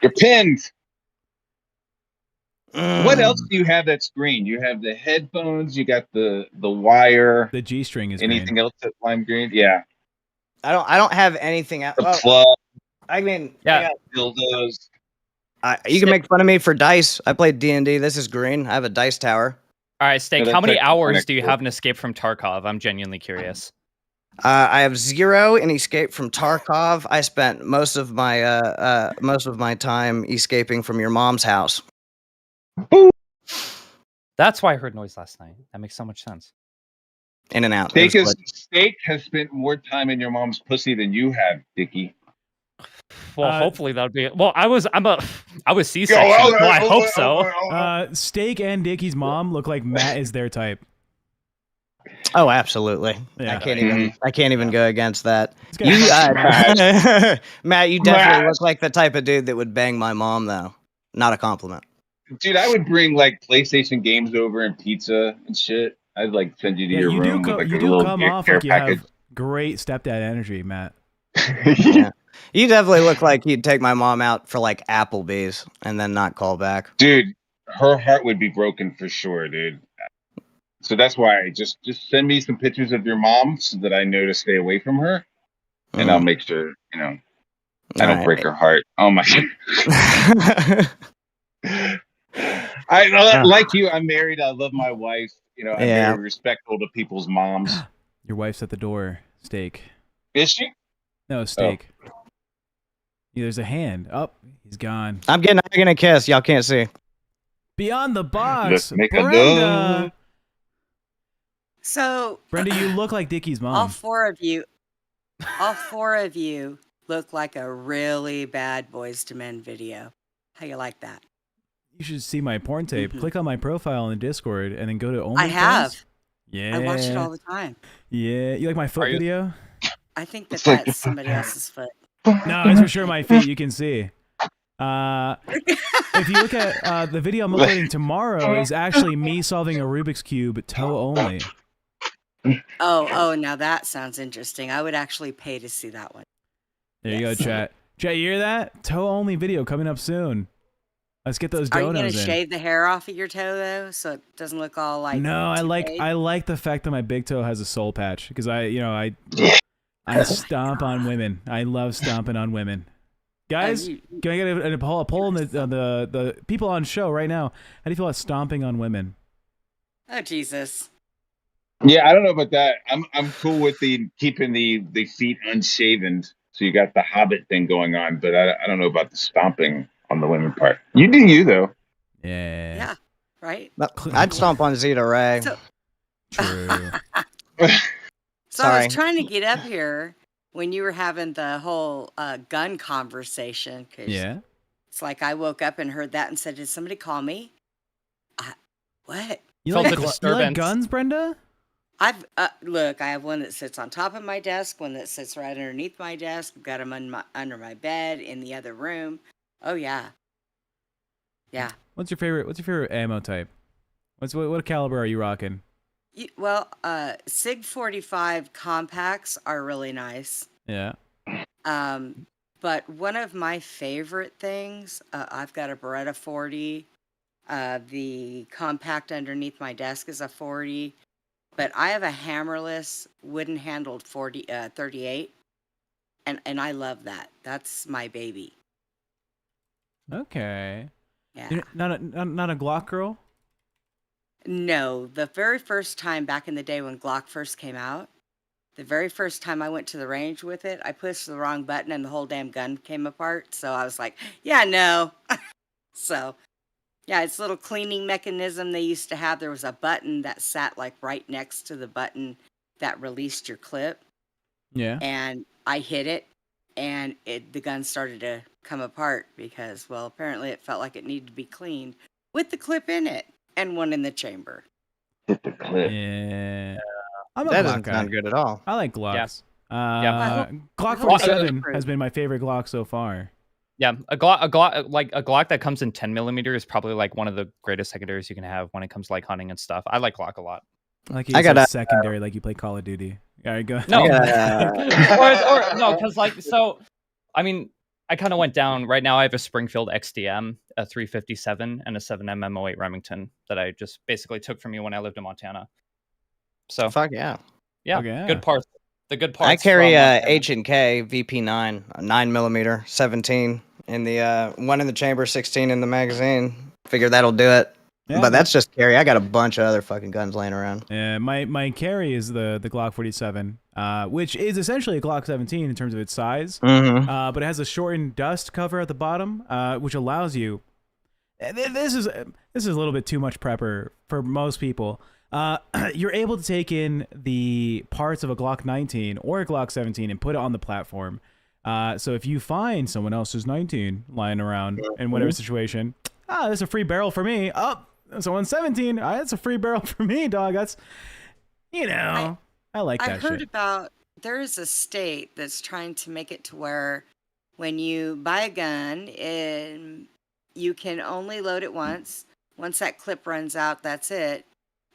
You're pinned. What Mm. else do you have that's green? You have the headphones. You got the wire. The G string is Anything green. else that's lime green? Yeah. I don't have anything else. The Well, plug, I mean, Yeah. dildos. you can make fun of me for dice. I played D&D. This is green. I have a dice tower. All right, Steak, Yeah, how that's many like hours next do you door. have in Escape from Tarkov? I'm genuinely curious. I have 0 in Escape from Tarkov. I spent most of my time escaping from your mom's house. That's why I heard noise last night. That makes so much sense. In and out. It was Steak has spent more time in your mom's pussy than you have, Dickie. Well, hopefully that would be. Well, I was C-section. Yo, Well, I hope so. Steak and Dickie's mom look like Matt is their type. Oh, absolutely. Yeah. I can't even go against that. This guy- Matt, you definitely Matt. look like the type of dude that would bang my mom, though. Not a compliment. Dude, I would bring like PlayStation games over and pizza and shit. I'd like send you to Yeah, your you do room with like you a do little come off care like you package. have great stepdad energy, Matt. Yeah. You definitely look like you'd take my mom out for like Applebee's and then not call back. Dude, her heart would be broken for sure, dude. So that's why I just send me some pictures of your mom so that I know to stay away from her, and I'll make sure, I don't break her heart. Oh my. I like you. I'm married. I love my wife. You know, I'm Yeah. very respectful to people's moms. Your wife's at the door. Steak. Is she? No, steak. Yeah, there's a hand. Oh, he's gone. I'm getting a hug and a kiss. Y'all can't see. Beyond the box. Let's make a Brenda. love. So, Brenda, you look like Dickie's mom. all four of you look like a really bad Boys to Men video. How you like that? You should see my porn tape. Mhm. Click on my profile in the Discord and then go to OnlyFans. I have. Yeah. I watch it all the time. Yeah. You like my foot Are you- video? I think It's like- that's somebody else's foot. No, it's for sure my feet. You can see. If you look at the video I'm uploading tomorrow is actually me solving a Rubik's Cube toe only. Oh, now that sounds interesting. I would actually pay to see that one. There you Yes. go, chat. Chat, you hear that? Toe only video coming up soon. Let's get those Are you donos gonna in. shave the hair off of your toe though, so it doesn't look all like? No, I toupee? like the fact that my big toe has a soul patch because I stomp on women. I love stomping on women. Guys, you- can I get a poll in the people on show right now? How do you feel about stomping on women? Oh Jesus! Yeah, I don't know about that. I'm cool with keeping the feet unshaven. So you got the Hobbit thing going on, but I don't know about the stomping on the women part. You do you though. Yeah. Yeah, right. I'd stomp on Zeta Ray. So- True. So I Sorry. was trying to get up here when you were having the whole gun conversation. 'Cause Yeah. it's like I woke up and heard that and said, "Did somebody call me?" What? You Felt like, the you like disturbance. guns, Brenda? I've look. I have one that sits on top of my desk, one that sits right underneath my desk. I've got them under my bed in the other room. Oh yeah, yeah. What's your favorite ammo type? What caliber are you rocking? Well, Sig 45 compacts are really nice. Yeah. But one of my favorite things, I've got a Beretta 40. The compact underneath my desk is a 40. But I have a hammerless, wooden-handled 38, and I love that. That's my baby. Okay. Yeah. You're not a Glock girl? No, the very first time back in the day when Glock first came out, the very first time I went to the range with it, I pushed the wrong button and the whole damn gun came apart. So I was like, yeah, no. So, yeah, it's a little cleaning mechanism they used to have. There was a button that sat like right next to the button that released your clip. Yeah. And I hit it and the gun started to come apart because, well, apparently it felt like it needed to be cleaned with the clip in it and one in the chamber. Hit the clip. Yeah. I'm a That Glock doesn't guy. sound good at all. I like Glocks. Yeah. Glock I hope 47 it's has been my favorite Glock so far. Yeah, a Glock that comes in 10 millimeter is probably like one of the greatest secondaries you can have when it comes to like hunting and stuff. I like Glock a lot. Like you I said, got a- secondary, like you play Call of Duty. All right, go. No, Yeah. or no, because like so, I mean, I kind of went down. Right now, I have a Springfield XDM, a 357, and a 7mm 08 Remington that I just basically took from you when I lived in Montana. So Fuck yeah. yeah, Okay, yeah. good parts. The good parts. I carry from a Montana. H&K VP9, a 9mm, 17 in the one in the chamber, 16 in the magazine. Figure that'll do it. Yeah, But that's just carry. I got a bunch of other fucking guns laying around. my carry is the Glock 47, which is essentially a Glock 17 in terms of its size. Mm-hmm. But it has a shortened dust cover at the bottom, which allows you. This is a little bit too much prepper for most people. You're able to take in the parts of a Glock 19 or a Glock 17 and put it on the platform. So if you find someone else's 19 lying around in whatever situation, that's a free barrel for me. Oh, someone's 17. That's a free barrel for me, dog. That's, I like that I've heard shit. about there is a state that's trying to make it to where when you buy a gun, you can only load it once. Once that clip runs out, that's it.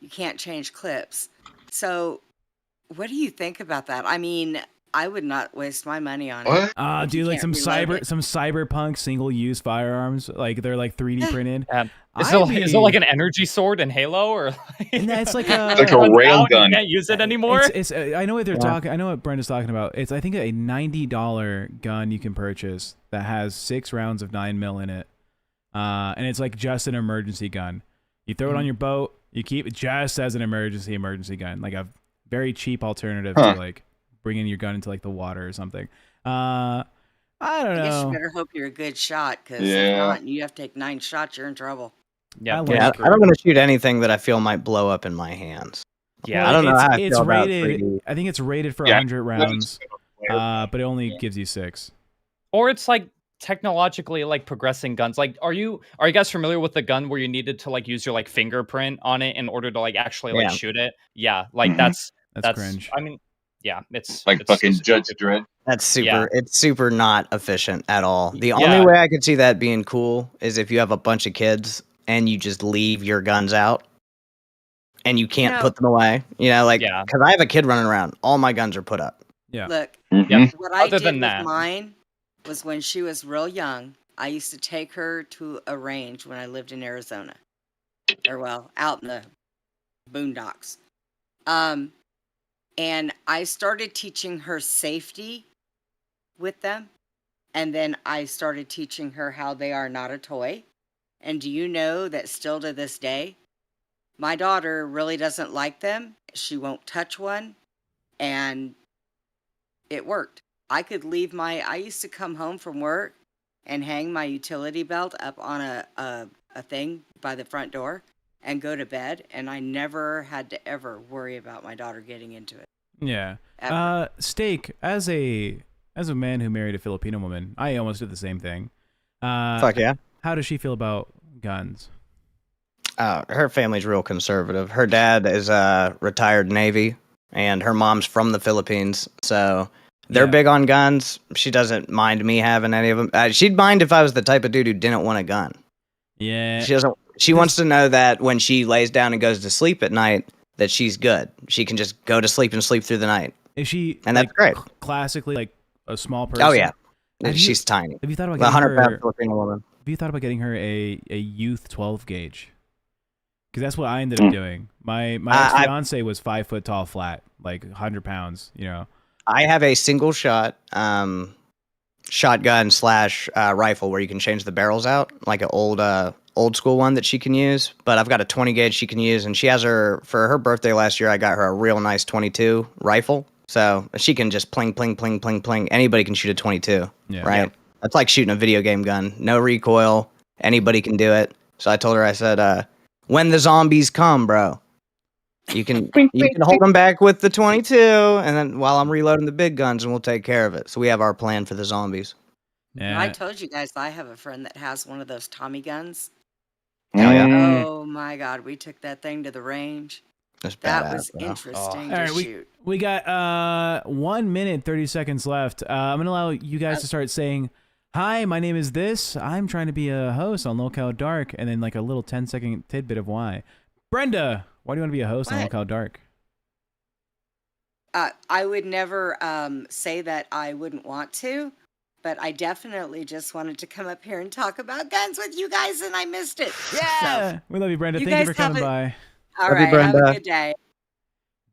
You can't change clips. So, what do you think about that? I mean, I would not waste my money on it. What? If Dude, you like can't reload it. some cyberpunk single-use firearms, like they're like 3D printed. Is it like an energy sword in Halo, or And it's like It's like a runs rail out and gun. you can't use it anymore? It's I know what they're talking. I know what Brenda's talking about. It's I think a $90 gun you can purchase that has 6 rounds of 9mm in it, and it's like just an emergency gun. You throw it on your boat. You keep it just as an emergency gun, like a very cheap alternative to like bringing your gun into like the water or something. I don't I guess you know. better hope you're a good shot, because Yeah. if not, and you have to take 9 shots, you're in trouble. Yeah, I Yeah, like I don't want to shoot anything that I feel might blow up in my hands. yeah. I don't know how I It's feel about rated. 3D. I think it's rated for Yeah, 100 rounds, but it only gives you 6. Or it's like technologically like progressing guns. Like, are you guys familiar with the gun where you needed to like use your like fingerprint on it in order to like actually like Yeah. shoot it? Yeah, like Mhm. that's cringe. I mean, yeah, it's Like it's fucking Judge Dredd. That's super. Yeah. It's super not efficient at all. The Yeah. only way I could see that being cool is if you have a bunch of kids and you just leave your guns out and you can't No. put them away. You know, like Yeah. because I have a kid running around, all my guns are put up. Yeah. Look, Mhm. what I Other did than with that- mine was when she was real young, I used to take her to a range when I lived in Arizona. Or, well, out in the boondocks. And I started teaching her safety with them. And then I started teaching her how they are not a toy. And do you know that still to this day, my daughter really doesn't like them. She won't touch one. And it worked. I could leave I used to come home from work and hang my utility belt up on a thing by the front door and go to bed. And I never had to ever worry about my daughter getting into it. Yeah. Ever. Steak, as a man who married a Filipino woman, I almost did the same thing. Fuck yeah. How does she feel about guns? Her family's real conservative. Her dad is retired Navy, and her mom's from the Philippines, so they're Yeah. big on guns. She doesn't mind me having any of them. She'd mind if I was the type of dude who didn't want a gun. Yeah. She doesn't. She wants to know that when she lays down and goes to sleep at night, that she's good. She can just go to sleep and sleep through the night. Is she And like, that's great. classically like a small person? Oh yeah, Have you- she's tiny. Have you thought about The getting 100-pound her? Filipino woman. Have you thought about getting her a youth 12 gauge? Because that's what I ended up doing. My I- fiance was 5 foot tall, flat, like 100 pounds. You know. I have a single shot shotgun / rifle where you can change the barrels out, like an old school one that she can use. But I've got a 20 gauge she can use, and she has for her birthday last year. I got her a real nice 22 rifle, so she can just pling pling pling pling pling. Anybody can shoot a 22, Yeah. right? That's like shooting a video game gun. No recoil. Anybody can do it. So I told her, I said, when the zombies come, bro, you can hold them back with the 22, and then while I'm reloading the big guns, and we'll take care of it. So we have our plan for the zombies. Yeah. I told you guys I have a friend that has one of those Tommy guns. Hell yeah. Mm. Oh my God, we took that thing to the range. That's That badass, was bro. interesting All to right, shoot. we got 1 minute 30 seconds left. I'm gonna allow you guys to start saying, "Hi, my name is this. I'm trying to be a host on Locale Dark," and then like a little 10-second tidbit of why. Brenda, why do you want to be a host on What? Locale Dark? I would never say that I wouldn't want to, but I definitely just wanted to come up here and talk about guns with you guys, and I missed it. Yeah, we love you, Brenda. You Thank you guys for coming have by. All Love you, right, have a Brenda. good day.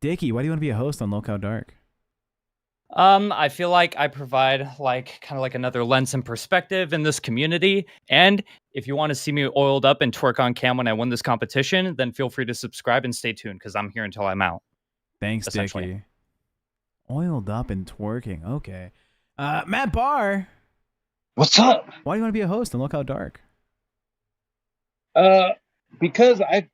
Dickie, why do you want to be a host on Locale Dark? I feel like I provide like kind of like another lens and perspective in this community. And if you want to see me oiled up and twerk on cam when I win this competition, then feel free to subscribe and stay tuned because I'm here until I'm out. Thanks, Essentially. Dickie. Oiled up and twerking. Okay. Matt Barr, What's up? why do you want to be a host on Locale Dark? Because I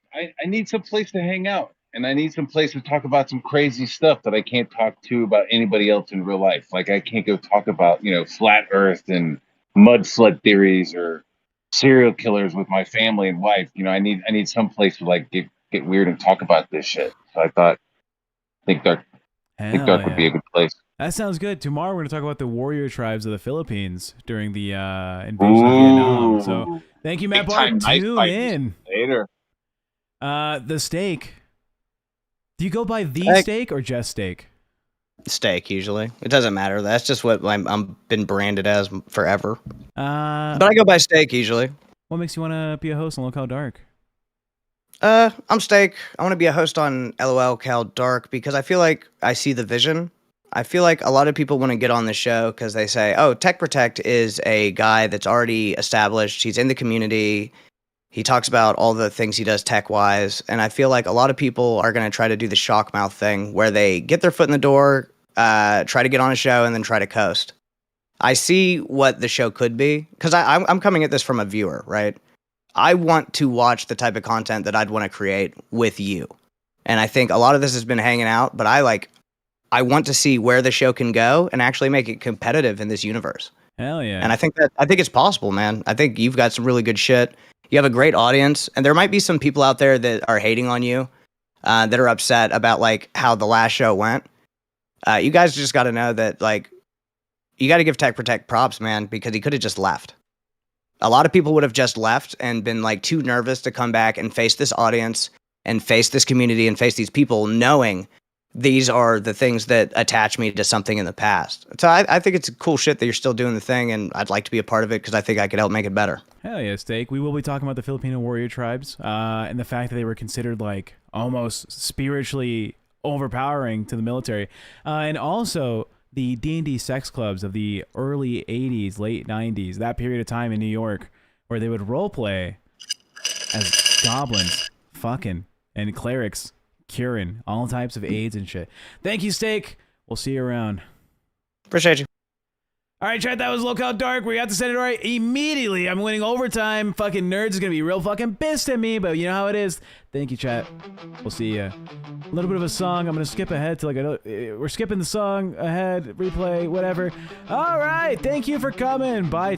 need some place to hang out, and I need some place to talk about some crazy stuff that I can't talk to about anybody else in real life. Like I can't go talk about flat Earth and mud flood theories or serial killers with my family and wife. I need some place to like get weird and talk about this shit. So I think Dark would be a good place. That sounds good. Tomorrow we're going to talk about the warrior tribes of the Philippines during the invasion of Vietnam. So thank you, Matt Big Barr. time knife Tune fight. in. Later. The steak. Do you go by the Steak. steak or just steak? Steak usually. It doesn't matter. That's just what I'm been branded as forever. What But I go by Steak usually. makes you want to be a host on Look How Dark? I'm Steak. I want to be a host on LOL Cal Dark because I feel like I see the vision. I feel like a lot of people want to get on the show because they say, oh, Tech Protect is a guy that's already established. He's in the community. He talks about all the things he does tech-wise. And I feel like a lot of people are going to try to do the shock mouth thing where they get their foot in the door, try to get on a show, and then try to coast. I see what the show could be because I'm coming at this from a viewer, right? I want to watch the type of content that I'd want to create with you. And I think a lot of this has been hanging out, but I want to see where the show can go and actually make it competitive in this universe. Hell yeah. And I think it's possible, man. I think you've got some really good shit. You have a great audience, and there might be some people out there that are hating on you, that are upset about like how the last show went. You guys just got to know that like you got to give Tech Protect props, man, because he could have just left. A lot of people would have just left and been like too nervous to come back and face this audience and face this community and face these people, knowing these are the things that attach me to something in the past. So I think it's cool shit that you're still doing the thing, and I'd like to be a part of it because I think I could help make it better. Hell yeah, Steak. We will be talking about the Filipino warrior tribes and the fact that they were considered like almost spiritually overpowering to the military. And also the D&D sex clubs of the early 80s, late 90s, that period of time in New York where they would roleplay as goblins, fucking, and clerics curing all types of AIDS and shit. Thank you, Steak. We'll see you around. Appreciate you. All right, chat, that was Look How Dark. We got to send it right immediately. I'm winning overtime. Fucking nerds is going to be real fucking pissed at me, but you know how it is. Thank you, chat. We'll see ya. A little bit of a song. I'm going to skip ahead to like we're skipping the song ahead, replay, whatever. All right, thank you for coming. Bye.